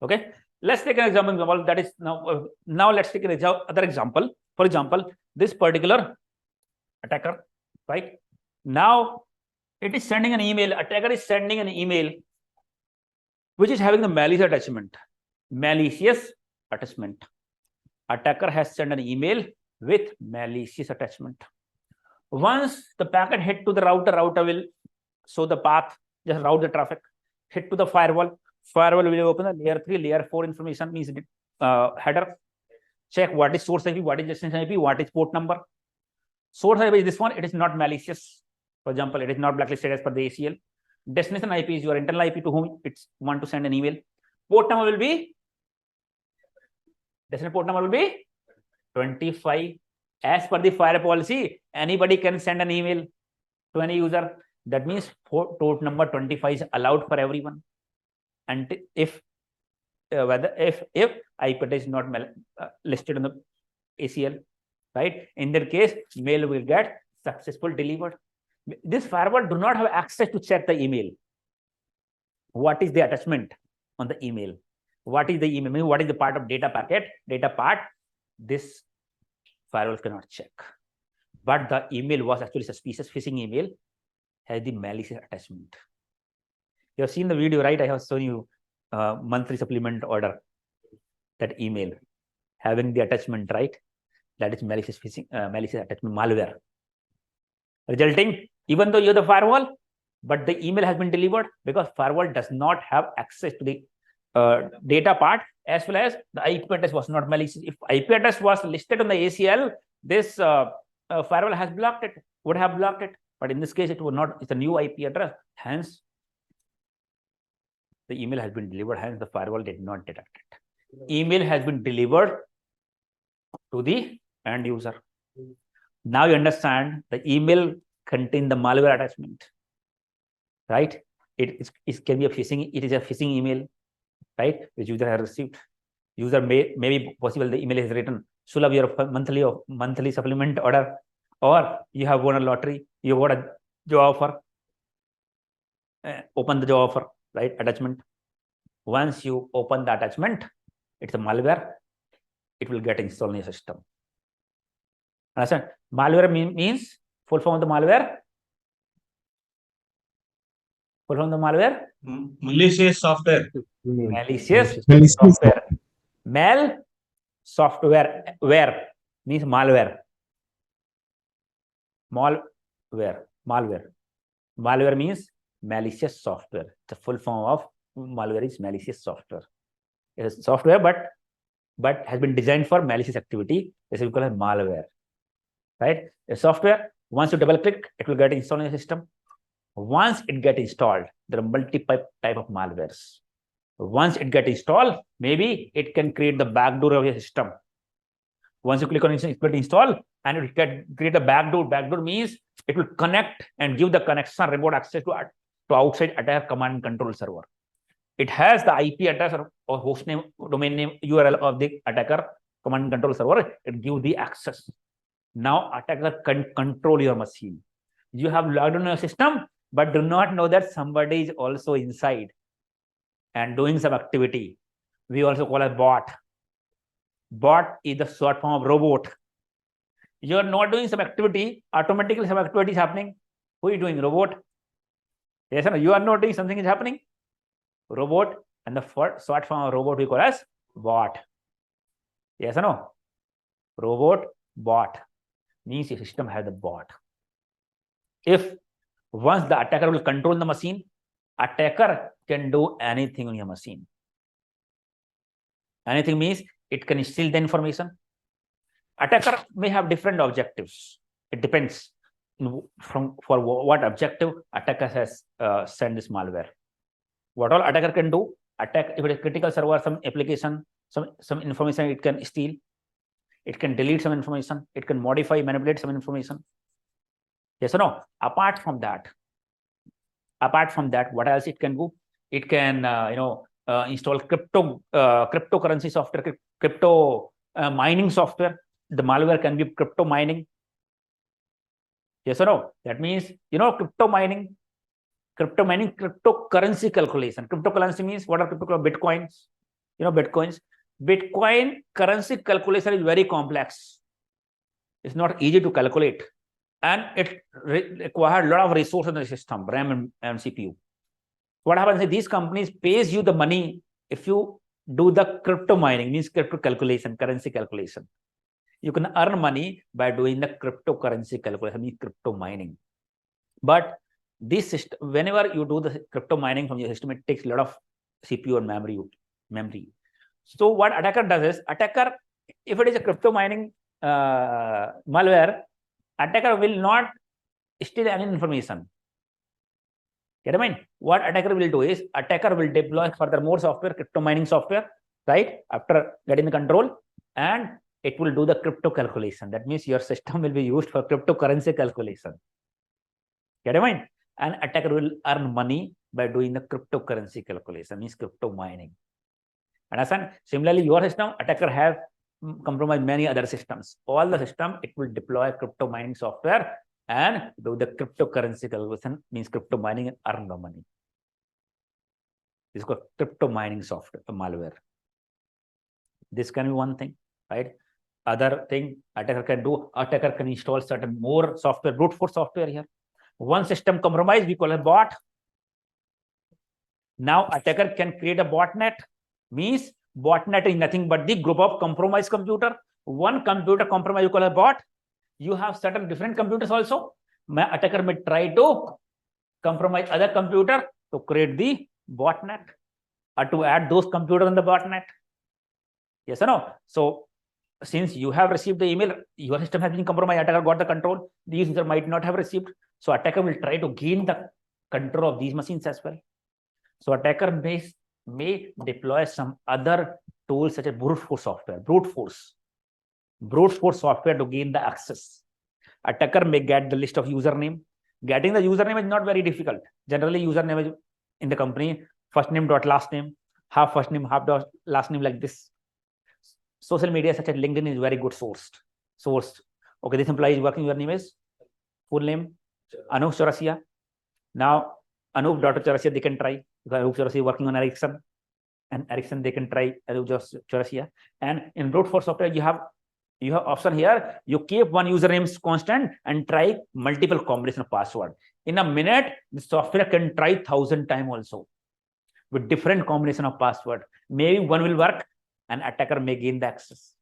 Speaker 1: Okay. Let's take an example. That is now let's take another example. For example, this particular attacker, right? Now it is sending an email. Attacker is sending an email which is having the malicious attachment. Malicious attachment. Attacker has sent an email with malicious attachment. Once the packet hit to the router will show the path, just route the traffic, hit to the firewall. Firewall will open the layer 3, layer 4 information, means header. Check what is source IP, what is destination IP, what is port number. Source IP is this one, it is not malicious. For example, it is not blacklisted as per the ACL. Destination IP is your internal IP to whom it's want to send an email. Port number will be, destination port number will be 25. As per the firewall policy, anybody can send an email to any user. That means port number 25 is allowed for everyone. And if IP address is not listed on the ACL, right? In that case, mail will get successful delivered. This firewall do not have access to check the email. What is the attachment on the email? What is the email? What is the part of data packet? Data part. This firewall cannot check. But the email was actually suspicious phishing email, has the malicious attachment. You have seen the video, right? I have shown you monthly supplement order. That email having the attachment, right? That is malicious phishing, malicious attachment malware. Resulting, even though you're the firewall, but the email has been delivered because firewall does not have access to the data part, as well as the IP address was not malicious. If IP address was listed on the ACL, this firewall has blocked it, would have blocked it. But in this case, it would not. It's a new IP address. Hence, the email has been delivered. Hence, the firewall did not detect it. Email has been delivered to the end user. Now you understand the email contains the malware attachment, right? It can be a phishing. It is a phishing email, right? Which user has received. User may be possible the email is written, Sulabh, your monthly supplement order, or you have won a lottery, you got a job offer. Open the job offer, right? Attachment. Once you open the attachment, it's a malware. It will get installed in your system. Understand? Malware means full form of the malware. Full form of the malware.
Speaker 8: Malicious software.
Speaker 1: Malicious software. Mal software. Where means malware. Malware means malicious software. The full form of malware is malicious software. It is software, but has been designed for malicious activity. This is called malware. Right? A software, once you double click, it will get installed in your system. Once it gets installed, there are multiple type of malwares. Once it gets installed, maybe it can create the backdoor of your system. Once you click on install, and it will create a backdoor. Backdoor means it will connect and give the connection remote access to outside attacker command and control server. It has the IP address or host name, domain name, URL of the attacker command and control server. It gives the access. Now attacker can control your machine. You have logged on your system, but do not know that somebody is also inside and doing some activity. We also call it bot. Bot is the short form of robot. You are not doing some activity, automatically some activity is happening. Who is doing? Robot. Yes or no? You are not doing something is happening. Robot, and the short form of robot we call as bot. Yes or no? Robot, bot means your system has a bot. If once the attacker will control the machine, attacker can do anything on your machine. Anything means it can steal the information. Attacker may have different objectives. It depends for what objective attacker has sent this malware. What all attacker can do? Attack if it is critical server, some application, some information it can steal. It can delete some information. It can modify, manipulate some information. Yes or no? Apart from that, Apart from that, what else it can do? It can, install cryptocurrency software, crypto mining software. The malware can be crypto mining. Yes or no? That means, crypto mining, cryptocurrency calculation. Cryptocurrency means what are bitcoins? Bitcoins. Bitcoin currency calculation is very complex. It's not easy to calculate, and it requires a lot of resources in the system, RAM and CPU. What happens is these companies pays you the money if you do the crypto mining, means crypto calculation, currency calculation. You can earn money by doing the cryptocurrency calculation, means crypto mining. But this system, whenever you do the crypto mining from your system, it takes a lot of CPU and memory. So what attacker does is, if it is a crypto mining malware, attacker will not steal any information. Get in mind? What attacker will do is, attacker will deploy further more software, crypto mining software, right? After getting the control, and it will do the crypto calculation. That means your system will be used for cryptocurrency calculation. Get in mind? And attacker will earn money by doing the cryptocurrency calculation, means crypto mining. Understand? Similarly, your system, attacker have compromised many other systems. All the system, it will deploy crypto mining software and do the cryptocurrency calculation, means crypto mining, and earn the money. This is called crypto mining software, malware. This can be one thing, right? Other thing attacker can do, attacker can install certain more software, brute force software here. One system compromised, we call a bot. Now attacker can create a botnet, means botnet is nothing but the group of compromised computer. One computer compromised, you call a bot. You have certain different computers also. Attacker may try to compromise other computer to create the botnet or to add those computers in the botnet. Yes or no? So since you have received the email, your system has been compromised, attacker got the control, the user might not have received. So attacker will try to gain the control of these machines as well. So attacker may deploy some other tools such as brute force software, brute force software to gain the access. Attacker may get the list of username. Getting the username is not very difficult. Generally, username is in the company, first name dot last name, half first name, half dot last name, like this. Social media such as LinkedIn is very good sourced. Okay, this employee is working, your name is full name Anup Chaurasia. Now Anup Chaurasia they can try, because Anup Chaurasia is working on Ericsson, and Ericsson they can try Anup Chaurasia. And in brute force software, you have option here. You keep one username constant and try multiple combination of password. In a minute, the software can try 1,000 times also with different combination of password. Maybe one will work, and attacker may gain the access.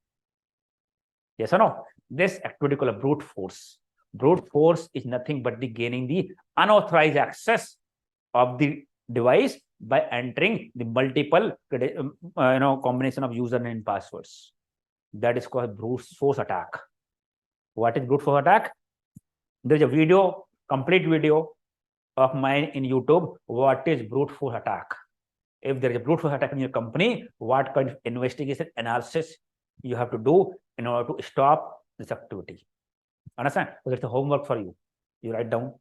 Speaker 1: Yes or no? This activity called a brute force. Brute force is nothing but the gaining the unauthorized access of the device by entering the multiple combination of username and passwords. That is called brute force attack. What is brute force attack? There is a video, complete video of mine in YouTube. What is brute force attack? If there is a brute force attack in your company, what kind of investigation analysis you have to do in order to stop this activity? Understand? So that's the homework for you. You write down.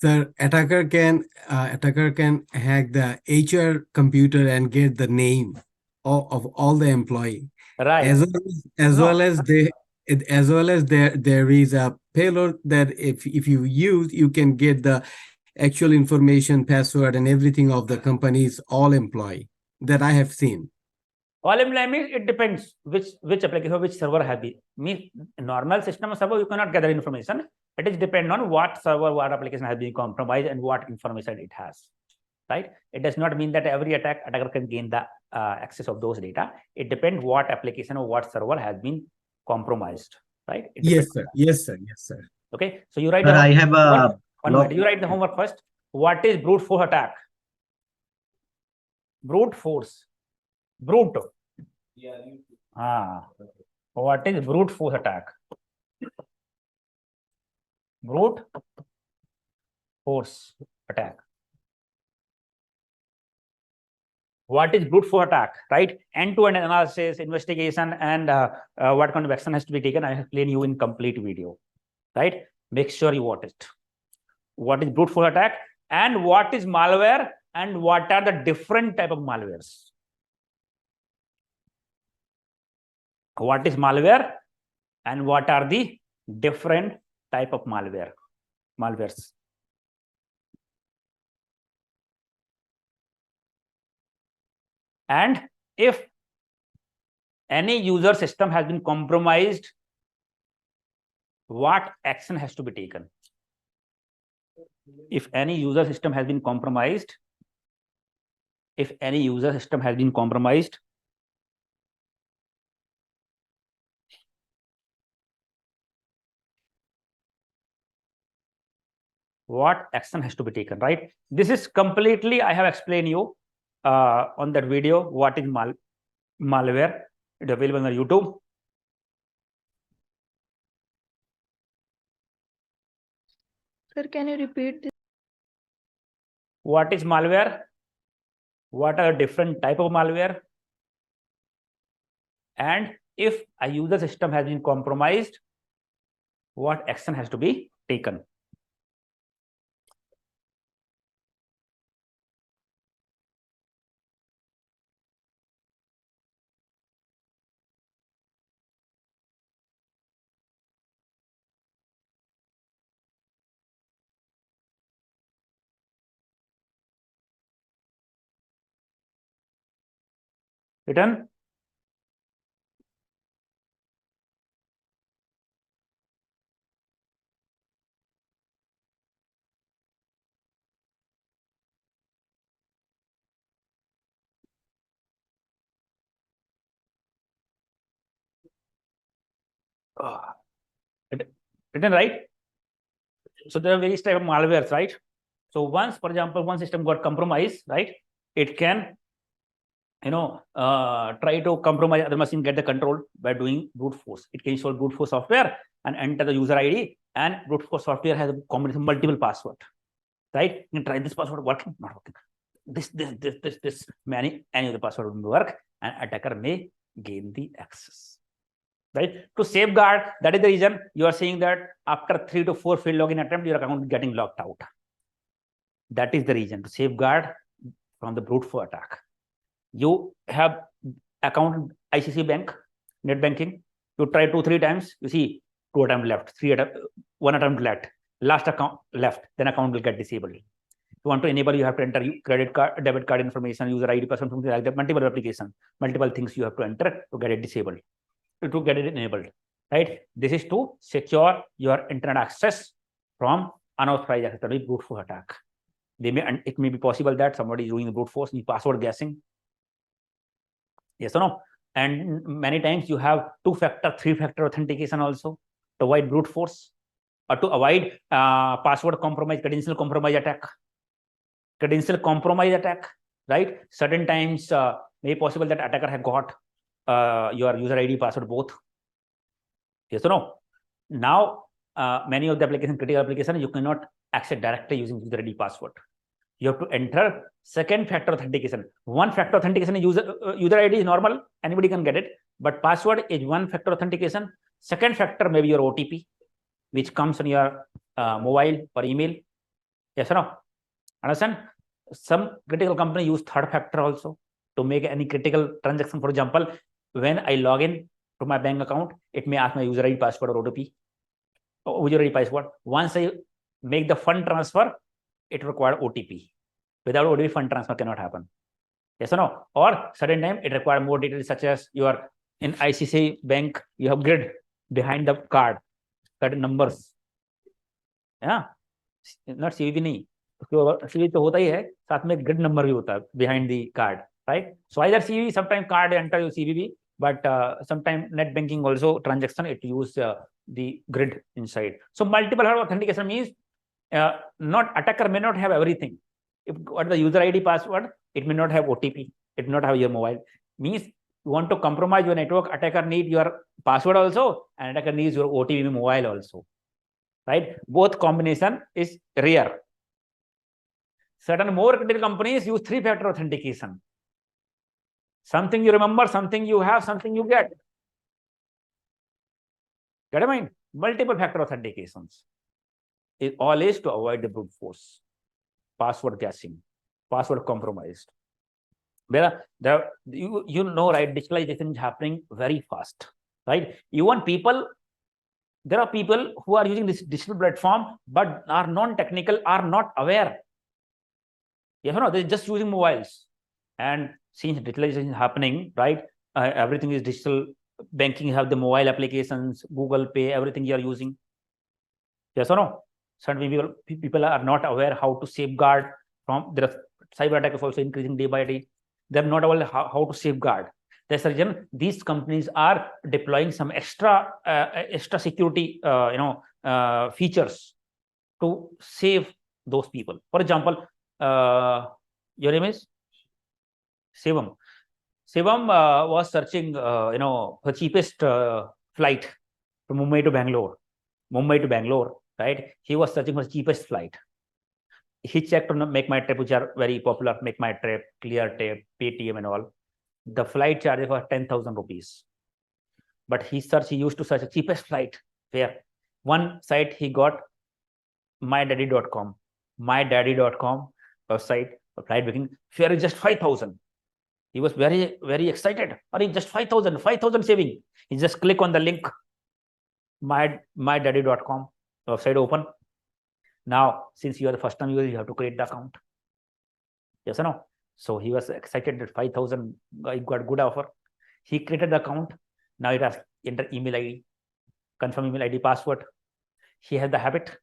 Speaker 6: Sir, attacker can hack the HR computer and get the name of all the employee.
Speaker 1: Right.
Speaker 6: As well as there is a payload that if you use, you can get the actual information, password, and everything of the company's all employee that I have seen.
Speaker 1: All employee means it depends which application, which server have been. Means normal system server you cannot gather information. It is depend on what server, what application has been compromised and what information it has. Right? It does not mean that every attacker can gain the access of those data. It depends what application or what server has been compromised. Right?
Speaker 6: Yes, sir. Yes, sir. Yes, sir.
Speaker 1: Okay. So you write.
Speaker 3: I have a
Speaker 1: one minute. You write the homework first. What is brute force attack? Brute force. Brute. What is brute force attack? Brute force attack. What is brute force attack? Right? End-to-end analysis, investigation, and what kind of action has to be taken. I have explained you in complete video. Right? Make sure you watch it. What is brute force attack? and what is malware and what are the different type of malwares. What is malware and what are the different type of malwares. And if any user system has been compromised, what action has to be taken? If any user system has been compromised, what action has to be taken, right? This is completely, I have explained you on that video, what is malware. It's available on YouTube.
Speaker 13: Sir, can you repeat this?
Speaker 1: What is malware? What are different type of malware? And if a user system has been compromised, what action has to be taken? Written? Written, right? So there are various type of malwares, right? So once, for example, one system got compromised, right? It can, try to compromise other machine, get the control by doing brute force. It can install brute force software and enter the user ID, and brute force software has a combination multiple password, right? You can try this password, working, not working. This, any of the password will work, and attacker may gain the access. Right? To safeguard, that is the reason you are saying that after 3 to 4 failed login attempt, your account is getting locked out. That is the reason, to safeguard from the brute force attack. You have account ICC bank, net banking. You try 2-3 times, you see 2 attempts left, 1 attempt left, last account left, then account will get disabled. If you want to enable, you have to enter credit card, debit card information, user ID, person, something like that, multiple application, multiple things you have to enter to get it disabled, to get it enabled, right? This is to secure your internet access from unauthorized access, brute force attack. It may be possible that somebody is doing the brute force, password guessing. Yes or no? And many times you have 2-factor, 3-factor authentication also to avoid brute force, or to avoid password compromise, credential compromise attack. Right? Certain times may be possible that attacker has got your user ID, password both. Yes or no? Now, many of the critical applications, you cannot access directly using user ID, password. You have to enter 2-factor authentication. 1-factor authentication user ID is normal, anybody can get it, but password is 1-factor authentication. 2nd factor may be your OTP, which comes on your mobile or email. Yes or no? Understand? Some critical company use 3rd factor also to make any critical transaction. For example, when I log in to my bank account, it may ask my user ID, password, or OTP. User ID, password. Once I make the fund transfer, it requires OTP. Without OTP, fund transfer cannot happen. Yes or no? Or certain time it requires more details, such as your in ICC bank, you have grid behind the card, certain numbers. Yeah, not CVV नहीं. CVV तो होता ही है, साथ में grid number भी होता है behind the card, right? So either CVV, sometimes card enter your CVV, but sometimes net banking also transaction it use the grid inside. So multiple authentication means not attacker may not have everything. If what the user ID, password, it may not have OTP, it may not have your mobile. Means you want to compromise your network, attacker need your password also, and attacker needs your OTP mobile also. Right? Both combination is rare. Certain more critical companies use 3-factor authentication. Something you remember, something you have, something you get. Get a mind? Multiple factor authentications. It all is to avoid the brute force. password guessing, password compromised. Where you know, right, digitalization is happening very fast, right? Even people, there are people who are using this digital platform but are non-technical, are not aware. They're just using mobiles. And since digitalization is happening, right, everything is digital. Banking, you have the mobile applications, Google Pay, everything you are using. Yes or no? Certain people are not aware how to safeguard from the cyber attack is also increasing day by day. They're not aware how to safeguard. That's the reason these companies are deploying some extra security features to save those people. For example, your name is Shivam. Shivam was searching the cheapest flight from Mumbai to Bangalore. Right? He was searching for the cheapest flight. He checked on Make My Trip, which are very popular, Make My Trip, Clear Trip, Paytm and all. The flight charges were 10,000 rupees. But he used to search the cheapest flight. Where one site he got mydaddy.com. Mydaddy.com website, flight booking, fare is just 5,000. He was very, very excited. Or just 5,000 saving. He just click on the link, mydaddy.com. Website open. Now, since you are the first time user, you have to create the account. Yes or no? So he was excited that 5,000, I got good offer. He created the account. Now it has enter email ID, confirm email ID, password. He has the habit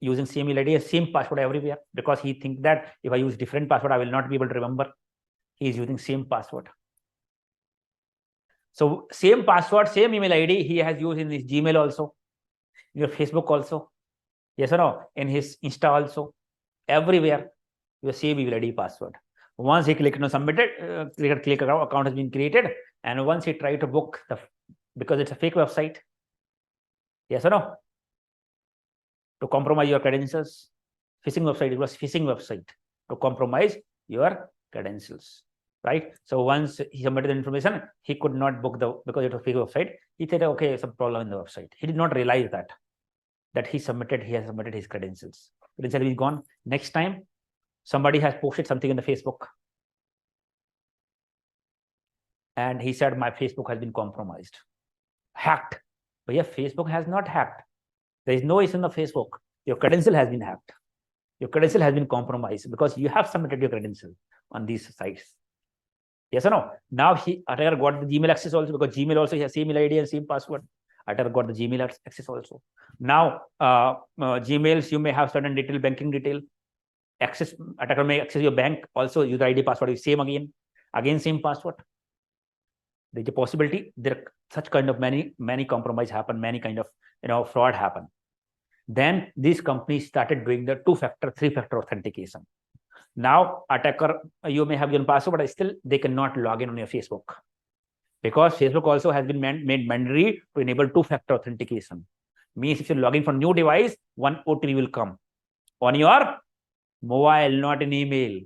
Speaker 1: using same email ID, same password everywhere, because he thinks that if I use different password, I will not be able to remember. He is using same password. So same password, same email ID he has used in his Gmail also, your Facebook also. Yes or no? In his Insta also. Everywhere, your same email ID password. Once he clicked on submitted, click account has been created. And once he tried to book because it's a fake website. Yes or no? To compromise your credentials. Phishing website, it was phishing website to compromise your credentials. Right? So once he submitted the information, he could not book because it was a fake website. He said, okay, some problem in the website. He did not realize that he has submitted his credentials. Credential is gone. Next time, somebody has posted something in the Facebook. And he said, my Facebook has been compromised. Hacked. But yeah, Facebook has not hacked. There is no issue in the Facebook. Your credential has been hacked. Your credential has been compromised because you have submitted your credential on these sites. Yes or no? Now attacker got the Gmail access also, because Gmail also has same email ID and same password. Attacker got the Gmail access also. Now, Gmails, you may have certain detail, banking detail. Attacker may access your bank also. User ID, password is same again. Again, same password. There's a possibility there such kind of many compromise happen, many kind of fraud happen. Then these companies started doing the 2-factor, 3-factor authentication. Now, attacker, you may have your password, but still they cannot log in on your Facebook, because Facebook also has been made mandatory to enable 2-factor authentication. Means if you log in from new device, one OTP will come on your mobile, not in email,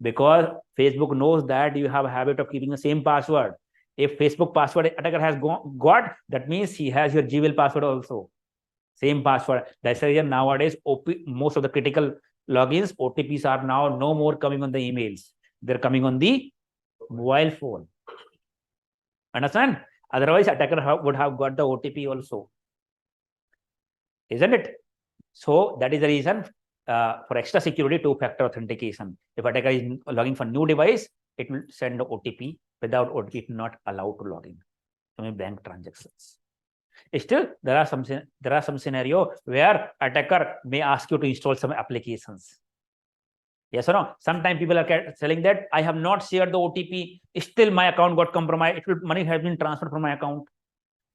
Speaker 1: because Facebook knows that you have a habit of keeping the same password. If Facebook password attacker has got, that means he has your Gmail password also. Same password. That's the reason nowadays most of the critical logins, OTPs are now no more coming on the emails. They're coming on the mobile phone. Understand? Otherwise, attacker would have got the OTP also. Isn't it? So that is the reason for extra security, 2-factor authentication. If attacker is logging for new device, it will send the OTP. Without OTP, it will not allow to log in from bank transactions. Still, there are some scenario where attacker may ask you to install some applications. Yes or no? Sometimes people are telling that I have not shared the OTP, still my account got compromised. Money has been transferred from my account.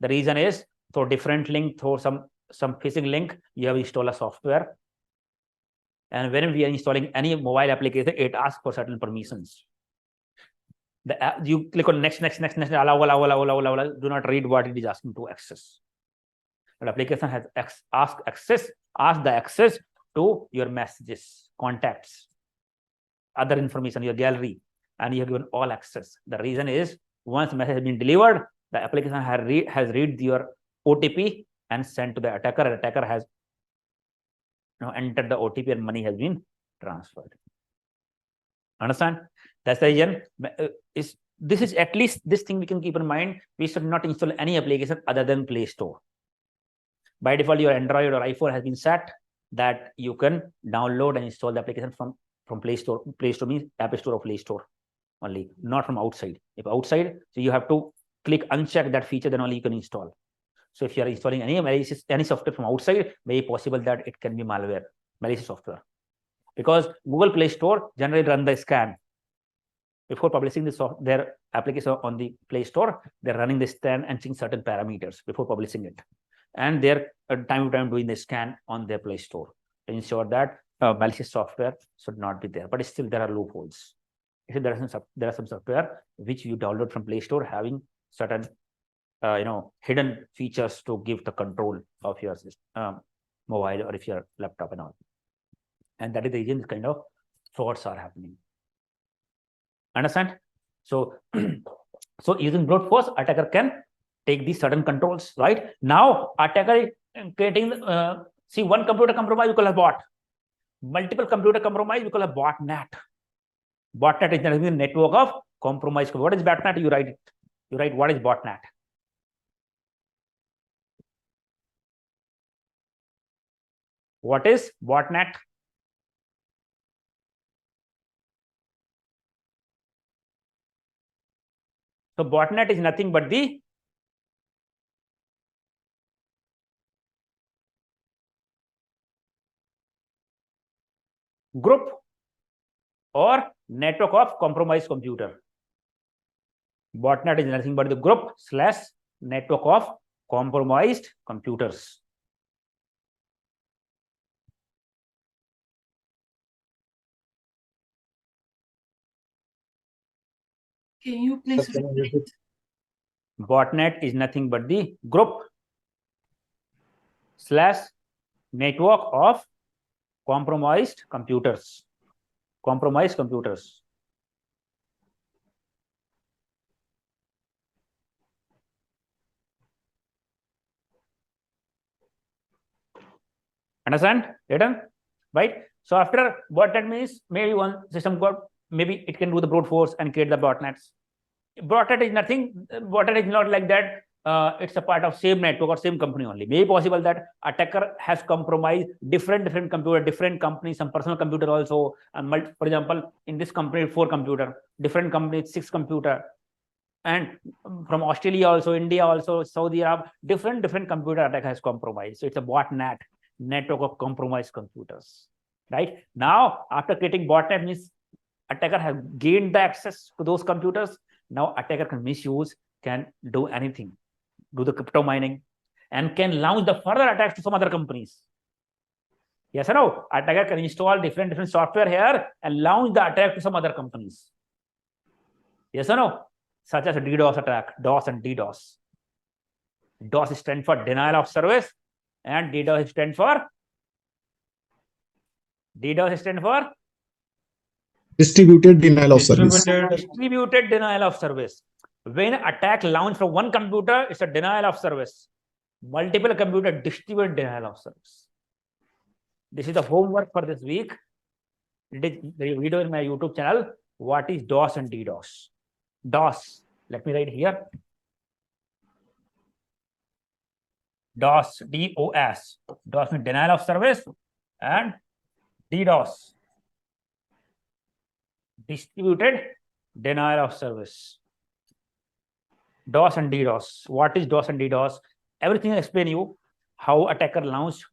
Speaker 1: The reason is through different link, through some phishing link, you have installed a software. And when we are installing any mobile application, it asks for certain permissions. You click on next, allow, do not read what it is asking to access. The application has ask the access to your messages, contacts, other information, your gallery, and you have given all access. The reason is once the message has been delivered, the application has read your OTP and sent to the attacker. The attacker has entered the OTP and money has been transferred. Understand? That's the reason. This is at least this thing we can keep in mind. We should not install any application other than Play Store. By default, your Android or iPhone has been set that you can download and install the application from Play Store. Play Store means App Store or Play Store only, not from outside. If outside, so you have to click uncheck that feature, then only you can install. So if you are installing any software from outside, may be possible that it can be malware, malicious software. Because Google Play Store generally run the scan. Before publishing their application on the Play Store, they're running the scan and checking certain parameters before publishing it. And they're time to time doing the scan on their Play Store to ensure that malicious software should not be there. But still, there are loopholes. There are some software which you download from Play Store having certain hidden features to give the control of your mobile or if your laptop and all. And that is the reason kind of frauds are happening. Understand? So, so using brute force, attacker can take these certain controls, right? Now, attacker is creating, see, one computer compromise, we call a bot. Multiple computer compromise, we call a botnet. Botnet is the network of compromise. What is botnet? You write it. You write what is botnet. What is botnet? So botnet is nothing but the group or network of compromised computer. Botnet is nothing but the group / network of compromised computers.
Speaker 2: Can you please repeat?
Speaker 1: Botnet is nothing but the group / network of compromised computers. Compromised computers. Understand? Written? Right? So after botnet means maybe one system got, maybe it can do the brute force and create the botnets. Botnet is nothing. Botnet is not like that. It's a part of same network or same company only. Maybe possible that attacker has compromised different computer, different companies, some personal computer also. And for example, in this company, 4 computer, different companies, 6 computer, and from Australia also, India also, Saudi Arabia, different computer attacker has compromised. So it's a botnet, network of compromised computers. Right now, after creating botnet means attacker has gained the access to those computers. Now attacker can misuse, can do anything, do the crypto mining, and can launch the further attacks to some other companies. Yes or no? Attacker can install different software here and launch the attack to some other companies. Yes or no? Such as a DDoS attack, DOS and DDoS. DOS stands for denial of service, and DDoS stands for
Speaker 7: distributed denial of service.
Speaker 1: Distributed denial of service. When attack launched from one computer, it's a denial of service. Multiple computer, distributed denial of service. This is the homework for this week. It is the video in my YouTube channel. What is DOS and DDoS? DOS. Let me write here. DOS, DOS. DOS means denial of service, and DDoS, distributed denial of service. DOS and DDoS. What is DOS and DDoS? Everything I explain you. How attacker launched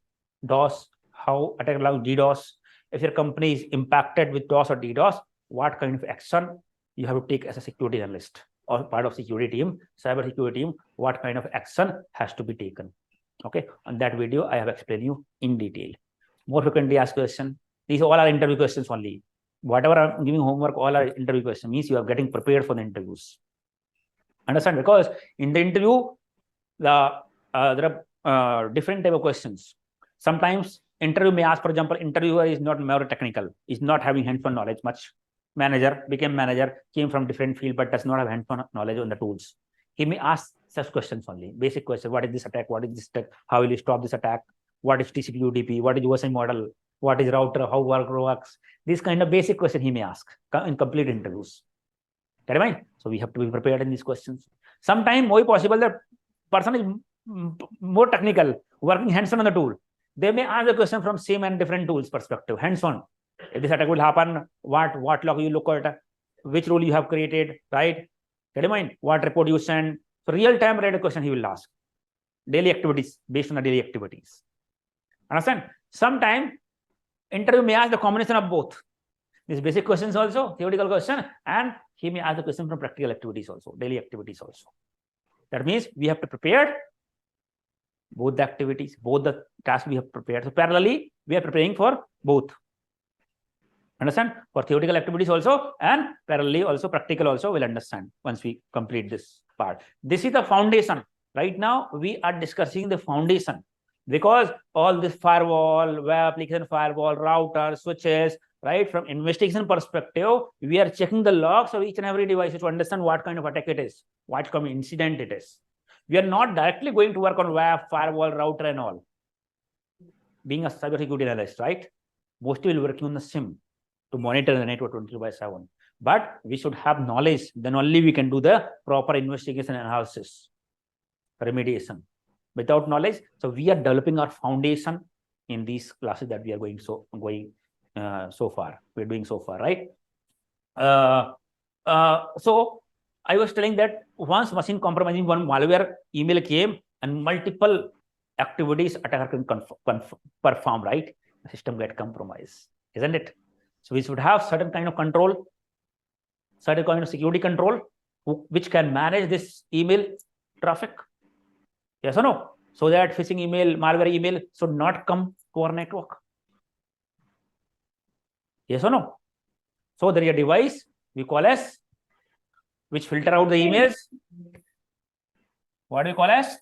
Speaker 1: DOS, how attacker launched DDoS. If your company is impacted with DOS or DDoS, what kind of action you have to take as a security analyst or part of security team, cyber security team, what kind of action has to be taken. Okay, on that video, I have explained you in detail. More frequently asked questions. These all are interview questions only. Whatever I'm giving homework, all are interview questions. Means you are getting prepared for the interviews. Understand? Because in the interview, there are different type of questions. Sometimes interview may ask, for example, interviewer is not more technical, is not having hands-on knowledge much. Manager, became manager, came from different field, but does not have hands-on knowledge on the tools. He may ask such questions only. Basic question: what is this attack? What is this attack? How will you stop this attack? What is TCP/UDP? What is USI model? what is router, how works. This kind of basic question he may ask in complete interviews. Get it? So we have to be prepared in these questions. Sometimes more possible that person is more technical, working hands-on on the tool. They may ask a question from same and different tools perspective, hands-on. If this attack will happen, what log you look at, which rule you have created, right? Get in mind, what report you send. So real-time related question he will ask. Daily activities, based on the daily activities. Understand? Sometimes interview may ask the combination of both. These basic questions also, theoretical question, and he may ask the question from practical activities also, daily activities also. That means we have to prepare both the activities, both the tasks we have prepared. So parallelly, we are preparing for both. Understand? For theoretical activities also, and parallelly also practical also will understand once we complete this part. This is the foundation. Right now, we are discussing the foundation, because all this firewall, web application firewall, router, switches, right? From investigation perspective, we are checking the logs of each and every device to understand what kind of attack it is, what kind of incident it is. We are not directly going to work on web, firewall, router and all. Being a cybersecurity analyst, right? Mostly we're working on the SIEM to monitor the network 24/7. But we should have knowledge, then only we can do the proper investigation analysis, remediation. Without knowledge, so we are developing our foundation in these classes that we are going so far. We're doing so far, right? So I was telling that once machine compromising one malware email came and multiple activities attacker can perform, right? The system get compromised, isn't it? So we should have certain kind of control, certain kind of security control, which can manage this email traffic. Yes or no? So that phishing email, malware email should not come to our network. Yes or no? So there is a device we call as, which filter out the emails. What do we call as?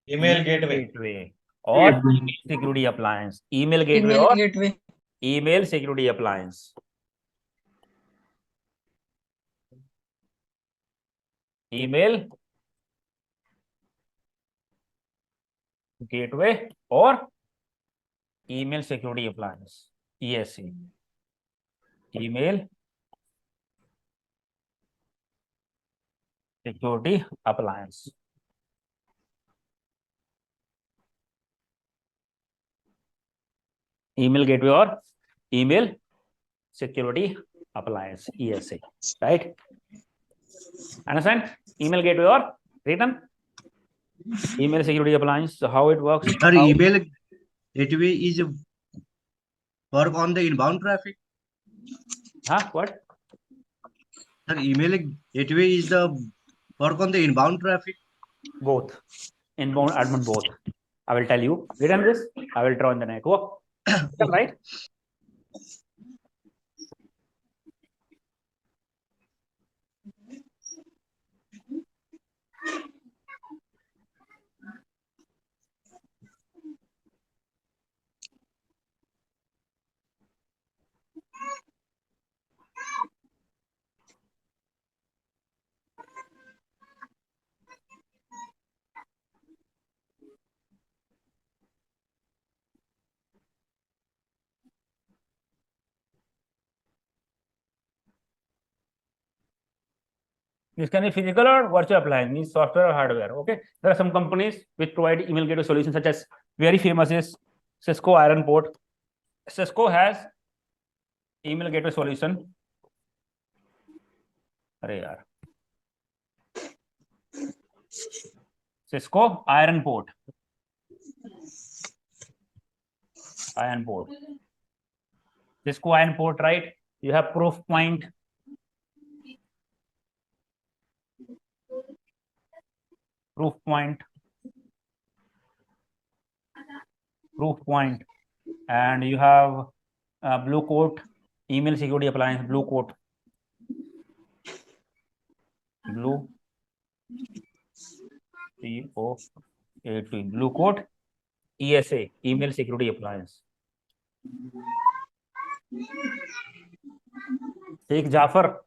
Speaker 2: Email
Speaker 1: gateway or security appliance. Email gateway
Speaker 2: Email
Speaker 1: or
Speaker 2: gateway.
Speaker 1: email security appliance. Email gateway or email security appliance, ESA. Email security appliance. Email gateway or email security appliance, ESA, right? Understand? Email gateway or written email security appliance. So how it works?
Speaker 3: Sir, email gateway is work on the inbound traffic.
Speaker 1: Huh? What?
Speaker 3: Sir, email gateway is the work on the inbound traffic.
Speaker 1: Both. Inbound, outbound, both. I will tell you. Written this, I will draw in the network. Right? This can be physical or virtual appliance, means software or hardware. Okay. There are some companies which provide email gateway solutions, such as very famous is Cisco Iron Port. Cisco has email gateway solution. Cisco Iron Port. Iron Port. Cisco Iron Port, right? You have Proof Point. Proof Point. Proof Point. And you have Blue Coat, email security appliance, Blue Coat. Blue C-O-A-T, Blue Coat, ESA, email security appliance. Sheikh Jafar,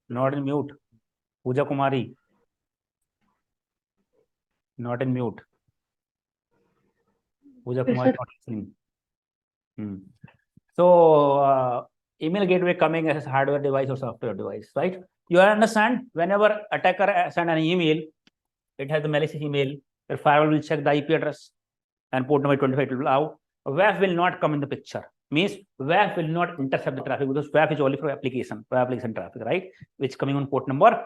Speaker 1: not in mute. Pooja Kumari, not in mute. Pooja
Speaker 2: Yes,
Speaker 1: Kumar is
Speaker 2: sir.
Speaker 1: not listening. So email gateway coming as a hardware device or software device, right? You understand, whenever attacker send an email, it has the malicious email, the firewall will check the IP address and port number 25 will allow. WAF will not come in the picture. Means WAF will not intercept the traffic because WAF is only for application traffic, right? Which is coming on port number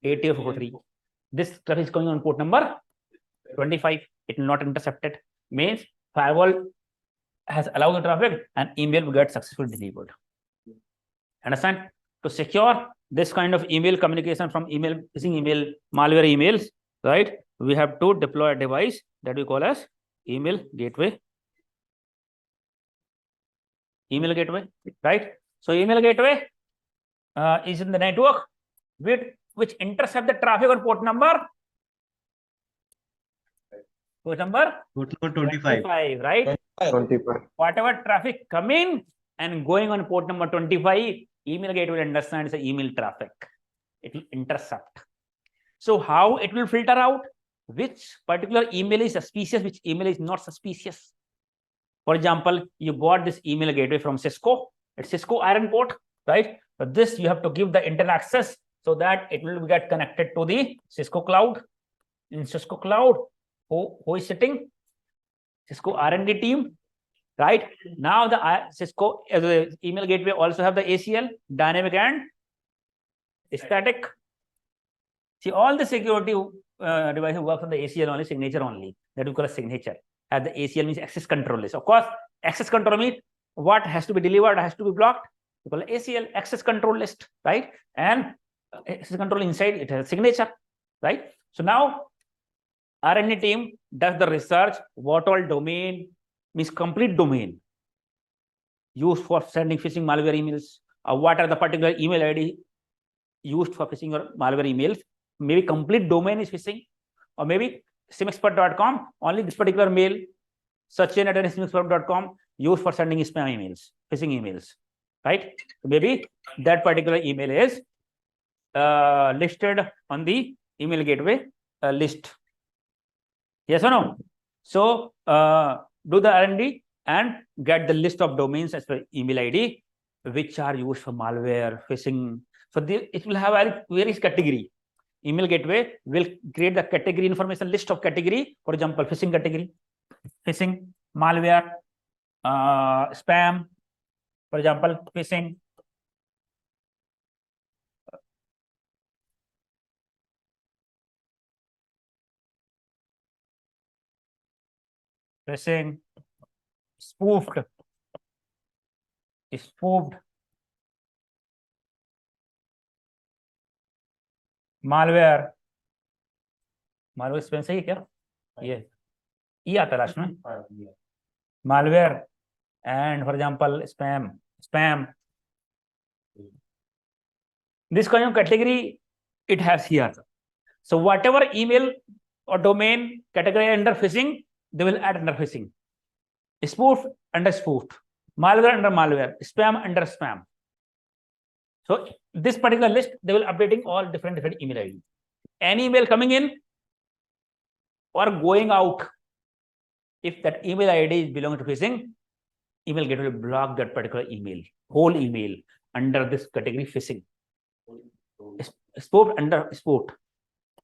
Speaker 1: 8043. This traffic is coming on port number 25. It will not intercept it. Means firewall has allowed the traffic and email will get successfully delivered. Understand? To secure this kind of email communication from email, phishing email, malware emails, right? We have to deploy a device that we call as email gateway. Email gateway, right? So email gateway is in the network which intercept the traffic on port number. Port number
Speaker 3: 25,
Speaker 1: right?
Speaker 7: 25.
Speaker 1: Whatever traffic coming and going on port number 25, email gateway will understand it's an email traffic. It will intercept. So how it will filter out which particular email is suspicious, which email is not suspicious. For example, you bought this email gateway from Cisco. It's Cisco Iron Port, right? But this you have to give the internet access so that it will get connected to the Cisco cloud. In Cisco cloud, who is sitting? Cisco R&D team, right? Now the Cisco the email gateway also have the ACL, dynamic and static. See, all the security devices work on the ACL only, signature only. That we call a signature. As the ACL means access control list. Of course, access control means what has to be delivered, has to be blocked. We call ACL, access control list, right? And access control inside it has a signature, right? So now R&D team does the research, what all domain, means complete domain used for sending phishing malware emails, or what are the particular email ID used for phishing or malware emails. Maybe complete domain is phishing, or maybe SIEMexpert.com, only this particular mail, SIEMexpert.com used for sending spam emails, phishing emails, right? So maybe that particular email is listed on the email gateway list. Yes or no? So do the R&D and get the list of domains as per email ID which are used for malware, phishing. So it will have various category. Email gateway will create the category information list of category. For example, phishing category, phishing, malware, spam. For example, phishing. Phishing, spoofed, malware spam सही है क्या? ये आता last में malware and for example spam. This kind of category it has here. So whatever email or domain category under phishing, they will add under phishing. Spoof under spoofed, malware under malware, spam under spam. So this particular list, they will updating all different email ID. Any email coming in or going out, if that email ID is belonging to phishing, email gateway will block that particular email, whole email under this category phishing. Spoofed under spoofed,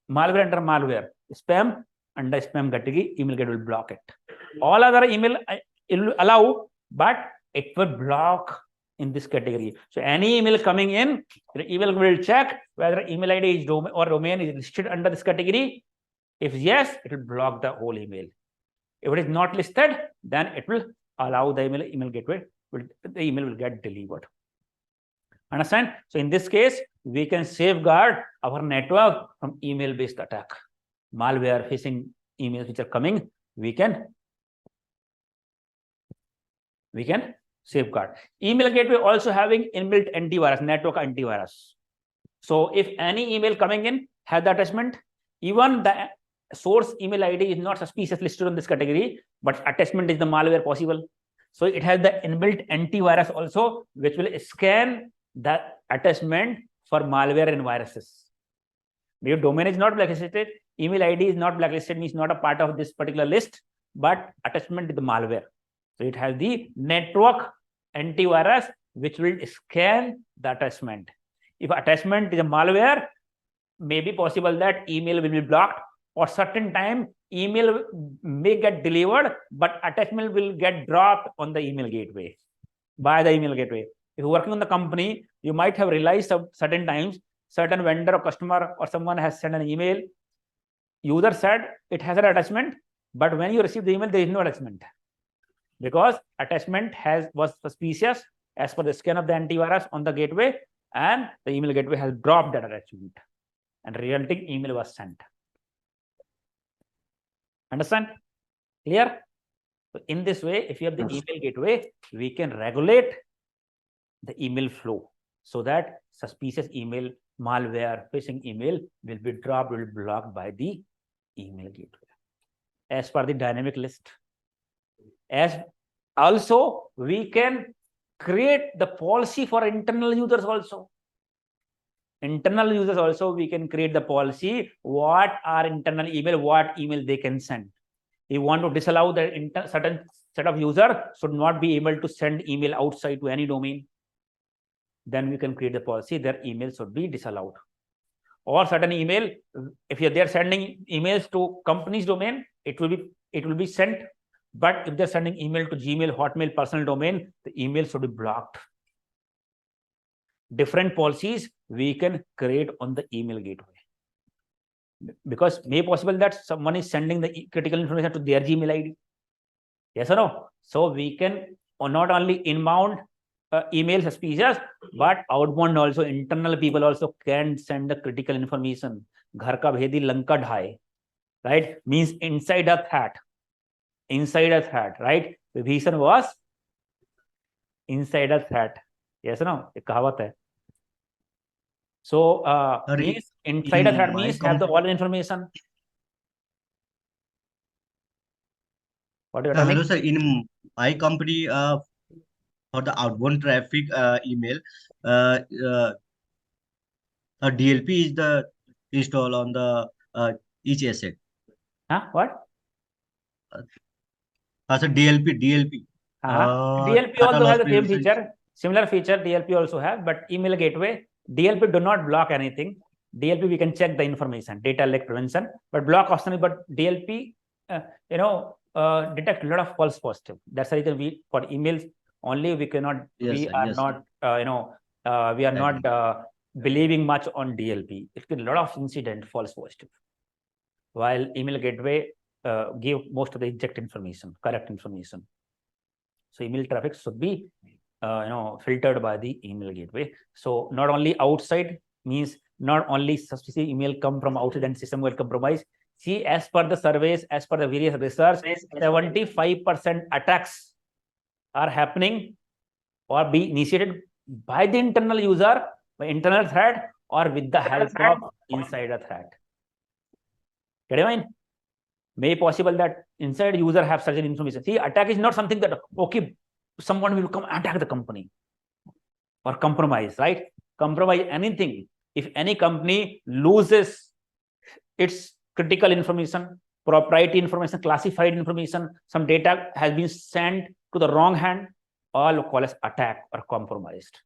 Speaker 1: malware under malware, spam under spam category, email gateway will block it. All other email it will allow, but it will block in this category. So any email coming in, the email will check whether email ID is domain is listed under this category. If yes, it will block the whole email. If it is not listed, then it will allow the email gateway, the email will get delivered. Understand? So in this case, we can safeguard our network from email-based attack. Malware, phishing emails which are coming, we can safeguard. Email gateway also having inbuilt antivirus, network antivirus. So if any email coming in has the attachment, even the source email ID is not suspicious listed on this category, but attachment is the malware possible. So it has the inbuilt antivirus also, which will scan the attachment for malware and viruses. Your domain is not blacklisted, email ID is not blacklisted, means not a part of this particular list, but attachment is the malware. So it has the network antivirus which will scan the attachment. If attachment is a malware, may be possible that email will be blocked, or certain time email may get delivered, but attachment will get dropped on the email gateway, by the email gateway. If you're working on the company, you might have realized certain times, certain vendor or customer or someone has sent an email. User said it has an attachment, but when you receive the email, there is no attachment, because attachment was suspicious as per the scan of the antivirus on the gateway, and the email gateway has dropped that attachment, and resulting email was sent. Understand? Clear? So in this way, if you have the email gateway, we can regulate the email flow so that suspicious email, malware, phishing email will be dropped, will be blocked by the email gateway as per the dynamic list. As also, we can create the policy for internal users also. Internal users also, we can create the policy what are internal email, what email they can send. If you want to disallow the certain set of user should not be able to send email outside to any domain, then we can create the policy their email should be disallowed. Or certain email, if they're sending emails to company's domain, it will be sent. But if they're sending email to Gmail, Hotmail, personal domain, the email should be blocked. Different policies we can create on the email gateway, because may possible that someone is sending the critical information to their Gmail ID. Yes or no? So we can not only inbound email suspicious, but outbound also, internal people also can send the critical information. Ghar ka bhedi lanka dhai, right? Means inside a threat. Inside a threat, right? Vibhishan was inside a threat. Yes or no? Ek kahavat hai. So means inside a threat means have the all information. What are you telling?
Speaker 3: Hello, sir. In my company, for the outbound traffic email, a DLP is the install on the each asset.
Speaker 1: Huh? What?
Speaker 3: So DLP.
Speaker 1: DLP also has the same feature, similar feature DLP also has, but email gateway, DLP do not block anything. DLP we can check the information, data leak prevention, but block optional. But DLP, detect a lot of false positive. That's the reason we for emails only we cannot. We are not believing much on DLP. It's a lot of incident false positive, while email gateway give most of the exact information, correct information. So email traffic should be filtered by the email gateway. So not only outside means not only suspicious email come from outside and system will compromise. See, as per the surveys, as per the various research, 75% attacks are happening or be initiated by the internal user, by internal threat, or with the help of insider threat. Get it? May possible that inside user have such an information. See, attack is not something that okay, someone will come attack the company or compromise, right? Compromise anything. If any company loses its critical information, proprietary information, classified information, some data has been sent to the wrong hand, all call as attack or compromised.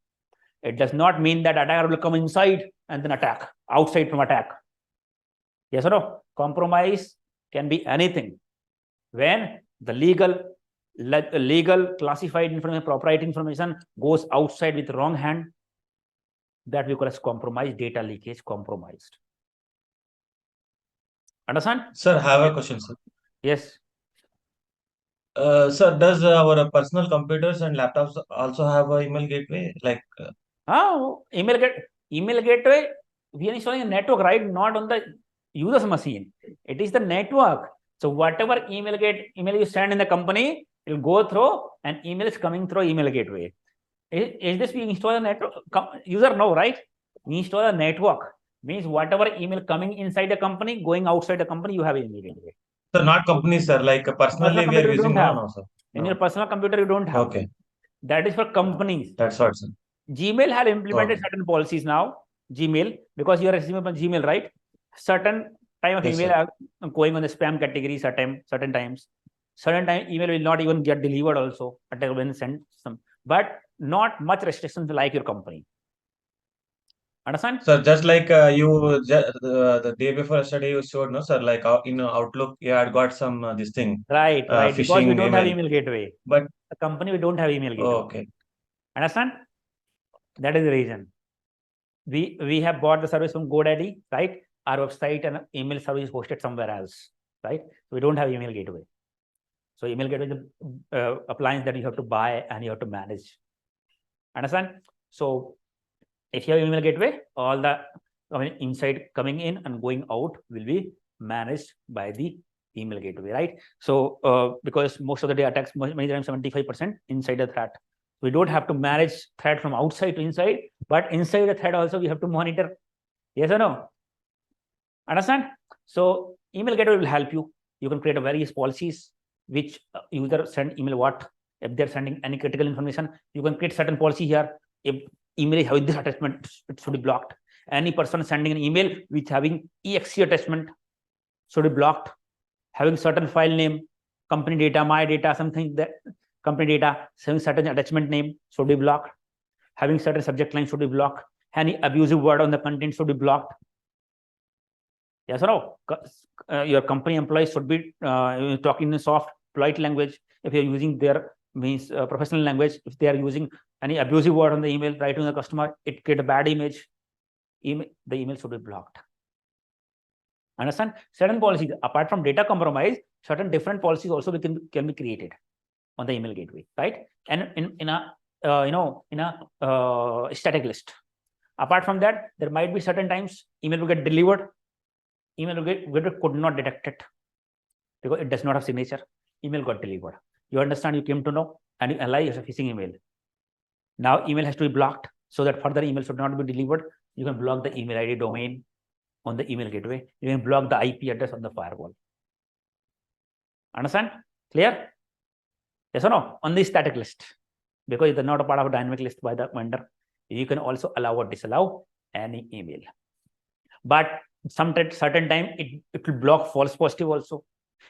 Speaker 1: It does not mean that attacker will come inside and then attack, outside from attack. Yes or no? Compromise can be anything. When the legal classified information, proprietary information goes outside with wrong hand, that we call as compromised, data leakage compromised. Understand?
Speaker 8: Sir, I have a question, sir.
Speaker 1: Yes.
Speaker 8: Sir, does our personal computers and laptops also have a email gateway? Like
Speaker 1: email gateway, we are installing a network, right? Not on the user's machine. It is the network. So whatever email you send in the company, it will go through, and email is coming through email gateway. Is this we install a network? User no, right? We install a network. Means whatever email coming inside the company, going outside the company, you have an email gateway.
Speaker 8: So not companies, sir. Like personally, we are using no, sir.
Speaker 1: In your personal computer, you don't have.
Speaker 8: Okay.
Speaker 1: That is for companies.
Speaker 8: That's what, sir.
Speaker 1: Gmail has implemented certain policies now. Gmail, because you are receiving on Gmail, right? Certain time of email are going on the spam category certain times. Certain time email will not even get delivered also when send some, but not much restrictions like your company. Understand?
Speaker 8: So just like the day before yesterday you showed, no, sir, like in Outlook, you had got some this thing,
Speaker 1: Right. Because we
Speaker 8: phishing
Speaker 1: don't have
Speaker 8: email.
Speaker 1: email gateway.
Speaker 8: But
Speaker 1: the company, we don't have email gateway.
Speaker 8: okay.
Speaker 1: Understand? That is the reason. We have bought the service from GoDaddy, right? Our website and email service is hosted somewhere else, right? We don't have email gateway. So email gateway is the appliance that you have to buy and you have to manage. Understand? So if you have email gateway, all the inside coming in and going out will be managed by the email gateway, right? So because most of the day attacks, many times 75% inside the threat. We don't have to manage threat from outside to inside, but inside the threat also we have to monitor. Yes or no? Understand? So email gateway will help you. You can create a various policies which user send email what. If they're sending any critical information, you can create certain policy here. If email having this attachment, it should be blocked. Any person sending an email with having /exe attachment should be blocked. Having certain file name, company data, my data, something that company data, having certain attachment name should be blocked. Having certain subject line should be blocked. Any abusive word on the content should be blocked. Yes or no? Your company employees should be talking in soft, polite language. If you're using their professional language, if they are using any abusive word on the email, right to the customer, it creates a bad image. The email should be blocked. Understand? Certain policies, apart from data compromise, certain different policies also can be created on the email gateway, right? And in a static list. Apart from that, there might be certain times email will get delivered. Email will get could not detect it because it does not have signature. Email got delivered. You understand? You came to know, and you analyze a phishing email. Now email has to be blocked so that further email should not be delivered. You can block the email ID domain on the email gateway. You can block the IP address on the firewall. Understand? Clear? Yes or no? On the static list, because it's not a part of a dynamic list by the vendor. You can also allow or disallow any email. But certain time it will block false positive also.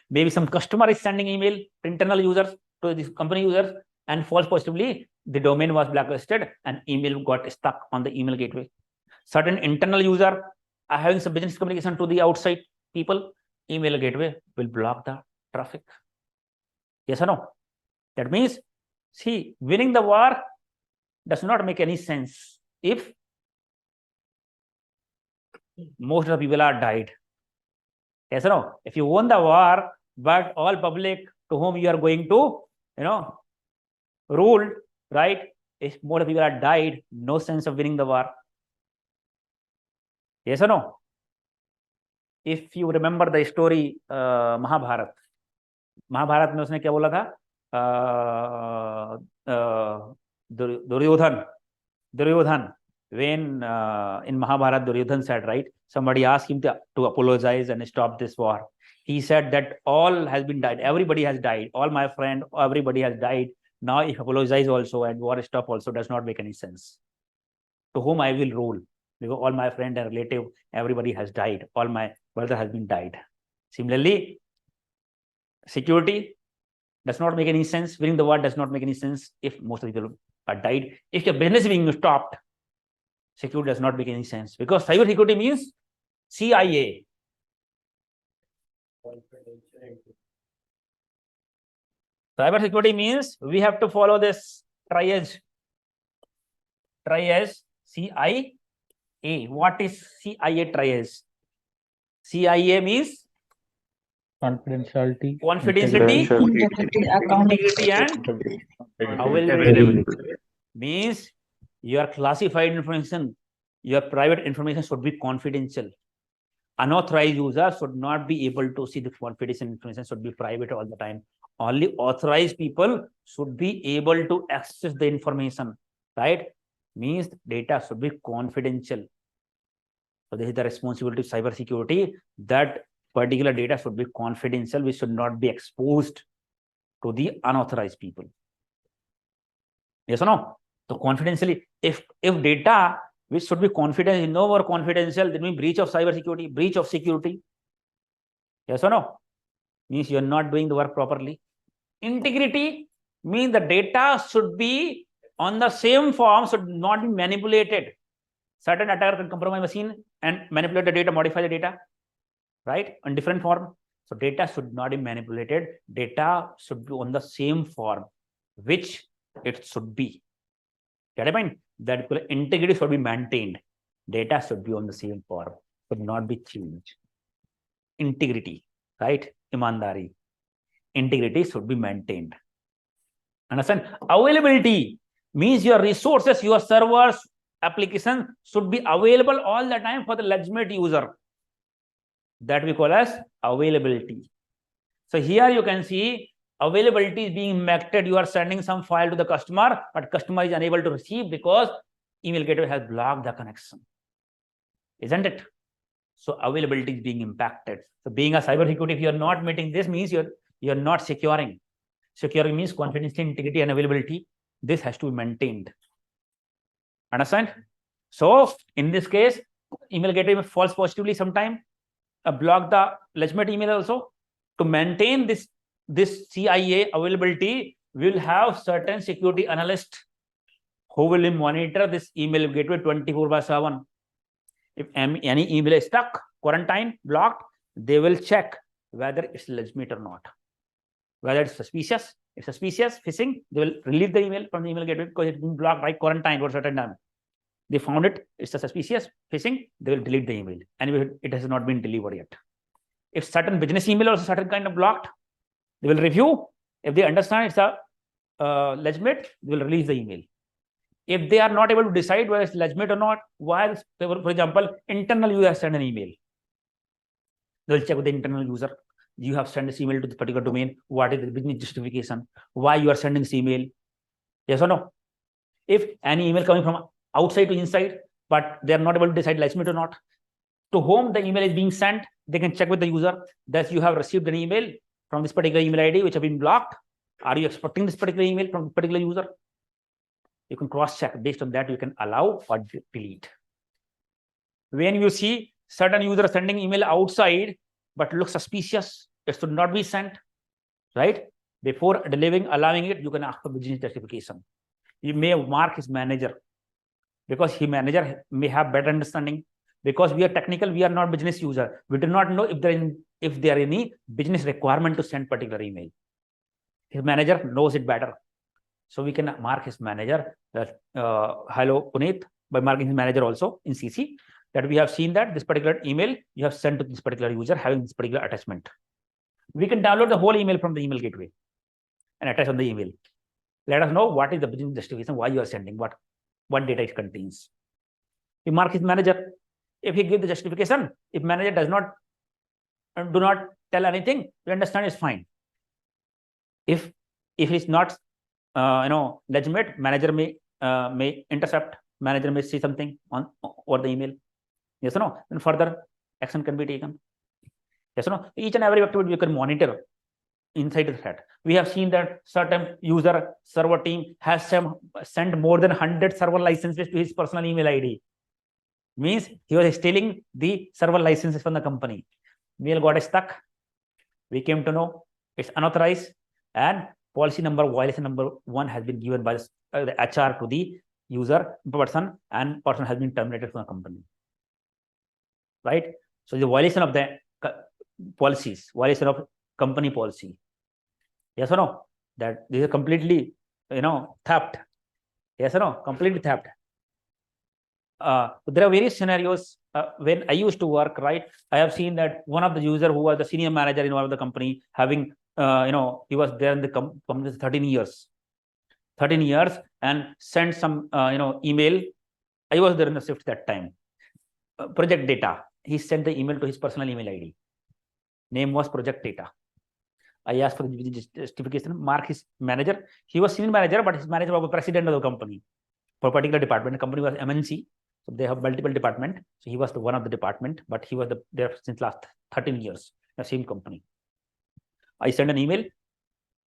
Speaker 1: Maybe some customer is sending email to internal users, to this company users, and false positively the domain was blacklisted and email got stuck on the email gateway. Certain internal user are having some business communication to the outside people, email gateway will block the traffic. Yes or no? That means, see, winning the war does not make any sense if most of the people are died. Yes or no? If you won the war, but all public to whom you are going to, rule, right? If more people are died, no sense of winning the war. Yes or no? If you remember the story Mahabharat में उसने क्या बोला था? Duryodhan. When in Mahabharat, Duryodhan said, right? Somebody asked him to apologize and stop this war. He said that all has been died. Everybody has died. All my friend, everybody has died. Now, if apologize also and war stop also does not make any sense. To whom I will rule? Because all my friend and relative, everybody has died. All my brother has been died. Similarly, security does not make any sense. Winning the war does not make any sense if most of the people are died. If your business is being stopped, security does not make any sense, because cyber security means CIA. Cyber security means we have to follow this triage. CIA. What is CIA triage? CIA means
Speaker 5: confidentiality,
Speaker 1: integrity, and availability. Means your classified information, your private information should be confidential. Unauthorized user should not be able to see the confidential information, should be private all the time. Only authorized people should be able to access the information, right? Means data should be confidential. So this is the responsibility of cyber security, that particular data should be confidential, which should not be exposed to the unauthorized people. Yes or no? So confidentially, if data which should be confidential is no more confidential, that means breach of cyber security, breach of security. Yes or no? Means you are not doing the work properly. Integrity means the data should be on the same form, should not be manipulated. Certain attacker can compromise machine and manipulate the data, modify the data, right, in different form. So data should not be manipulated. Data should be on the same form which it should be. Get it? Mind that integrity should be maintained. Data should be on the same form, should not be changed. Integrity, right? Imandari. Integrity should be maintained. Understand? Availability means your resources, your servers, application should be available all the time for the legitimate user. That we call as availability. So here you can see availability is being impacted. You are sending some file to the customer, but customer is unable to receive because email gateway has blocked the connection. Isn't it? So availability is being impacted. So being a cybersecurity, if you are not meeting this, means you're not securing. Securing means confidentiality, integrity, and availability. This has to be maintained. Understand? So in this case, email gateway may false positively sometime, block the legitimate email also. To maintain this CIA availability, we will have certain security analysts who will monitor this email gateway 24/7. If any email is stuck, quarantine, blocked, they will check whether it's legitimate or not. Whether it's suspicious, phishing, they will release the email from the email gateway because it's been blocked by quarantine for a certain time. They found it's a suspicious phishing, they will delete the email. Anyway, it has not been delivered yet. If certain business email or certain kind of blocked, they will review. If they understand it's a legitimate, they will release the email. If they are not able to decide whether it's legitimate or not, while, for example, internal user send an email, they will check with the internal user. You have sent this email to this particular domain. What is the business justification? Why you are sending this email? Yes or no? If any email coming from outside to inside, but they are not able to decide legitimate or not, to whom the email is being sent, they can check with the user that you have received an email from this particular email ID which have been blocked. Are you expecting this particular email from this particular user? You can cross-check. Based on that, you can allow or delete. When you see certain user sending email outside but looks suspicious, it should not be sent, right? Before allowing it, you can ask for business justification. You may mark his manager because his manager may have better understanding. Because we are technical, we are not business user. We do not know if there are any business requirement to send particular email. His manager knows it better. So we can mark his manager that hello Puneet, by marking his manager also in CC, that we have seen that this particular email you have sent to this particular user having this particular attachment. We can download the whole email from the email gateway and attach on the email. Let us know what is the business justification, why you are sending, what data it contains. We mark his manager. If he gives the justification, if manager do not tell anything, we understand it's fine. If it's not legitimate, manager may intercept, manager may see something over the email. Yes or no? Then further action can be taken. Yes or no? Each and every activity you can monitor inside the thread. We have seen that certain user server team has sent more than 100 server licenses to his personal email ID. Means he was stealing the server licenses from the company. Mail got stuck. We came to know it's unauthorized, and policy number, violation number 1 has been given by the HR to the user person, and person has been terminated from the company. Right? So the violation of the policies, violation of company policy. Yes or no? That this is completely, theft. Yes or no? Completely theft. There are various scenarios. When I used to work, right, I have seen that one of the user who was the senior manager in one of the company, having, he was there in the company 13 years, and sent some, email. I was there in the shift that time. Project data. He sent the email to his personal email ID. Name was project data. I asked for the justification, mark his manager. He was senior manager, but his manager was the president of the company for a particular department. The company was MNC. So they have multiple departments. So he was the one of the department, but he was there since last 13 years, the same company. I sent an email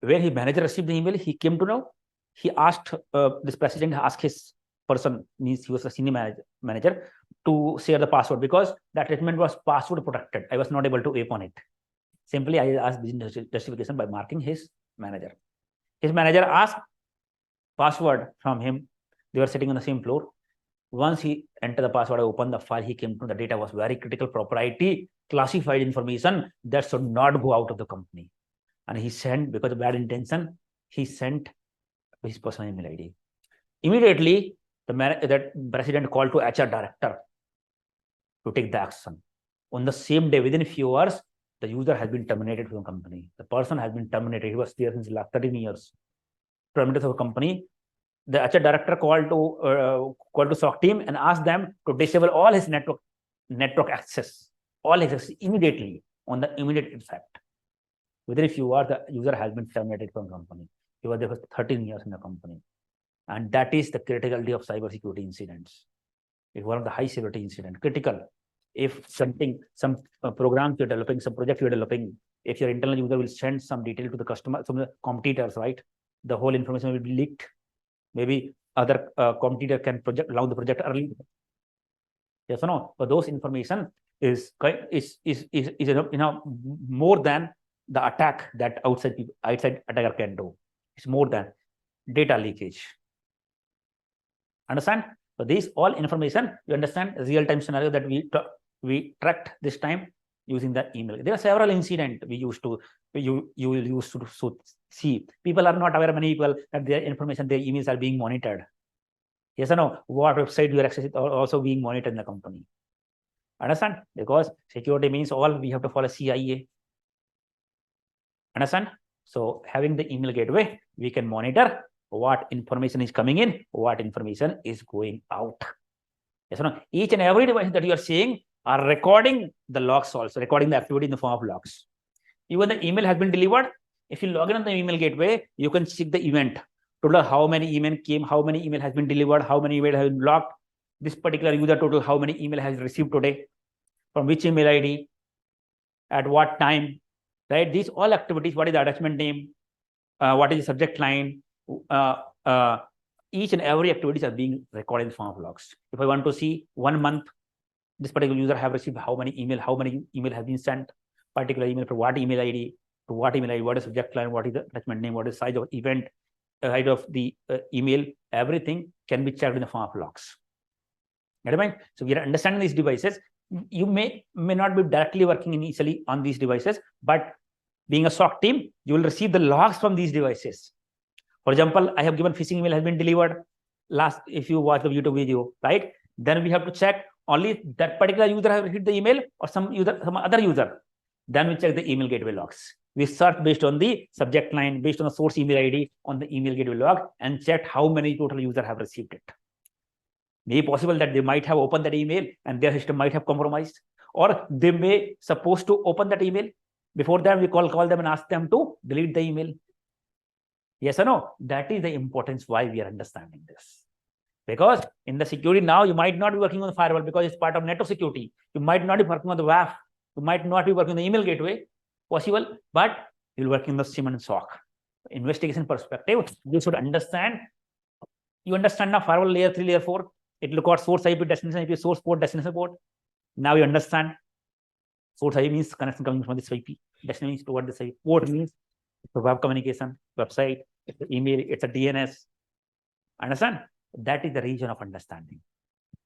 Speaker 1: where his manager received the email. He came to know. He asked this president asked his person, means he was a senior manager, to share the password because that attachment was password protected. I was not able to ape on it. Simply, I asked business justification by marking his manager. His manager asked password from him. They were sitting on the same floor. Once he entered the password, I opened the file. He came to the data was very critical propriety, classified information that should not go out of the company. And he sent, because of bad intention, he sent his personal email ID. Immediately, that president called to HR director to take the action. On the same day, within a few hours, the user has been terminated from the company. The person has been terminated. He was there since the last 13 years. Terminated from the company. The HR director called to SOC team and asked them to disable all his network access, all his access immediately on the immediate effect. Within a few hours, the user has been terminated from the company. He was there for 13 years in the company. And that is the criticality of cybersecurity incidents. It's one of the high severity incidents, critical. If some programs you're developing, some project you're developing, if your internal user will send some detail to the customer, some of the competitors, right? The whole information will be leaked. Maybe other competitor can allow the project early. Yes or no? But those information is more than the attack that outside attacker can do. It's more than data leakage. Understand? So these all information, you understand real-time scenario that we tracked this time using the email. There are several incidents we used to see. People are not aware, many people, that their information, their emails are being monitored. Yes or no? What website you are accessing are also being monitored in the company. Understand? Because security means all we have to follow CIA. Understand? So having the email gateway, we can monitor what information is coming in, what information is going out. Yes or no? Each and every device that you are seeing are recording the logs also, recording the activity in the form of logs. Even the email has been delivered. If you log in on the email gateway, you can check the event. Total how many email came, how many email has been delivered, how many email has been blocked. This particular user total, how many email has received today, from which email ID, at what time, right? These all activities, what is the attachment name, what is the subject line, each and every activities are being recorded in the form of logs. If I want to see 1 month, this particular user have received how many email has been sent, particular email for what email ID, to what email ID, what is subject line, what is the attachment name, what is the size of event, size of the email, everything can be checked in the form of logs. Get it? So we are understanding these devices. You may not be directly working initially on these devices, but being a SOC team, you will receive the logs from these devices. For example, I have given phishing email has been delivered last, if you watch the YouTube video, right? Then we have to check only that particular user has received the email or some other user. Then we check the email gateway logs. We search based on the subject line, based on the source email ID on the email gateway log, and check how many total users have received it. Maybe possible that they might have opened that email and their system might have compromised, or they may supposed to open that email. Before that, we call them and ask them to delete the email. Yes or no? That is the importance why we are understanding this. Because in the security now, you might not be working on the firewall because it's part of network security. You might not be working on the WAF. You might not be working on the email gateway, possible, but you'll work in the SIEM and SOC. Investigation perspective, you should understand. You understand now firewall layer 3, layer 4. It look at source IP, destination IP, source port, destination port. Now you understand. Source IP means connection coming from this IP. Destination means toward this IP. Port means the web communication, website, it's an email, it's a DNS. Understand? That is the region of understanding.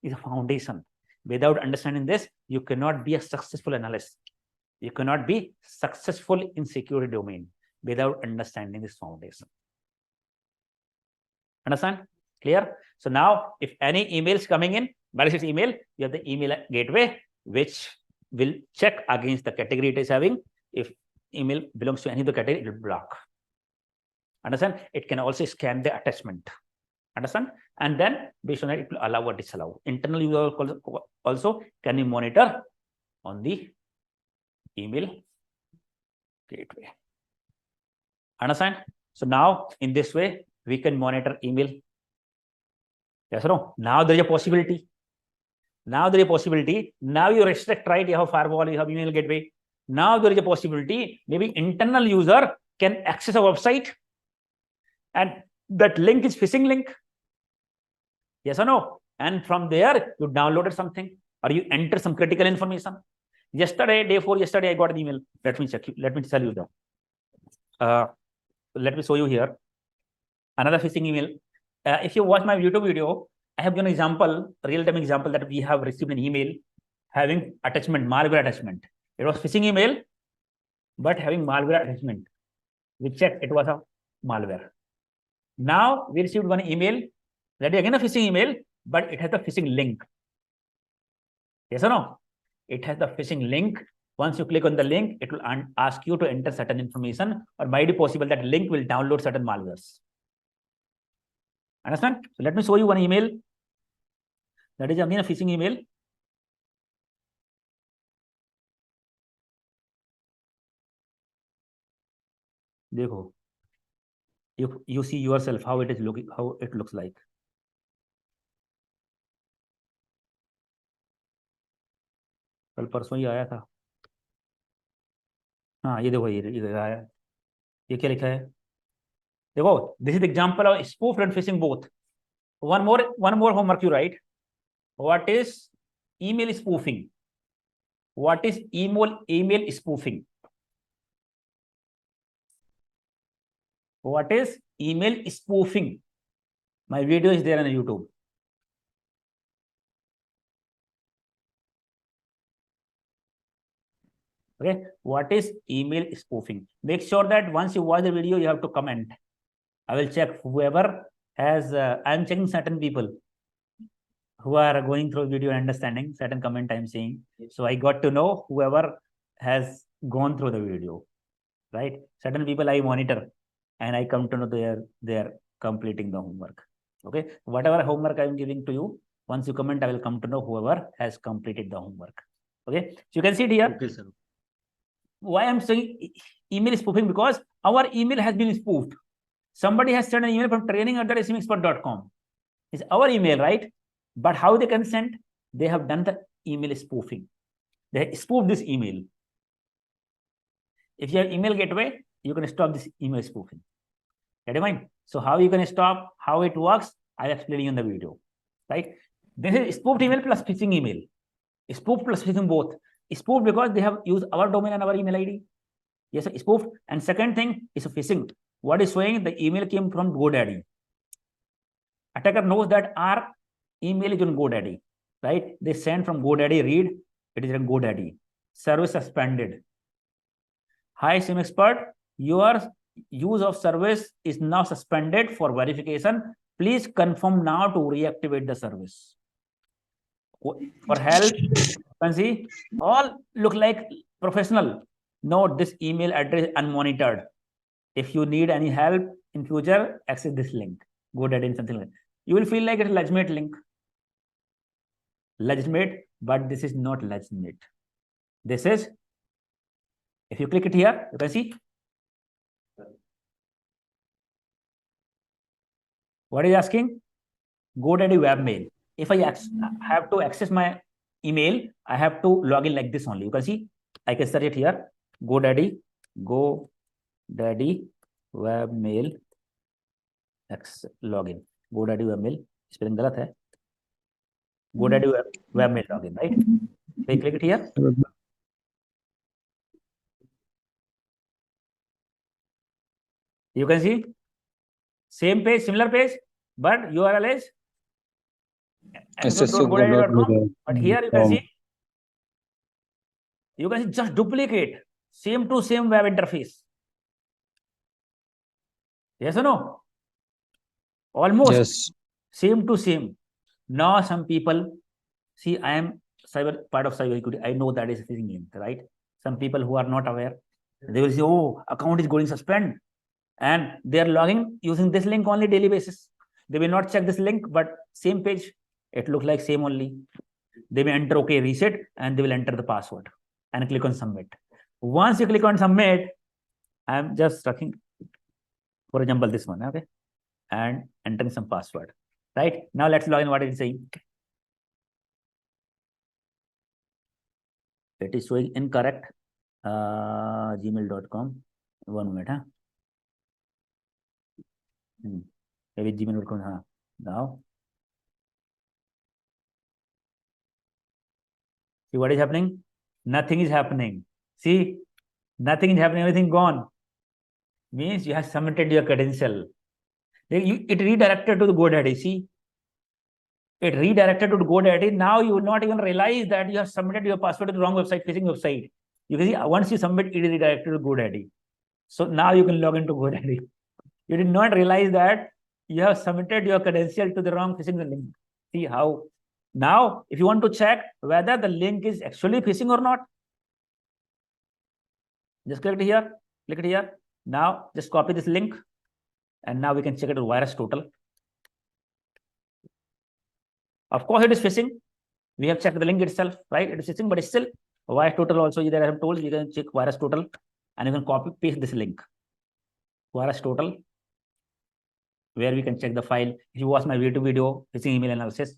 Speaker 1: It's a foundation. Without understanding this, you cannot be a successful analyst. You cannot be successful in security domain without understanding this foundation. Understand? Clear? So now, if any emails coming in, malicious email, you have the email gateway, which will check against the category it is having. If email belongs to any of the category, it will block. Understand? It can also scan the attachment. Understand? And then based on that, it will allow or disallow. Internal user also can you monitor on the email gateway. Understand? So now in this way, we can monitor email. Yes or no? Now there is a possibility. Now there is a possibility. Now you restrict, right? You have firewall, you have email gateway. Now there is a possibility. Maybe internal user can access a website and that link is phishing link. Yes or no? And from there, you downloaded something or you enter some critical information. Yesterday, day 4, yesterday, I got an email. Let me check you. Let me tell you that. let me show you here another phishing email. If you watch my YouTube video, I have given an example, real-time example, that we have received an email having attachment, malware attachment. It was phishing email, but having malware attachment. We checked it was a malware. Now we received one email that is again a phishing email, but it has the phishing link. Yes or no? It has the phishing link. Once you click on the link, it will ask you to enter certain information, or might be possible that link will download certain malwares. Understand? So let me show you one email. That is again a phishing email. Dekho. You see yourself how it is looking, how it looks like. कल परसों ही आया था. हाँ ये देखो, ये आया. ये क्या लिखा है? देखो, this is the example of spoof and phishing both. One more homework you write. What is email spoofing? What is email spoofing? What is email spoofing? My video is there on YouTube. Okay, what is email spoofing? Make sure that once you watch the video, you have to comment. I will check whoever has, I'm checking certain people who are going through video and understanding certain comment I'm saying. So I got to know whoever has gone through the video, right? Certain people I monitor and I come to know they're completing the homework. Okay, whatever homework I'm giving to you, once you comment, I will come to know whoever has completed the homework. Okay, so you can see it here.
Speaker 3: Okay, sir.
Speaker 1: Why I'm saying email spoofing? Because our email has been spoofed. Somebody has sent an email from training@SIEMexpert.com. It's our email, right? But how they can send? They have done the email spoofing. They spoofed this email. If you have email gateway, you can stop this email spoofing. Get it mind? So how you can stop, how it works, I'll explain you in the video. Right? This is spoofed email plus phishing email. Spoofed plus phishing both. Spoofed because they have used our domain and our email ID. Yes, spoofed. And second thing is phishing. What is showing? The email came from GoDaddy. Attacker knows that our email is on GoDaddy, right? They send from GoDaddy, read, it is on GoDaddy. Service suspended. Hi, SIEM expert, your use of service is now suspended for verification. Please confirm now to reactivate the service. For help, you can see all look like professional. Note this email address unmonitored. If you need any help in future, access this link. GoDaddy and something like that. You will feel like it's a legitimate link. Legitimate, but this is not legitimate. This is, if you click it here, you can see what is asking? GoDaddy webmail. If I have to access my email, I have to log in like this only. You can see, I can search it here. GoDaddy webmail login. GoDaddy webmail. Spelling गलत है. GoDaddy webmail login, right? So you click it here. You can see same page, similar page, but URL is GoDaddy.com. But here you can see, just duplicate, same to same web interface. Yes or no? Almost same to same. Now some people see, I am part of cybersecurity. I know that is a phishing link, right? Some people who are not aware, they will say, oh, account is going suspend, and they are logging using this link only daily basis. They will not check this link, but same page, it looks like same only. They may enter OK reset, and they will enter the password and click on submit. Once you click on submit, I am just talking, for example, this one, okay, and entering some password. Right now, let's log in. What it is saying? It is showing incorrect. Gmail.com. 1 minute, huh? Maybe gmail.com, huh? Now, see what is happening? Nothing is happening. See, nothing is happening. Everything gone. means you have submitted your credential. It redirected to the GoDaddy. See, it redirected to the GoDaddy. Now you will not even realize that you have submitted your password to the wrong website, phishing website. You can see once you submit, it is redirected to GoDaddy. So now you can log into GoDaddy. You did not realize that you have submitted your credential to the wrong phishing link. See how? Now, if you want to check whether the link is actually phishing or not, just click it here, click it here. Now, just copy this link, and now we can check it with VirusTotal. Of course, it is phishing. We have checked the link itself, right? It is phishing, but it's still VirusTotal also. Either I have told you can check VirusTotal, and you can copy paste this link. VirusTotal, where we can check the file. If you watch my video, phishing email analysis,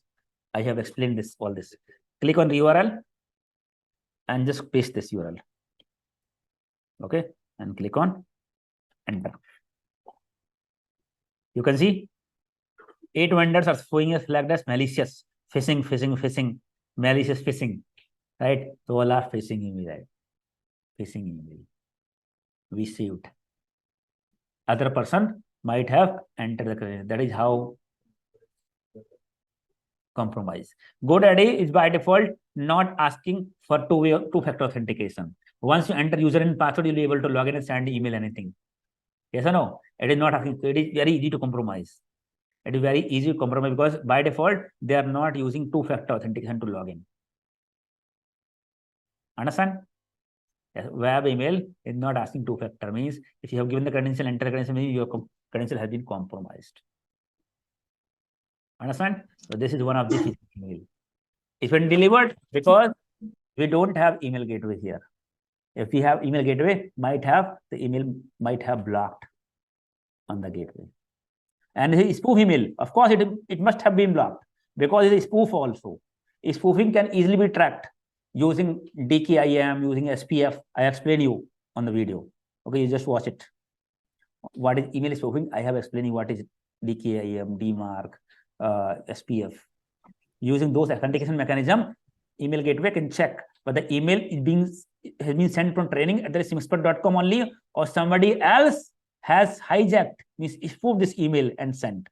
Speaker 1: I have explained this, all this. Click on the URL and just paste this URL. Okay, and click on enter. You can see 8 vendors are showing us flagged as malicious, phishing, malicious phishing, right? So all are phishing email, right? Phishing email. We saved. Other person might have entered the credential. That is how compromise. GoDaddy is by default not asking for two-factor authentication. Once you enter user and password, you'll be able to log in and send email anything. Yes or no? It is not asking. It is very easy to compromise. It is very easy to compromise because by default, they are not using two-factor authentication to log in. Understand? Yes, web email is not asking two-factor. Means if you have given the credential, enter the credential, means your credential has been compromised. Understand? So this is one of the email. If it delivered, because we don't have email gateway here. If we have email gateway, the email might have blocked on the gateway. And the spoof email, of course, it must have been blocked because it is spoof also. Spoofing can easily be tracked using DKIM, using SPF. I explain you on the video. Okay, you just watch it. What is email spoofing? I have explained you what is DKIM, DMARC, SPF. Using those authentication mechanism, email gateway can check whether email has been sent from training@simexpert.com only, or somebody else has hijacked, means spoofed this email and sent.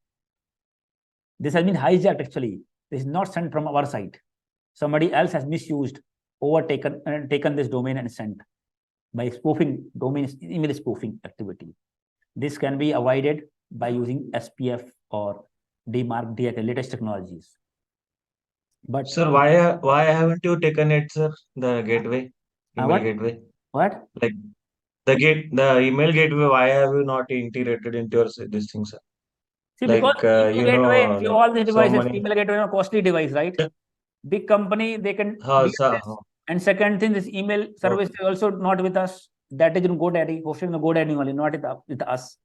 Speaker 1: This has been hijacked actually. This is not sent from our site. Somebody else has misused, taken this domain and sent by spoofing domain, email spoofing activity. This can be avoided by using SPF or DMARC, DHL, latest technologies. But
Speaker 8: sir, why haven't you taken it, sir? The gateway, email gateway.
Speaker 1: What?
Speaker 8: Like the email gateway. Why have you not integrated into your this thing, sir?
Speaker 1: See,
Speaker 8: like
Speaker 1: because email gateway,
Speaker 8: like
Speaker 1: all these devices,
Speaker 8: many...
Speaker 1: email gateway are a costly device, right? Big company, they can. And second thing, this email service is also not with us. That is in GoDaddy, hosted in the GoDaddy only, not with us.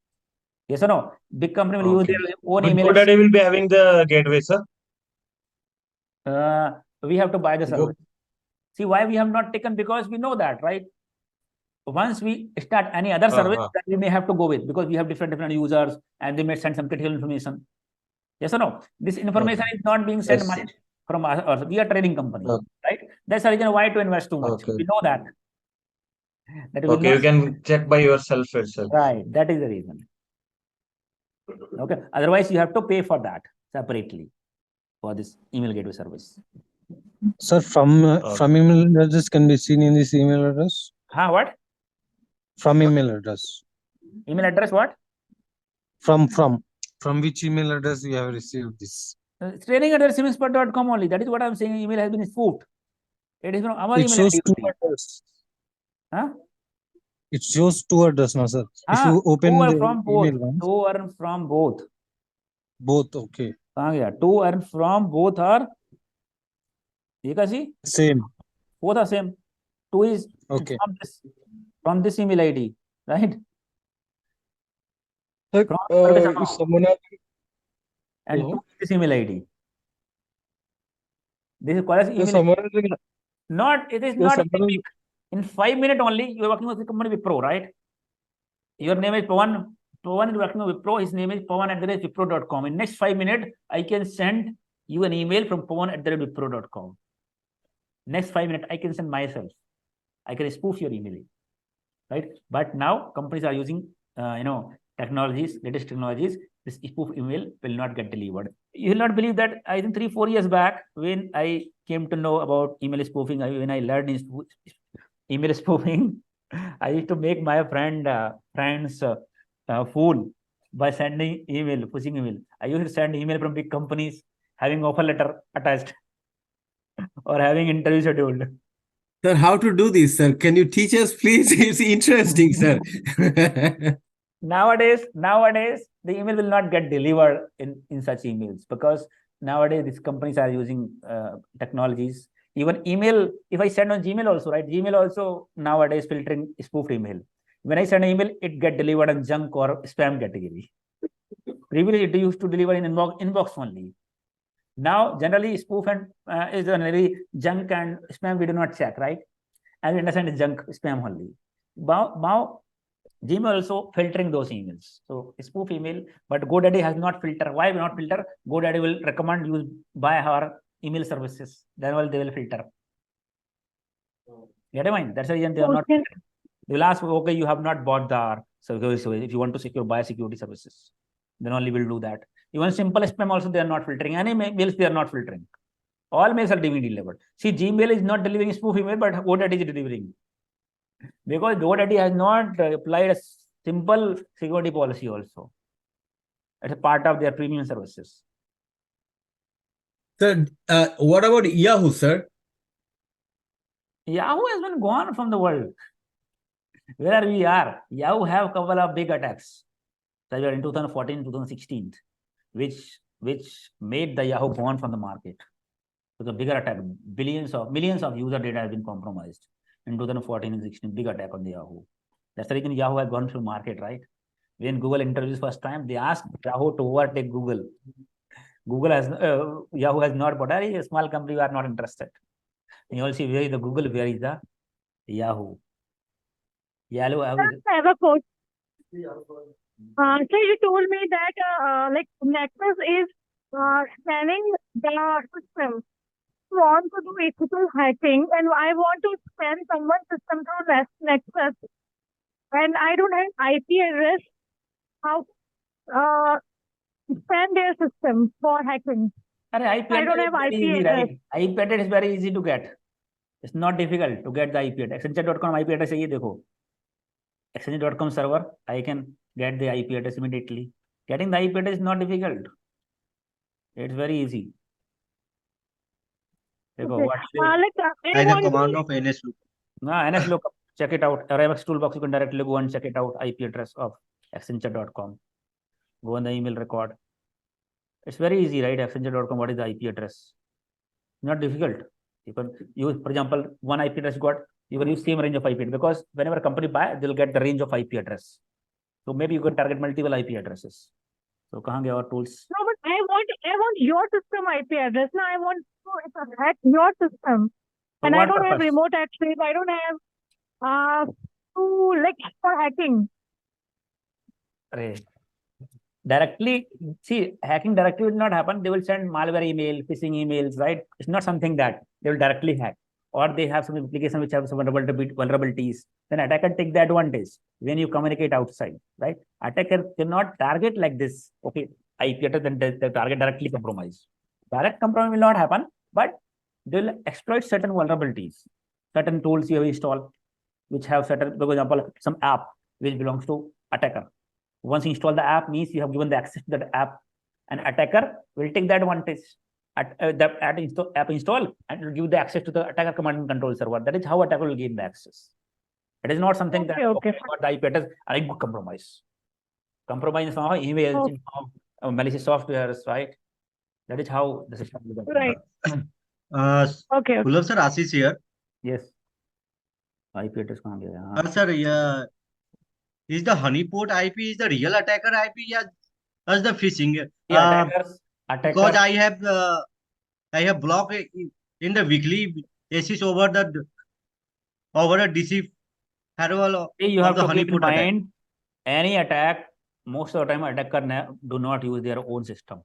Speaker 1: Yes or no? Big company will use their own email.
Speaker 8: GoDaddy will be having the gateway, sir.
Speaker 1: We have to buy the service. See why we have not taken? Because we know that, right? Once we start any other service, that we may have to go with, because we have different users and they may send some critical information. Yes or no? This information is not being sent much from us. We are a trading company, right? That's the reason why to invest too much. We know that.
Speaker 8: Okay, you can check by yourself itself.
Speaker 1: Right, that is the reason. Okay, otherwise you have to pay for that separately for this email gateway service.
Speaker 14: Sir, from email address can be seen in this email address.
Speaker 1: What?
Speaker 14: From email address.
Speaker 1: Email address what?
Speaker 14: From which email address you have received this?
Speaker 1: Training@simexpert.com only. That is what I'm saying. Email has been spoofed. It is from our email. It shows two address.
Speaker 14: It shows two address, no, sir. If you open the email ones.
Speaker 1: Two are from both.
Speaker 14: Both, okay.
Speaker 1: Yeah, two are from both are. You can see?
Speaker 14: Same.
Speaker 1: Both are same. Two is
Speaker 14: okay.
Speaker 1: From this email ID, right?
Speaker 14: Sir, if someone else...
Speaker 1: And two is this email ID. This is called as email. It is not in 5 minutes only. You are working with the company Wipro, right? Your name is Pawan. Pawan is working with Wipro. His name is pawan@wipro.com. In next 5 minutes, I can send you an email from pawan@wipro.com. Next 5 minutes, I can send myself. I can spoof your email, right? But now companies are using technologies, latest technologies, this spoof email will not get delivered. You will not believe that I think 3-4 years back, when I came to know about email spoofing, when I learned email spoofing, I used to make my friends fool by sending email, pushing email. I used to send email from big companies having offer letter attached or having interview scheduled.
Speaker 6: Sir, how to do this, sir? Can you teach us, please? It's interesting, sir.
Speaker 1: Nowadays, the email will not get delivered in such emails, because nowadays these companies are using technologies. Even email, if I send on Gmail also, right? Gmail also nowadays filtering spoofed email. When I send an email, it get delivered in junk or spam category. Previously, it used to deliver in inbox only. Now, generally, spoof and is generally junk and spam we do not check, right? And we understand it's junk, spam only. Now, Gmail also filtering those emails. So spoof email, but GoDaddy has not filter. Why not filter? GoDaddy will recommend you buy our email services. Then they will filter. Get a mind? That's the reason they are not. They will ask, okay, you have not bought the so if you want to secure buy security services, then only will do that. Even simple spam also they are not filtering. Any mails they are not filtering. All mails are being delivered. See, Gmail is not delivering spoof email, but GoDaddy is delivering. Because GoDaddy has not applied a simple security policy also. It's a part of their premium services.
Speaker 6: Sir, what about Yahoo, sir?
Speaker 1: Yahoo has been gone from the world. Where we are, Yahoo have a couple of big attacks. In 2014, 2016, which made the Yahoo gone from the market. So the bigger attack, millions of user data has been compromised. In 2014 and 16, big attack on the Yahoo. That's the reason Yahoo has gone through market, right? When Google introduced first time, they asked Yahoo to overtake Google. Yahoo has not bought. A small company, we are not interested. And you all see where is the Google, where is the Yahoo. Yahoo.
Speaker 9: I have a question. So you told me that like Nexus is scanning the system. Want to do ethical hacking, and I want to scan someone's system through Nexus, and I don't have IP address. How scan their system for hacking? I don't have IP address.
Speaker 1: Right? IP address is very easy to get. It's not difficult to get the IP address. Accenture.com IP address है ये देखो. Accenture.com server, I can get the IP address immediately. Getting the IP address is not difficult. It's very easy.
Speaker 3: By the command of NSLOOKUP.
Speaker 1: NSLOOKUP, check it out. RMX toolbox, you can directly go and check it out. IP address of Accenture.com. Go on the email record. It's very easy, right? Accenture.com, what is the IP address? Not difficult. You can use, for example, one IP address you got, you can use same range of IP address, because whenever a company buy, they'll get the range of IP address. So maybe you can target multiple IP addresses. So kahan gaya our tools?
Speaker 9: No, but I want your system IP address. No, I want to hack your system.
Speaker 1: For
Speaker 9: and I don't
Speaker 1: purpose?
Speaker 9: have remote access. I don't have for hacking.
Speaker 1: Directly, see, hacking directly will not happen. They will send malware email, phishing emails, right? It's not something that they will directly hack. Or they have some application which have some vulnerabilities. Then attacker take the advantage when you communicate outside, right? Attacker cannot target like this. Okay, IP address, then the target directly compromise. Direct compromise will not happen, but they will exploit certain vulnerabilities. Certain tools you have installed, which have certain, for example, some app which belongs to attacker. Once you install the app, means you have given the access to that app, and attacker will take the advantage. App install and will give the access to the attacker command and control server. That is how attacker will gain the access. It is not something that the IP address are a good compromise. Compromise somehow emails, malicious softwares, right? That is how the system will be.
Speaker 9: Right.
Speaker 3: Kulab sir, Ashish here.
Speaker 1: Yes. IP address kahan gaya?
Speaker 3: Sir, yeah. Is the honeypot IP is the real attacker IP? Yeah, as the phishing.
Speaker 1: Attackers.
Speaker 3: Because I have blocked in the weekly basis over a DC firewall.
Speaker 1: You have to keep in mind, any attack, most of the time attacker do not use their own system,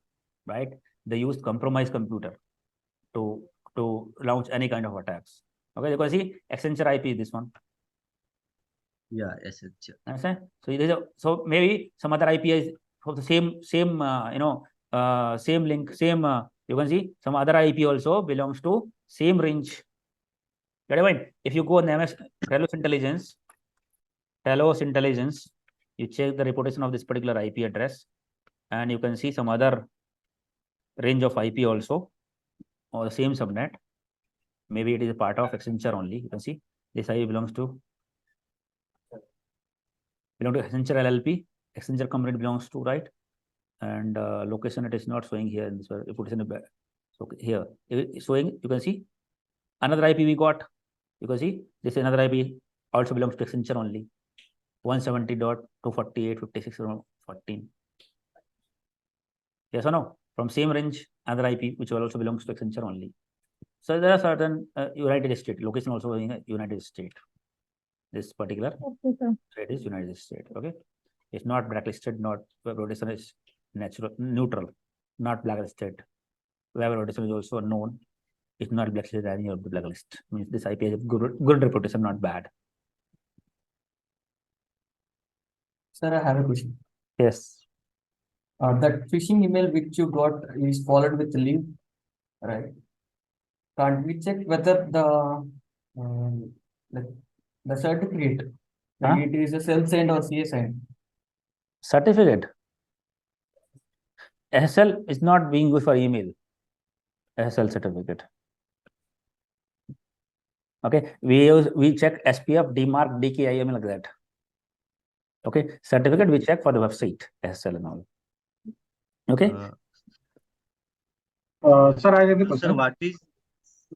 Speaker 1: right? They use compromised computer to launch any kind of attacks. Okay, because see, Accenture IP is this one.
Speaker 3: Yeah, SH.
Speaker 1: Understand? So it is so maybe some other IP is for the same same link, same you can see some other IP also belongs to same range. Get it right? If you go on MS Talos Intelligence, you check the reputation of this particular IP address, and you can see some other range of IP also, or the same subnet. Maybe it is a part of Accenture only. You can see this IP belongs to Accenture LLP. Accenture company belongs to, right? And location it is not showing here in this. If it is in the back, so here it is showing. You can see another IP we got. You can see this another IP also belongs to Accenture only. 170.248.56.14. Yes or no? From same range, another IP which also belongs to Accenture only. So there are certain United States location also in United States. This particular state is United States. Okay, it's not blacklisted. Not web rotation is neutral, not blacklisted. Web rotation is also known. It's not blacklisted any of the blacklist. Means this IP has good reputation, not bad.
Speaker 15: Sir, I have a question.
Speaker 1: Yes.
Speaker 15: That phishing email which you got is followed with a link, right? Can't we check whether the certificate, it is a self-signed or CA signed?
Speaker 1: Certificate. SSL is not being used for email. SSL certificate. Okay, we check SPF, DMARC, DKIM like that. Okay, certificate we check for the website, SSL and all. Okay.
Speaker 16: Sir, I have a question.
Speaker 3: Sir, what is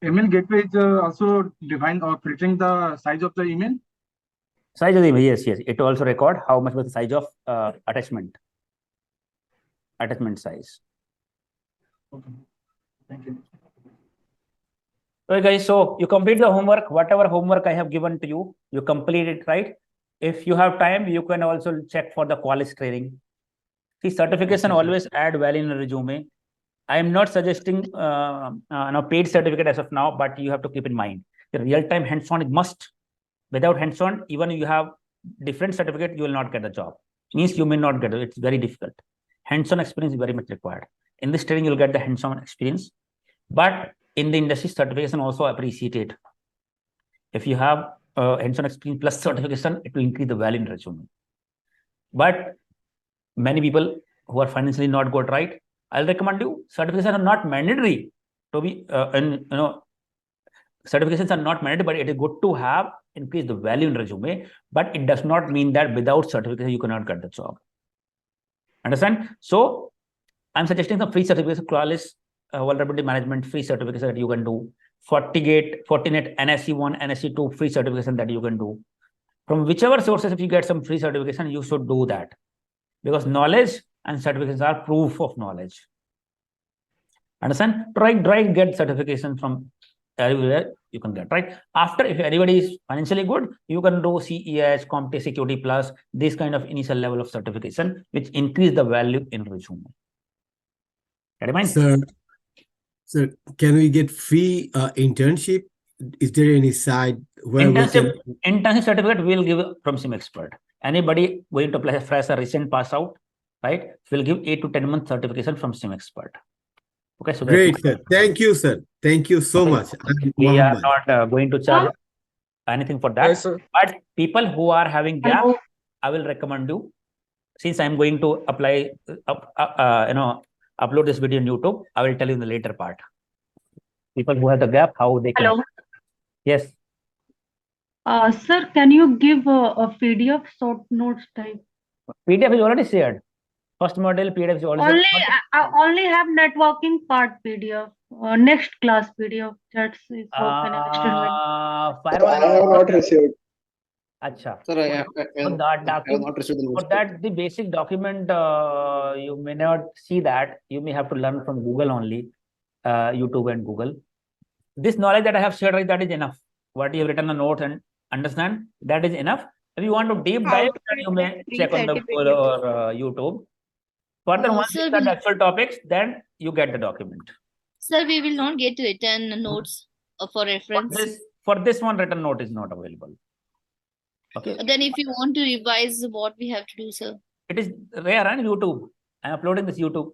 Speaker 16: email gateway is also defined or filtering the size of the email?
Speaker 1: Size of the email, yes. It also record how much was the size of attachment size.
Speaker 16: Okay. Thank you.
Speaker 1: Okay, guys. So you complete the homework. Whatever homework I have given to you, you complete it, right? If you have time, you can also check for the Qualys training. See, certification always add value in a resume. I am not suggesting paid certificate as of now, but you have to keep in mind the real-time hands-on is must. Without hands-on, even you have different certificate, you will not get the job. Means you may not get it. It's very difficult. Hands-on experience is very much required. In this training, you'll get the hands-on experience. But in the industry, certification also appreciated. If you have hands-on experience plus certification, it will increase the value in resume. But many people who are financially not good, right? I'll recommend you, certifications are not mandatory to be, certifications are not mandatory, but it is good to have, increase the value in resume, but it does not mean that without certification, you cannot get the job. Understand? So I'm suggesting some free certificates, Qualys, vulnerability management, free certification that you can do, Fortinet, NSE1, NSE2, free certification that you can do. From whichever sources, if you get some free certification, you should do that. Because knowledge and certifications are proof of knowledge. Understand? Try get certification from everywhere you can get, right? After, if anybody is financially good, you can do CEH, CompTIA Security Plus, this kind of initial level of certification, which increase the value in resume. Get it mind?
Speaker 6: Sir, can we get free internship? Is there any site where
Speaker 1: internship certificate we'll give from SIEM XPERT. Anybody going to apply fresh or recent pass out, right? We'll give 8 to 10 month certification from SIEM XPERT. Okay, so
Speaker 6: great, sir. Thank you, sir. Thank you so much.
Speaker 1: We are not going to charge anything for that.
Speaker 16: Yes, sir.
Speaker 1: But people who are having gap, I will recommend you. Since I'm going to apply, upload this video on YouTube, I will tell you in the later part. People who have the gap, how they can.
Speaker 17: Hello.
Speaker 1: Yes.
Speaker 17: Sir, can you give a PDF short notes type?
Speaker 1: PDF is already shared. First model PDF is already
Speaker 17: I only have networking part PDF. Next class PDF. That's it.
Speaker 1: Firewall.
Speaker 7: I have not received.
Speaker 1: Acha.
Speaker 7: Sir, I have not received the notes.
Speaker 1: For that, the basic document, you may not see that. You may have to learn from Google only, YouTube and Google. This knowledge that I have shared, right, that is enough. What you have written on notes and understand, that is enough. If you want to deep dive, you may check on the Google or YouTube. Further, once you start actual topics, then you get the document.
Speaker 12: Sir, we will not get written notes for reference.
Speaker 1: For this one, written note is not available. Okay.
Speaker 12: Then if you want to revise, what we have to do, sir?
Speaker 1: It is there on YouTube. I am uploading this YouTube.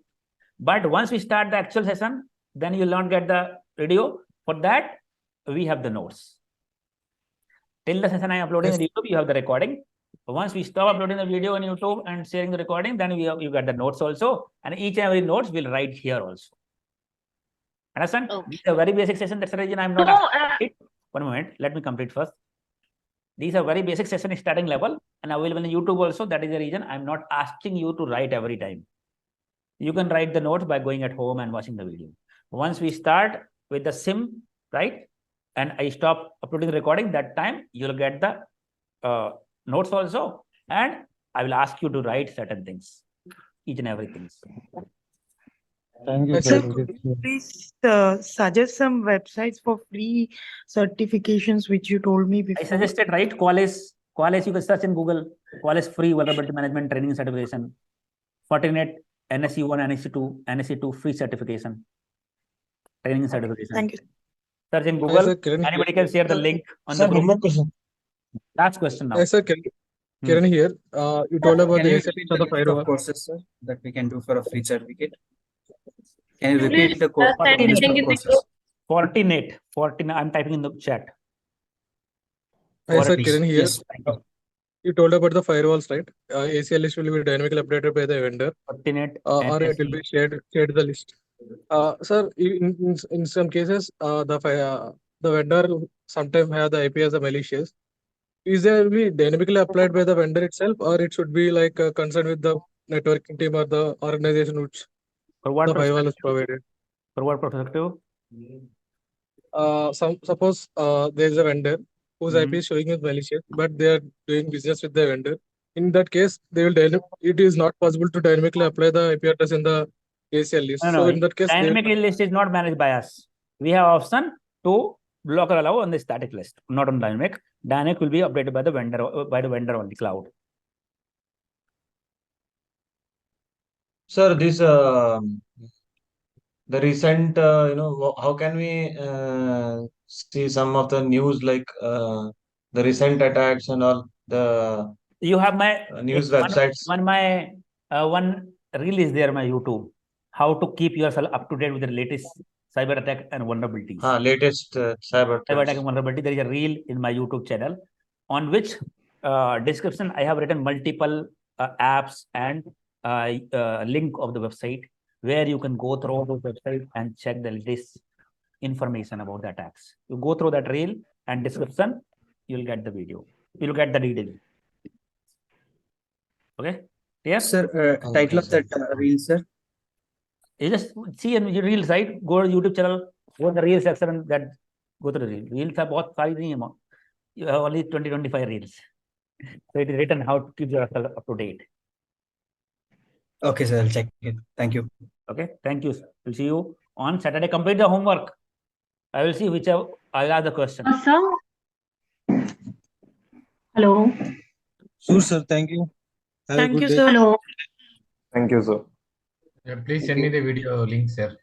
Speaker 1: But once we start the actual session, then you will not get the video. For that, we have the notes. Till the session I am uploading on YouTube, you have the recording. Once we stop uploading the video on YouTube and sharing the recording, then you get the notes also. And each and every notes will write here also. Understand?
Speaker 12: Okay.
Speaker 1: This is a very basic session. That's the reason I'm not asking it. 1 moment. Let me complete first. These are very basic session starting level and available on YouTube also. That is the reason I'm not asking you to write every time. You can write the notes by going at home and watching the video. Once we start with the SIEM, right? And I stop uploading the recording, that time you'll get the notes also. And I will ask you to write certain things, each and everything.
Speaker 14: Thank you,
Speaker 2: Sir,
Speaker 14: sir.
Speaker 2: could you please suggest some websites for free certifications which you told me before?
Speaker 1: I suggested, right? Qualys, you can search in Google. Qualys free vulnerability management training certification. Fortinet, NSE1, NSE2, NSE2 free certification. Training certification.
Speaker 2: Thank you.
Speaker 1: Search in Google.
Speaker 14: sir, Kiran.
Speaker 1: Anybody can share the link on
Speaker 10: Sir,
Speaker 1: the
Speaker 10: one
Speaker 1: group.
Speaker 10: more question.
Speaker 1: Last question now.
Speaker 14: Yes, sir, Kiran here. You told about
Speaker 15: Can
Speaker 14: the
Speaker 15: you
Speaker 14: ASL
Speaker 15: repeat
Speaker 14: for
Speaker 15: the
Speaker 14: the
Speaker 15: list of
Speaker 14: firewall.
Speaker 15: courses, sir, that we can do for a free certificate? Can you
Speaker 17: Please
Speaker 15: repeat the
Speaker 17: send
Speaker 15: list
Speaker 17: link
Speaker 15: of
Speaker 17: in the
Speaker 15: courses?
Speaker 17: group.
Speaker 1: Fortinet. I'm typing in the chat.
Speaker 14: Yes, sir,
Speaker 15: Please.
Speaker 14: Kiran here.
Speaker 15: Yes.
Speaker 14: You told about the firewalls, right? ACL list will be dynamically updated by the vendor,
Speaker 1: Fortinet,
Speaker 14: or it will be shared the list. Sir, in some cases, the vendor sometimes have the IP as a malicious. Is there be dynamically applied by the vendor itself, or it should be like concerned with the networking team or the organization which
Speaker 1: For what
Speaker 14: the firewall is
Speaker 1: perspective?
Speaker 14: provided?
Speaker 1: For what perspective?
Speaker 14: Suppose there is a vendor whose IP is showing as malicious, but they are doing business with the vendor. In that case, they will it is not possible to dynamically apply the IP address in the ACL list.
Speaker 1: No,
Speaker 14: So in that case, they will,
Speaker 1: dynamic list is not managed by us. We have option to block or allow on the static list, not on dynamic. Dynamic will be updated by the vendor on the cloud.
Speaker 8: Sir, this the recent how can we see some of the news like the recent attacks and all the
Speaker 1: You have my
Speaker 8: news websites.
Speaker 1: One reel is there on my YouTube. How to keep yourself up to date with the latest cyber attack and vulnerabilities.
Speaker 8: Latest cyber
Speaker 1: attack and vulnerability. There is a reel in my YouTube channel on which description I have written multiple apps and link of the website where you can go through the website and check the latest information about the attacks. You go through that reel and description, you'll get the video. You'll get the detail. Okay? Yes?
Speaker 15: Sir, title of that reel, sir?
Speaker 1: You just see in your reel site, go to YouTube channel, go to the reel section and that go to the reel. Reels are बहुत सारी नहीं है. You have only 20-25 reels. So it is written how to keep yourself up to date.
Speaker 15: Okay, sir, I'll check it. Thank you.
Speaker 1: Okay, thank you. We'll see you on Saturday. Complete the homework. I will see which I'll ask the question.
Speaker 17: Sir? Hello.
Speaker 14: sure, sir. Thank you. Have a
Speaker 2: Thank
Speaker 14: good
Speaker 2: you,
Speaker 14: day.
Speaker 2: sir.
Speaker 17: Hello.
Speaker 10: Thank you, sir.
Speaker 18: Please send me the video link, sir.